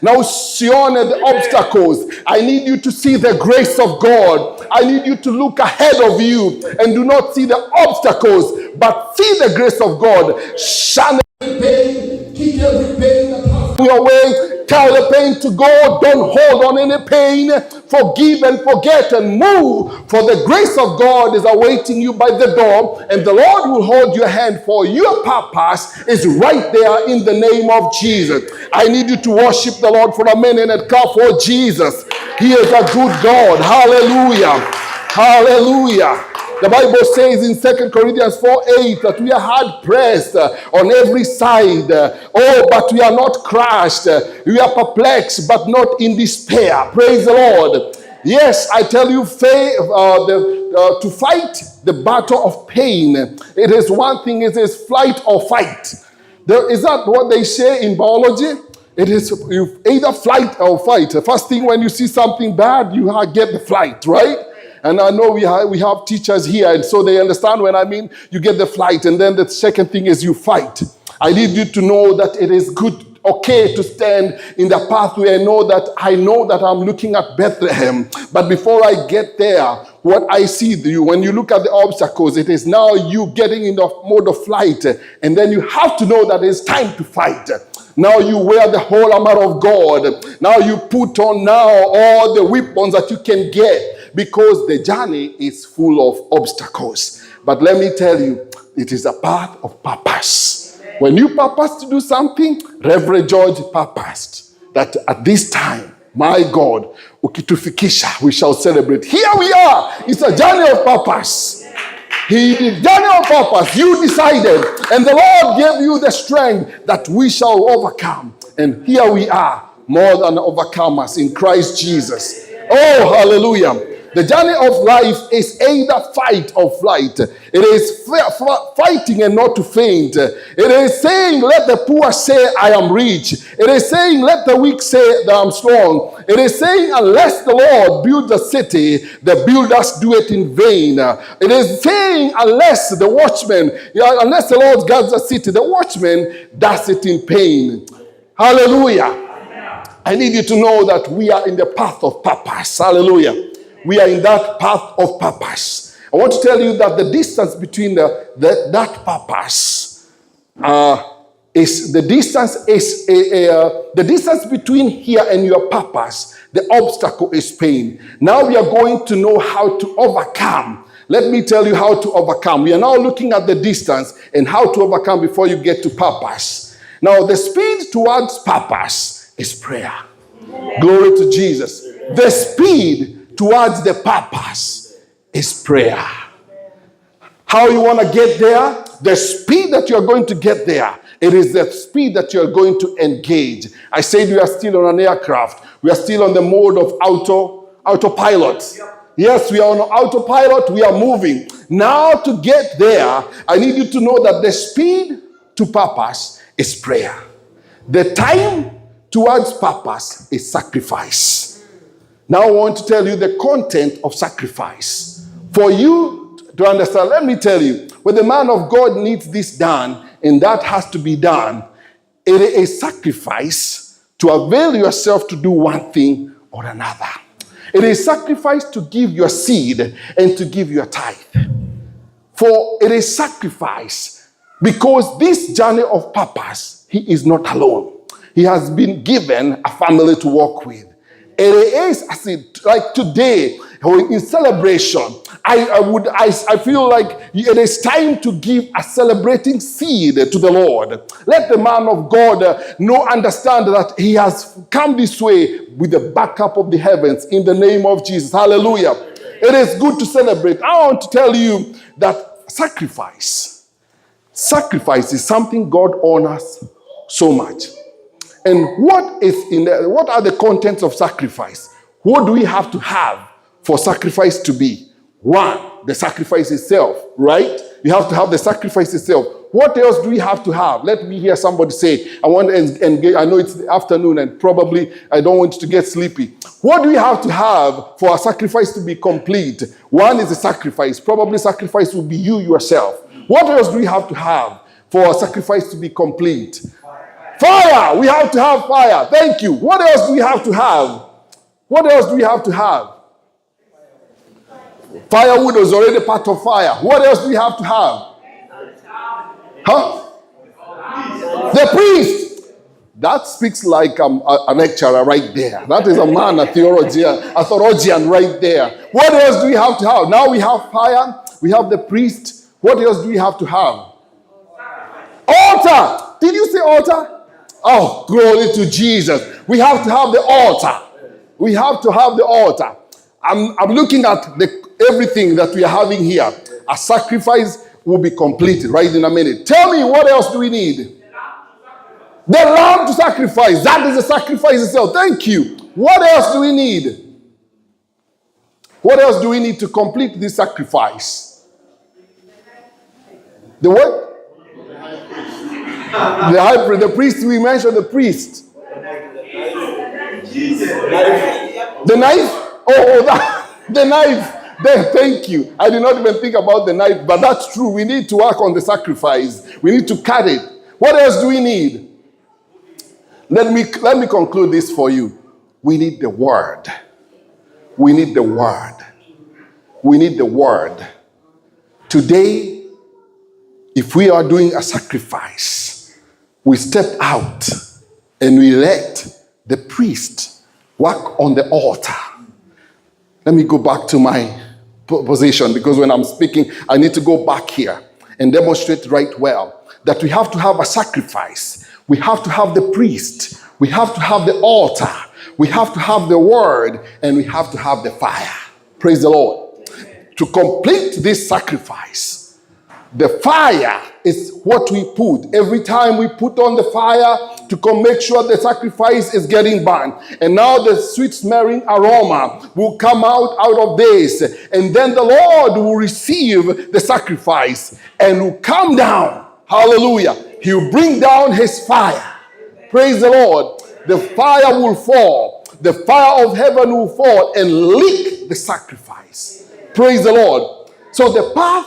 now usione the obstacles. I need you to see the grace of God. I need you to look ahead of you and do not see the obstacles, but see the grace of God. Shine every pain that has your way. Tell the pain to go. Don't hold on any pain. Forgive and forget and move. For the grace of God is awaiting you by the door, and the Lord will hold your hand, for your purpose is right there in the name of Jesus. I need you to worship the Lord for a minute and clap for Jesus. He is a good God. Hallelujah. Hallelujah. The Bible says in 2 Corinthians 4:8 that we are hard pressed on every side. But we are not crushed. We are perplexed, but not in despair. Praise the Lord. Yes, I tell you, to fight the battle of pain, it is one thing, it is flight or fight. Is that what they say in biology? It is you either flight or fight. The first thing when you see something bad, you get the flight, right? And I know we have teachers here, and so they understand when I mean you get the flight, and then the second thing is you fight. I need you to know that it is good, okay, to stand in the pathway and know that I'm looking at Bethlehem. But before I get there, what I see when you look at the obstacles, it is now you getting in the mode of flight, and then you have to know that it's time to fight. Now you wear the whole armor of God. Now you put on all the weapons that you can get, because the journey is full of obstacles. But let me tell you, it is a path of purpose. When you purpose to do something, Reverend George purposed that at this time, my God, ukitufikisha, we shall celebrate. Here we are. It's a journey of purpose. He did journey of purpose. You decided, and the Lord gave you the strength that we shall overcome. And here we are, more than overcomers in Christ Jesus. Oh, hallelujah. The journey of life is either fight or flight. It is fighting and not to faint. It is saying, let the poor say, I am rich. It is saying, let the weak say that I'm strong. It is saying, unless the Lord builds a city, the builders do it in vain. It is saying, unless the Lord guards a city, the watchman does it in pain. Hallelujah. I need you to know that we are in the path of purpose. Hallelujah. We are in that path of purpose. I want to tell you that the distance between that purpose is the distance between here and your purpose. The obstacle is pain. Now we are going to know how to overcome. Let me tell you how to overcome. We are now looking at the distance and how to overcome before you get to purpose. Now the speed towards purpose is prayer. Glory to Jesus. The speed towards the purpose is prayer. How you want to get there? The speed that you're going to get there, it is the speed that you're going to engage. I said we are still on an aircraft. We are still on the mode of autopilot. Yes, we are on autopilot. We are moving. Now to get there, I need you to know that the speed to purpose is prayer. The time towards purpose is sacrifice. Now I want to tell you the content of sacrifice. For you to understand, let me tell you, when the man of God needs this done, and that has to be done, it is sacrifice to avail yourself to do one thing or another. It is sacrifice to give your seed and to give your tithe. For it is sacrifice because this journey of purpose, he is not alone. He has been given a family to walk with. It is like today in celebration. I feel like it is time to give a celebrating seed to the Lord. Let the man of God understand that he has come this way with the backup of the heavens in the name of Jesus. Hallelujah. It is good to celebrate. I want to tell you that sacrifice is something God honors so much. And what are the contents of sacrifice? What do we have to have for sacrifice to be? One, the sacrifice itself, right? You have to have the sacrifice itself. What else do we have to have? Let me hear somebody say. I know it's the afternoon and probably I don't want you to get sleepy. What do we have to have for a sacrifice to be complete? One is a sacrifice. Probably sacrifice will be you yourself. What else do we have to have for a sacrifice to be complete? Fire! We have to have fire. Thank you. What else do we have to have? What else do we have to have? Firewood was already part of fire. What else do we have to have? Huh? The priest. That speaks like a lecturer right there. That is a man, a theologian right there. What else do we have to have? Now we have fire, we have the priest. What else do we have to have? Altar. Did you say altar? Oh, glory to Jesus. We have to have the altar. We have to have the altar. I'm looking at everything that we are having here. A sacrifice will be completed right in a minute. Tell me, what else do we need? The lamb to sacrifice. That is the sacrifice itself. Thank you. What else do we need? What else do we need to complete this sacrifice? The what? The high priest. The priest, we mentioned the priest. The knife? The knife. Thank you. I did not even think about the knife, but that's true. We need to work on the sacrifice. We need to cut it. What else do we need? Let me conclude this for you. We need the word. We need the word. We need the word. Today, if we are doing a sacrifice, we step out and we let the priest work on the altar. Let me go back to my position, because when I'm speaking, I need to go back here and demonstrate right well that we have to have a sacrifice. We have to have the priest. We have to have the altar. We have to have the word, and we have to have the fire. Praise the Lord. To complete this sacrifice, the fire is what we put. Every time we put on the fire to make sure the sacrifice is getting burned. And now the sweet smelling aroma will come out of this. And then the Lord will receive the sacrifice and will come down. Hallelujah. He will bring down his fire. Praise the Lord. The fire will fall. The fire of heaven will fall and lick the sacrifice. Praise the Lord. So the path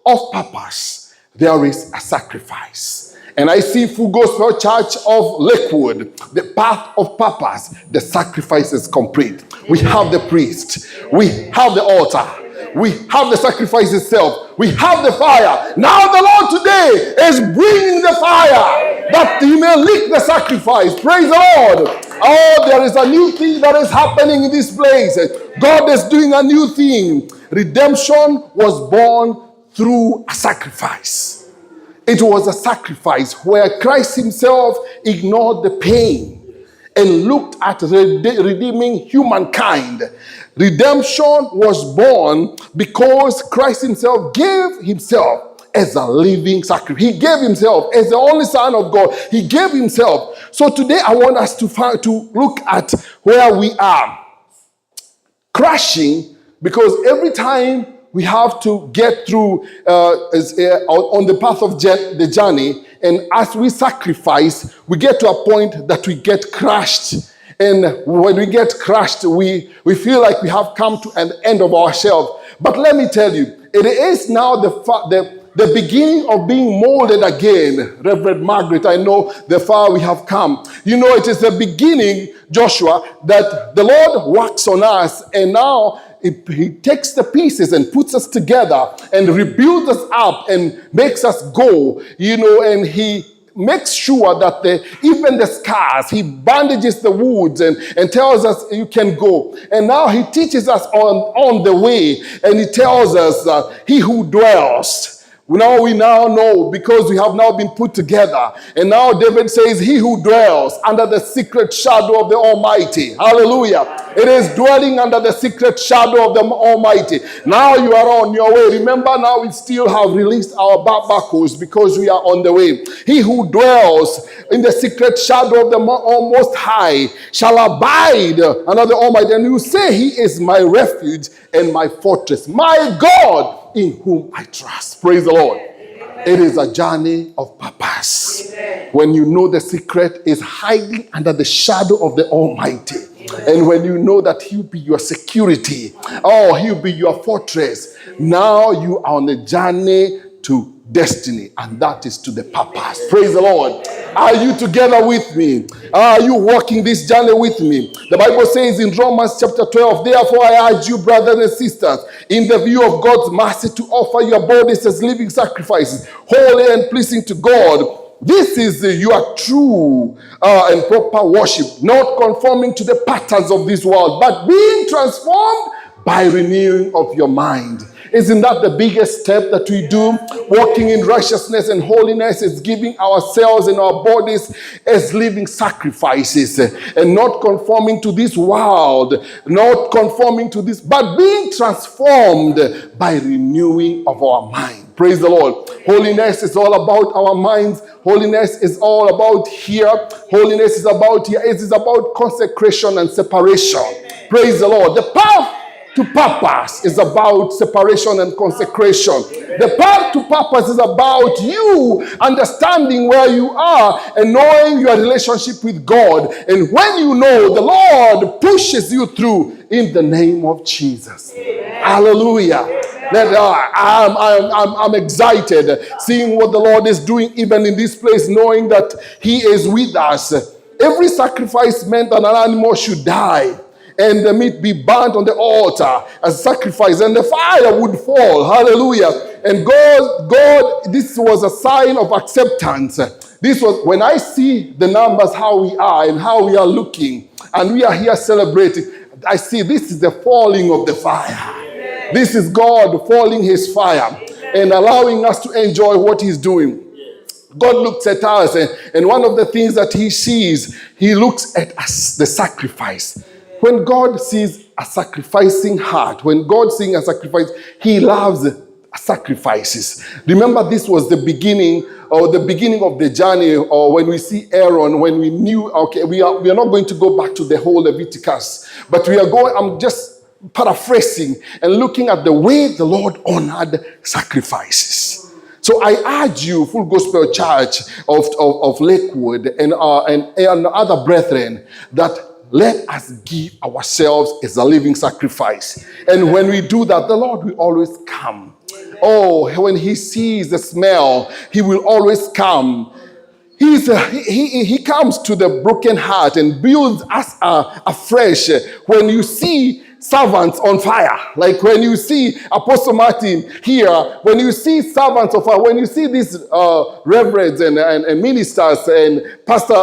of purpose, there is a sacrifice. And I see Full Gospel Church of Lakewood, the path of purpose, the sacrifice is complete. We have the priest. We have the altar. We have the sacrifice itself. We have the fire. Now the Lord today is bringing the fire that he may lick the sacrifice. Praise the Lord. Oh, there is a new thing that is happening in this place. God is doing a new thing. Redemption was born through a sacrifice. It was a sacrifice where Christ himself ignored the pain and looked at redeeming humankind. Redemption was born because Christ himself gave himself as a living sacrifice. He gave himself as the only Son of God. He gave himself. So today I want us to look at where we are crashing, because every time we have to get through on the path of the journey, and as we sacrifice, we get to a point that we get crushed. And when we get crushed, we feel like we have come to an end of ourselves. But let me tell you, it is now the beginning of being molded again. Reverend Margaret, I know the far we have come. You know, it is the beginning, Joshua, that the Lord works on us, and now he takes the pieces and puts us together and rebuilds us up and makes us go, you know, and he makes sure that even the scars, he bandages the wounds and tells us you can go. And now he teaches us on the way, and he tells us he who dwells. Now we now know, because we have now been put together. And now David says, he who dwells under the secret shadow of the Almighty. Hallelujah. It is dwelling under the secret shadow of the Almighty. Now you are on your way. Remember, now we still have released our buckles because we are on the way. He who dwells in the secret shadow of the Most High shall abide under the Almighty. And you say, he is my refuge and my fortress, my God, in whom I trust. Praise the Lord. It is a journey of purpose. When you know the secret is hiding under the shadow of the Almighty. And when you know that he'll be your security, he'll be your fortress. Now you are on a journey to destiny, and that is to the purpose. Praise the Lord. Are you together with me? Are you walking this journey with me? The Bible says in Romans chapter 12, therefore I urge you, brothers and sisters, in the view of God's mercy, to offer your bodies as living sacrifices, holy and pleasing to God. This is your true and proper worship, not conforming to the patterns of this world, but being transformed by renewing of your mind. Isn't that the biggest step that we do? Walking in righteousness and holiness is giving ourselves and our bodies as living sacrifices and not conforming to this world, not conforming to this, but being transformed by renewing of our mind. Praise the Lord. Holiness is all about our minds. Holiness is all about here. Holiness is about here. It is about consecration and separation. Praise the Lord. The path to purpose is about separation and consecration. The path to purpose is about you understanding where you are and knowing your relationship with God. And when you know, the Lord pushes you through in the name of Jesus. Hallelujah. I'm excited seeing what the Lord is doing even in this place, knowing that He is with us. Every sacrifice meant that an animal should die and the meat be burnt on the altar as sacrifice, and the fire would fall. Hallelujah. And God, this was a sign of acceptance. This was, when I see the numbers, how we are and how we are looking, and we are here celebrating, I see this is the falling of the fire. This is God falling His fire and allowing us to enjoy what He's doing. God looks at us, and one of the things that He sees, He looks at us, the sacrifice. When God sees a sacrificing heart, when God sees a sacrifice, He loves sacrifices. Remember, this was the beginning of the journey, or when we see Aaron, when we knew, okay, we are not going to go back to the whole Leviticus, but we are going, I'm just paraphrasing and looking at the way the Lord honored sacrifices. So I urge you, Full Gospel Church of Lakewood and other brethren, that let us give ourselves as a living sacrifice. And when we do that, the Lord will always come. Oh, when He sees the smell, He will always come. He comes to the broken heart and builds us afresh. When you see servants on fire, like when you see Apostle Martin here, when you see servants of fire, when you see these reverends and ministers and pastor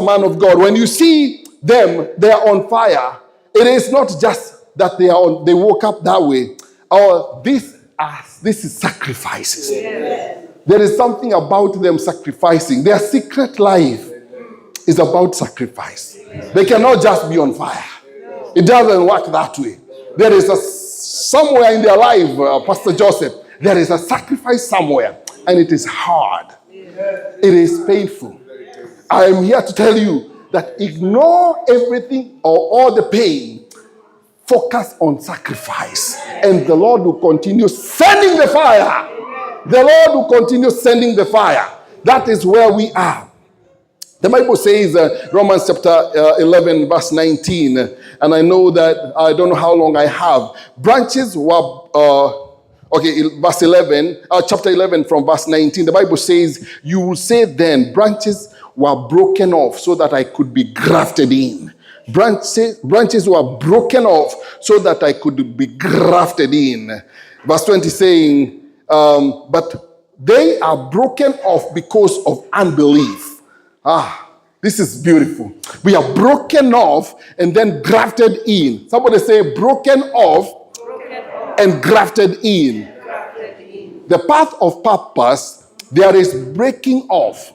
man of God, when you see them, they are on fire. It is not just that they woke up that way. This is sacrifices. Yes. There is something about them sacrificing. Their secret life is about sacrifice. They cannot just be on fire. It doesn't work that way. There is somewhere in their life, Pastor Joseph, there is a sacrifice somewhere, and it is hard. It is painful. I am here to tell you that ignore everything or all the pain. Focus on sacrifice, and the Lord will continue sending the fire. The Lord will continue sending the fire. That is where we are. The Bible says, Romans chapter 11, verse 19, and I know that I don't know how long I have. Branches were, verse 11, chapter 11 from verse 19, the Bible says, you will say then, branches were broken off so that I could be grafted in. Branches were broken off so that I could be grafted in. Verse 20 saying, but they are broken off because of unbelief. This is beautiful. We are broken off and then grafted in. Somebody say broken off and grafted in. The path of purpose, there is breaking off.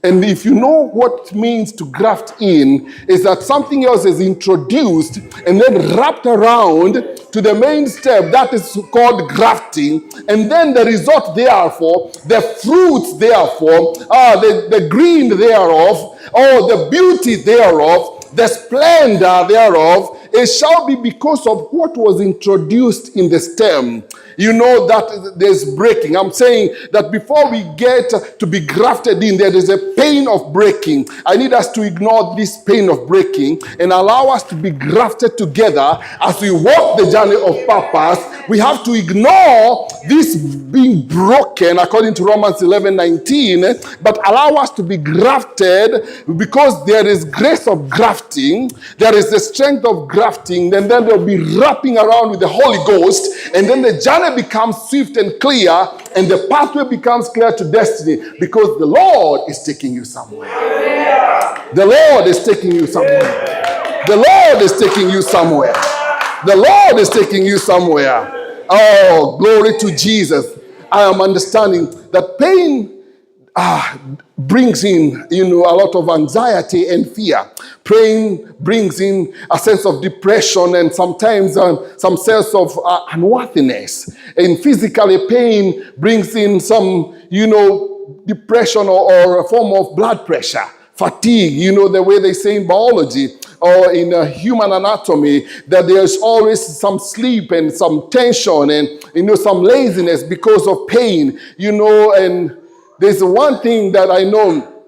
And if you know what it means to graft in, is that something else is introduced and then wrapped around to the main step that is called grafting. And then the result therefore, the fruits therefore, the green thereof, the beauty thereof, the splendor thereof, it shall be because of what was introduced in the stem. You know that there's breaking. I'm saying that before we get to be grafted in, there is a pain of breaking. I need us to ignore this pain of breaking and allow us to be grafted together as we walk the journey of purpose. We have to ignore this being broken according to Romans 11:19, but allow us to be grafted because there is grace of grafting, there is the strength of grafting, and then there will be wrapping around with the Holy Ghost, and then the journey journey becomes swift and clear, and the pathway becomes clear to destiny, because the Lord is taking you somewhere. The Lord is taking you somewhere. The Lord is taking you somewhere. The Lord is taking you somewhere. Oh, glory to Jesus. I am understanding that pain brings in, a lot of anxiety and fear. Pain brings in a sense of depression and sometimes some sense of unworthiness. And physically, pain brings in some, depression or a form of blood pressure, fatigue, the way they say in biology or in human anatomy, that there's always some sleep and some tension and, some laziness because of pain, and there's one thing that I know,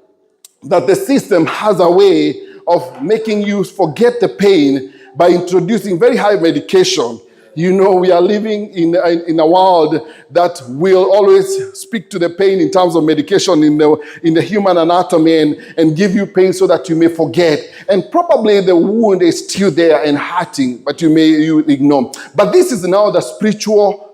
that the system has a way of making you forget the pain by introducing very high medication. We are living in a world that will always speak to the pain in terms of medication in the human anatomy and give you pain so that you may forget. And probably the wound is still there and hurting, but you ignore. But this is now the spiritual,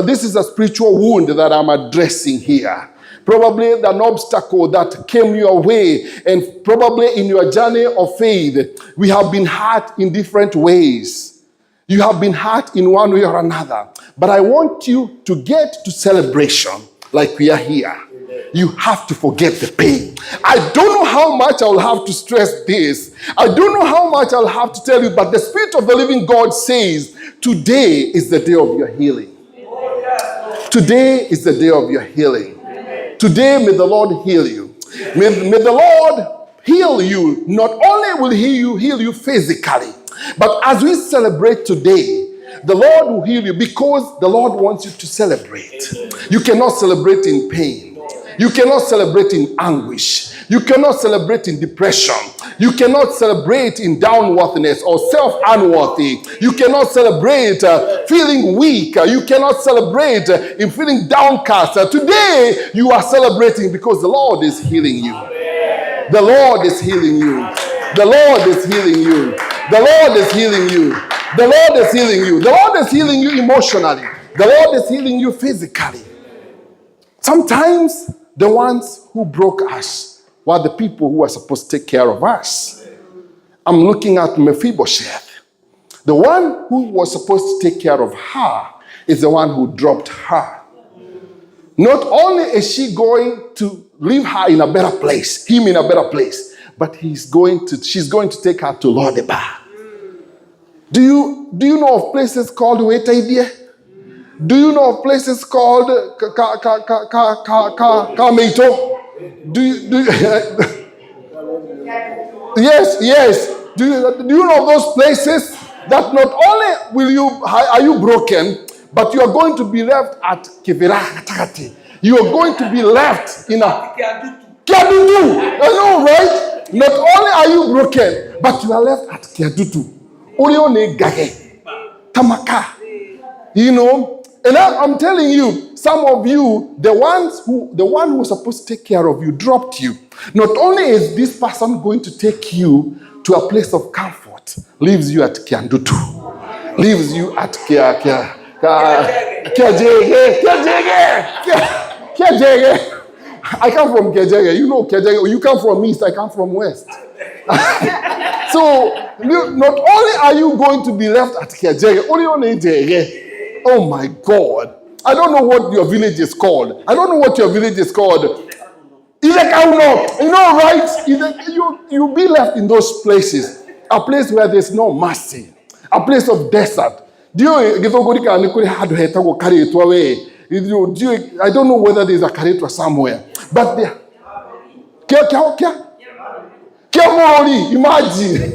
this is a spiritual wound that I'm addressing here. Probably an obstacle that came your way, and probably in your journey of faith, we have been hurt in different ways. You have been hurt in one way or another. But I want you to get to celebration like we are here. You have to forget the pain. I don't know how much I'll have to stress this. I don't know how much I'll have to tell you, but the Spirit of the living God says, today is the day of your healing. Today is the day of your healing. Today, may the Lord heal you. May the Lord heal you. Not only will He heal you physically, but as we celebrate today, the Lord will heal you because the Lord wants you to celebrate. You cannot celebrate in pain. You cannot celebrate in anguish. You cannot celebrate in depression. You cannot celebrate in downworthiness or self-unworthy. You cannot celebrate feeling weak. You cannot celebrate in feeling downcast. Today, you are celebrating because the Lord is healing you. The Lord is healing you. The Lord is healing you. The Lord is healing you. The Lord is healing you. The Lord is healing you emotionally. The Lord is healing you physically. Sometimes the ones who broke us were the people who were supposed to take care of us. I'm looking at Mephibosheth. The one who was supposed to take care of her is the one who dropped her. Not only is she going to leave her in a better place, him in a better place, but she's going to take her to Lodebar. Do you know of places called Wetaidia? Do you know of places called Kameito? Yes. Do you know those places that not only are you broken, but you are going to be left at Kivira. You are going to be left in a Kiadutu. I know, right? Not only are you broken, but you are left at Kiadutu. Orione Gage. Tamaka. And I'm telling you, some of you, the one who was supposed to take care of you dropped you. Not only is this person going to take you to a place of comfort, leaves you at Kiandutu, leaves you at Kiajege. I come from Kiajege. You know Kiajege. You come from East, I come from West. So, not only are you going to be left at Kiajege, oh my God. I don't know what your village is called. Right? You'll be left in those places. A place where there's no mercy. A place of desert. I don't know whether there's a Karetwa somewhere. But there. Imagine.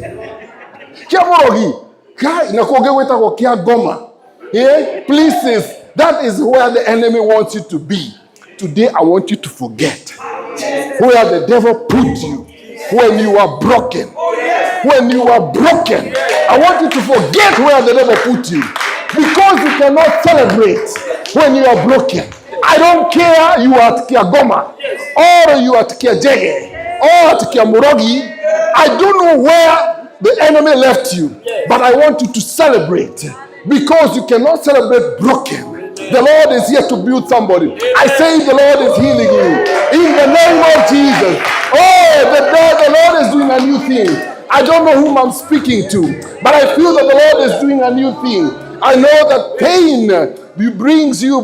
Places. That is where the enemy wants you to be. Today, I want you to forget where the devil put you when you are broken. When you are broken, I want you to forget where the devil put you, because you cannot celebrate when you are broken. I don't care you are at Kiagoma or you are at Kiajege or at Kiamurogi. I don't know where the enemy left you, but I want you to celebrate, because you cannot celebrate broken. The Lord is here to build somebody. I say the Lord is healing you. In the name of Jesus. Oh, the Lord is doing a new thing. I don't know whom I'm speaking to, but I feel that the Lord is doing a new thing. I know that pain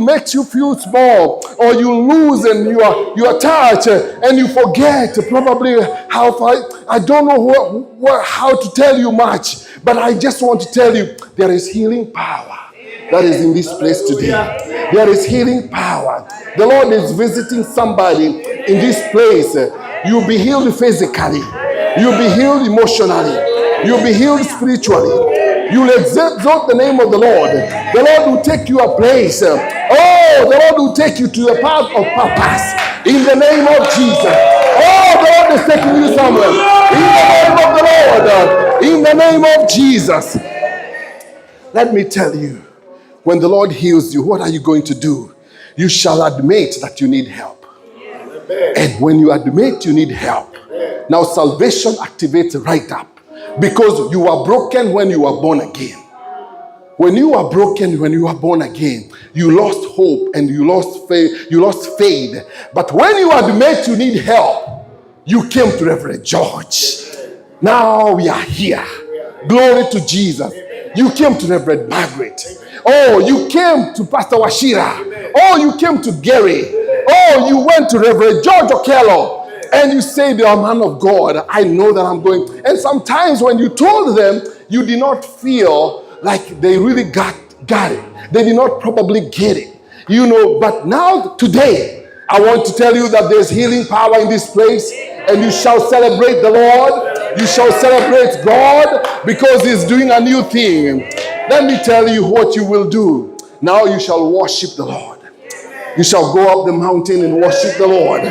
makes you feel small, or you lose and you are touched and you forget probably how far. I don't know how to tell you much, but I just want to tell you there is healing power that is in this place today. There is healing power. The Lord is visiting somebody in this place. You'll be healed physically. You'll be healed emotionally. You'll be healed spiritually. You'll exalt the name of the Lord. The Lord will take you a place. Oh, the Lord will take you to a path of purpose. In the name of Jesus. Oh, the Lord is taking you somewhere. In the name of the Lord. In the name of Jesus. Let me tell you, when the Lord heals you, what are you going to do? You shall admit that you need help. And when you admit you need help, now salvation activates right up. Because you are broken when you are born again. When you are broken, when you are born again, you lost hope and you lost faith. But when you admit you need help, you came to Reverend George. Now we are here. Glory to Jesus. You came to Reverend Margaret. Oh, you came to Pastor Washira. Oh, you came to Gary. Oh, you went to Reverend George Okello. And you say, "The man of God, I know that I'm going." And sometimes when you told them, you did not feel like they really got it. They did not probably get it. But now, today, I want to tell you that there's healing power in this place. And you shall celebrate the Lord. You shall celebrate God because He's doing a new thing. Let me tell you what you will do. Now you shall worship the Lord. You shall go up the mountain and worship the Lord.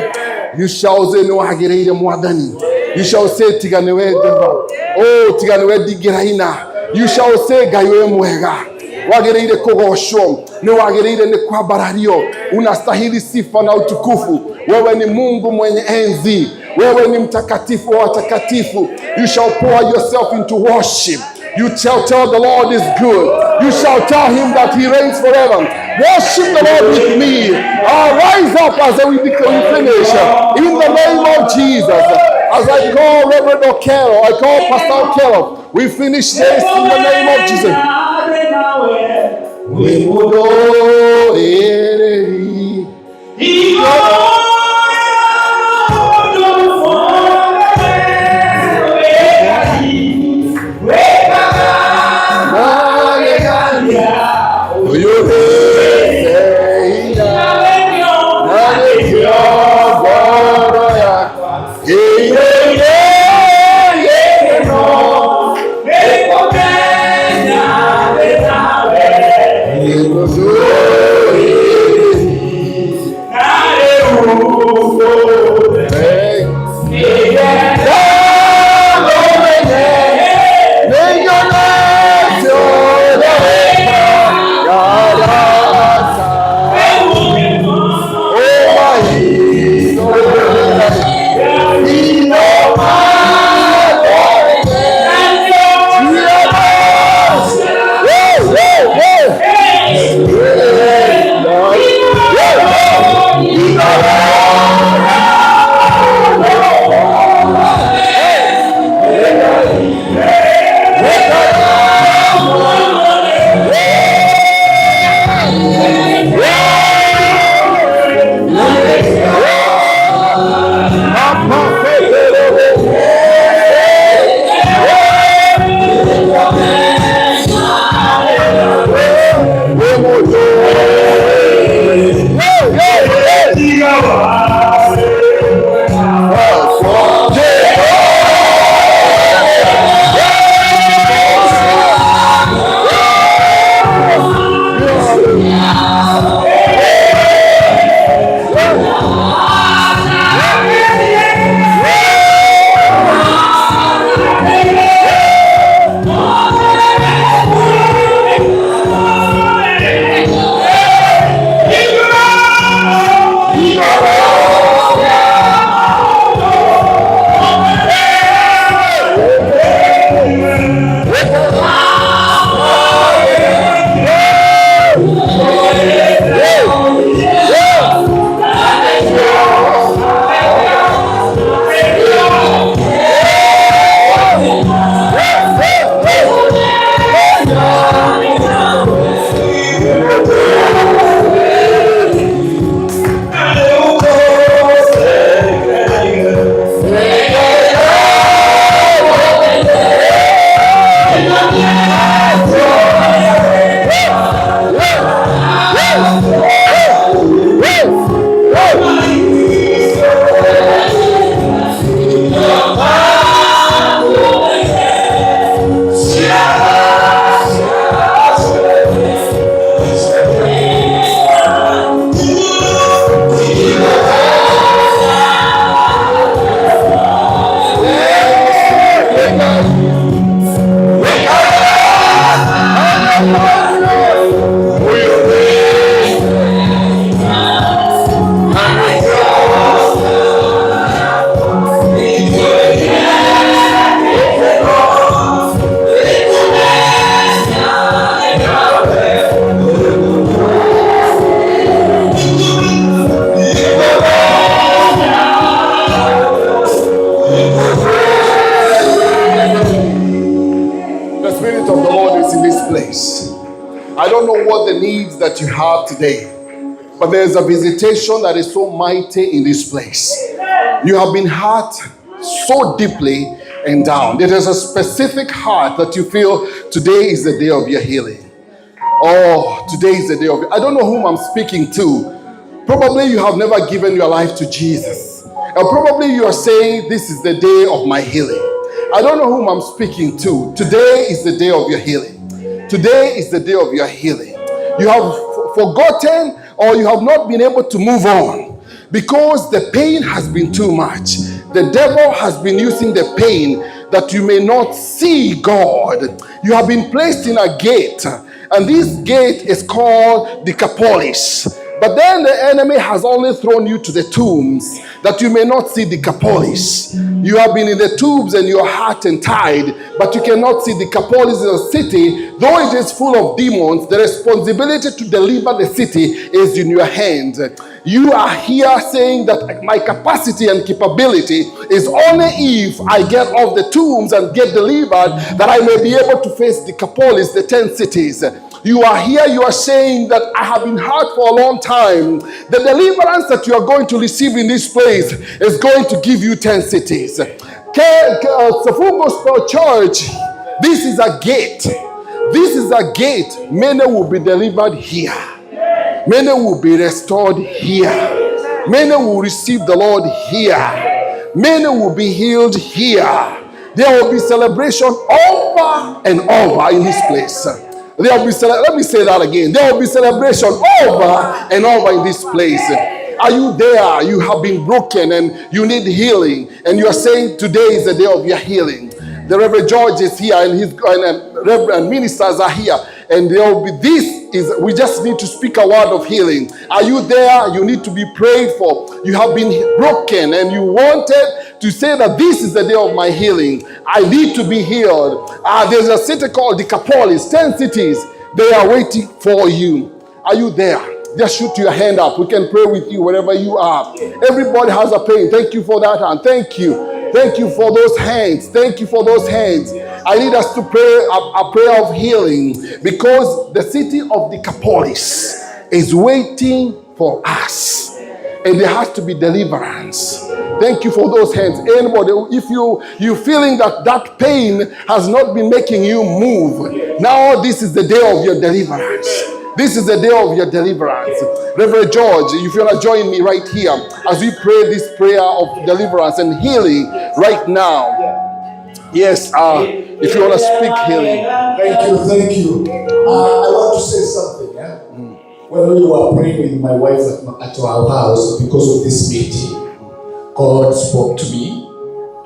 You shall say, "No agirire mwadani." You shall say, "Tiganewe deva." Oh, tiganewe digiraina. You shall say, "Gayoe mwega." Wagirire kogosho. No wagirire ni kwa barario. Unastahili sifa na utukufu. Wewe ni Mungu mwenye enzi. Wewe ni mtakatifu wa watakatifu. You shall pour yourself into worship. You shall tell the Lord is good. You shall tell Him that He reigns forever. Worship the Lord with me. Rise up as we finish. In the name of Jesus. As I call Reverend Okello, I call Pastor Okello. We finish this in the name of Jesus. We will go The Spirit of the Lord is in this place. I don't know what the needs that you have today, but there's a visitation that is so mighty in this place. You have been hurt so deeply and down. There is a specific heart that you feel today is the day of your healing. Oh, today is the day of... I don't know whom I'm speaking to. Probably you have never given your life to Jesus. And probably you are saying, this is the day of my healing. I don't know whom I'm speaking to. Today is the day of your healing. Today is the day of your healing. You have forgotten or you have not been able to move on because the pain has been too much. The devil has been using the pain that you may not see God. You have been placed in a gate, and this gate is called Decapolis. But then the enemy has only thrown you to the tombs that you may not see Decapolis. You have been in the tombs and you're hurt and tied, but you cannot see Decapolis in the city. Though it is full of demons, the responsibility to deliver the city is in your hands. You are here saying that my capacity and capability is only if I get off the tombs and get delivered that I may be able to face Decapolis, the 10 cities. You are here, you are saying that I have been hurt for a long time. The deliverance that you are going to receive in this place is going to give you 10 cities. Full Gospel Church, this is a gate. This is a gate. Many will be delivered here. Many will be restored here. Many will receive the Lord here. Many will be healed here. There will be celebration over and over in this place. There will be let me say that again. There will be celebration over and over in this place. Are you there? You have been broken and you need healing, and you are saying today is the day of your healing. The Reverend George is here, and his Reverend ministers are here, and there will be we just need to speak a word of healing. Are you there? You need to be prayed for. You have been broken and you wanted to say that this is the day of my healing. I need to be healed. There's a city called Decapolis, 10 cities. They are waiting for you. Are you there? Just shoot your hand up. We can pray with you wherever you are. Everybody has a pain. Thank you for that hand. Thank you. Thank you for those hands. Thank you for those hands. I need us to pray a prayer of healing because the city of Decapolis is waiting for us. And there has to be deliverance. Thank you for those hands. Anybody, if you're feeling that pain has not been making you move, now this is the day of your deliverance. This is the day of your deliverance. Reverend George, if you want to join me right here as we pray this prayer of deliverance and healing right now. Yes, if you want to speak healing. Thank you. I want to say something. Yeah? When we were praying with my wife at our house because of this meeting, God spoke to me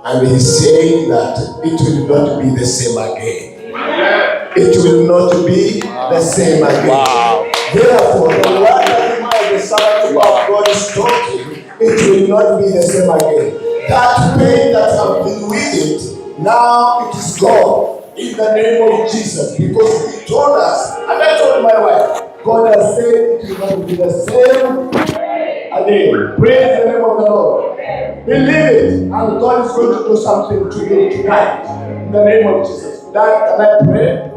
and He said that it will not be the same again. It will not be the same again. Wow. Therefore, the word that the servant of God is talking, it will not be the same again. That pain that I've been with it, now it is gone in the name of Jesus, because He told us, and I told my wife, God has said it will not be the same again. Praise the name of the Lord. Believe it, and God is going to do something to you tonight in the name of Jesus. That, can I pray?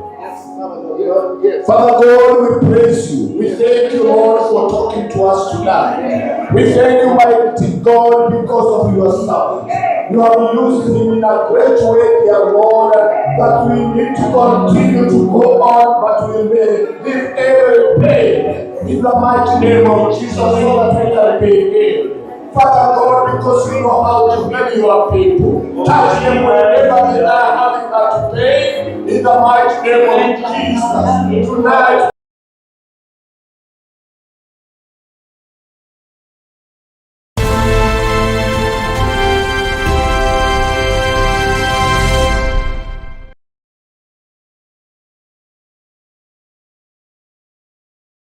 Father God, we praise you. We thank you, Lord, for talking to us tonight. We thank you, mighty God, because of your son. You have used him in a great way, dear Lord, that we need to continue to go on, but we may live every day in the mighty name of Jesus so that we can be healed. Father God, because we know how to help your people. Touch them wherever they are having that pain in the mighty name of Jesus. Tonight,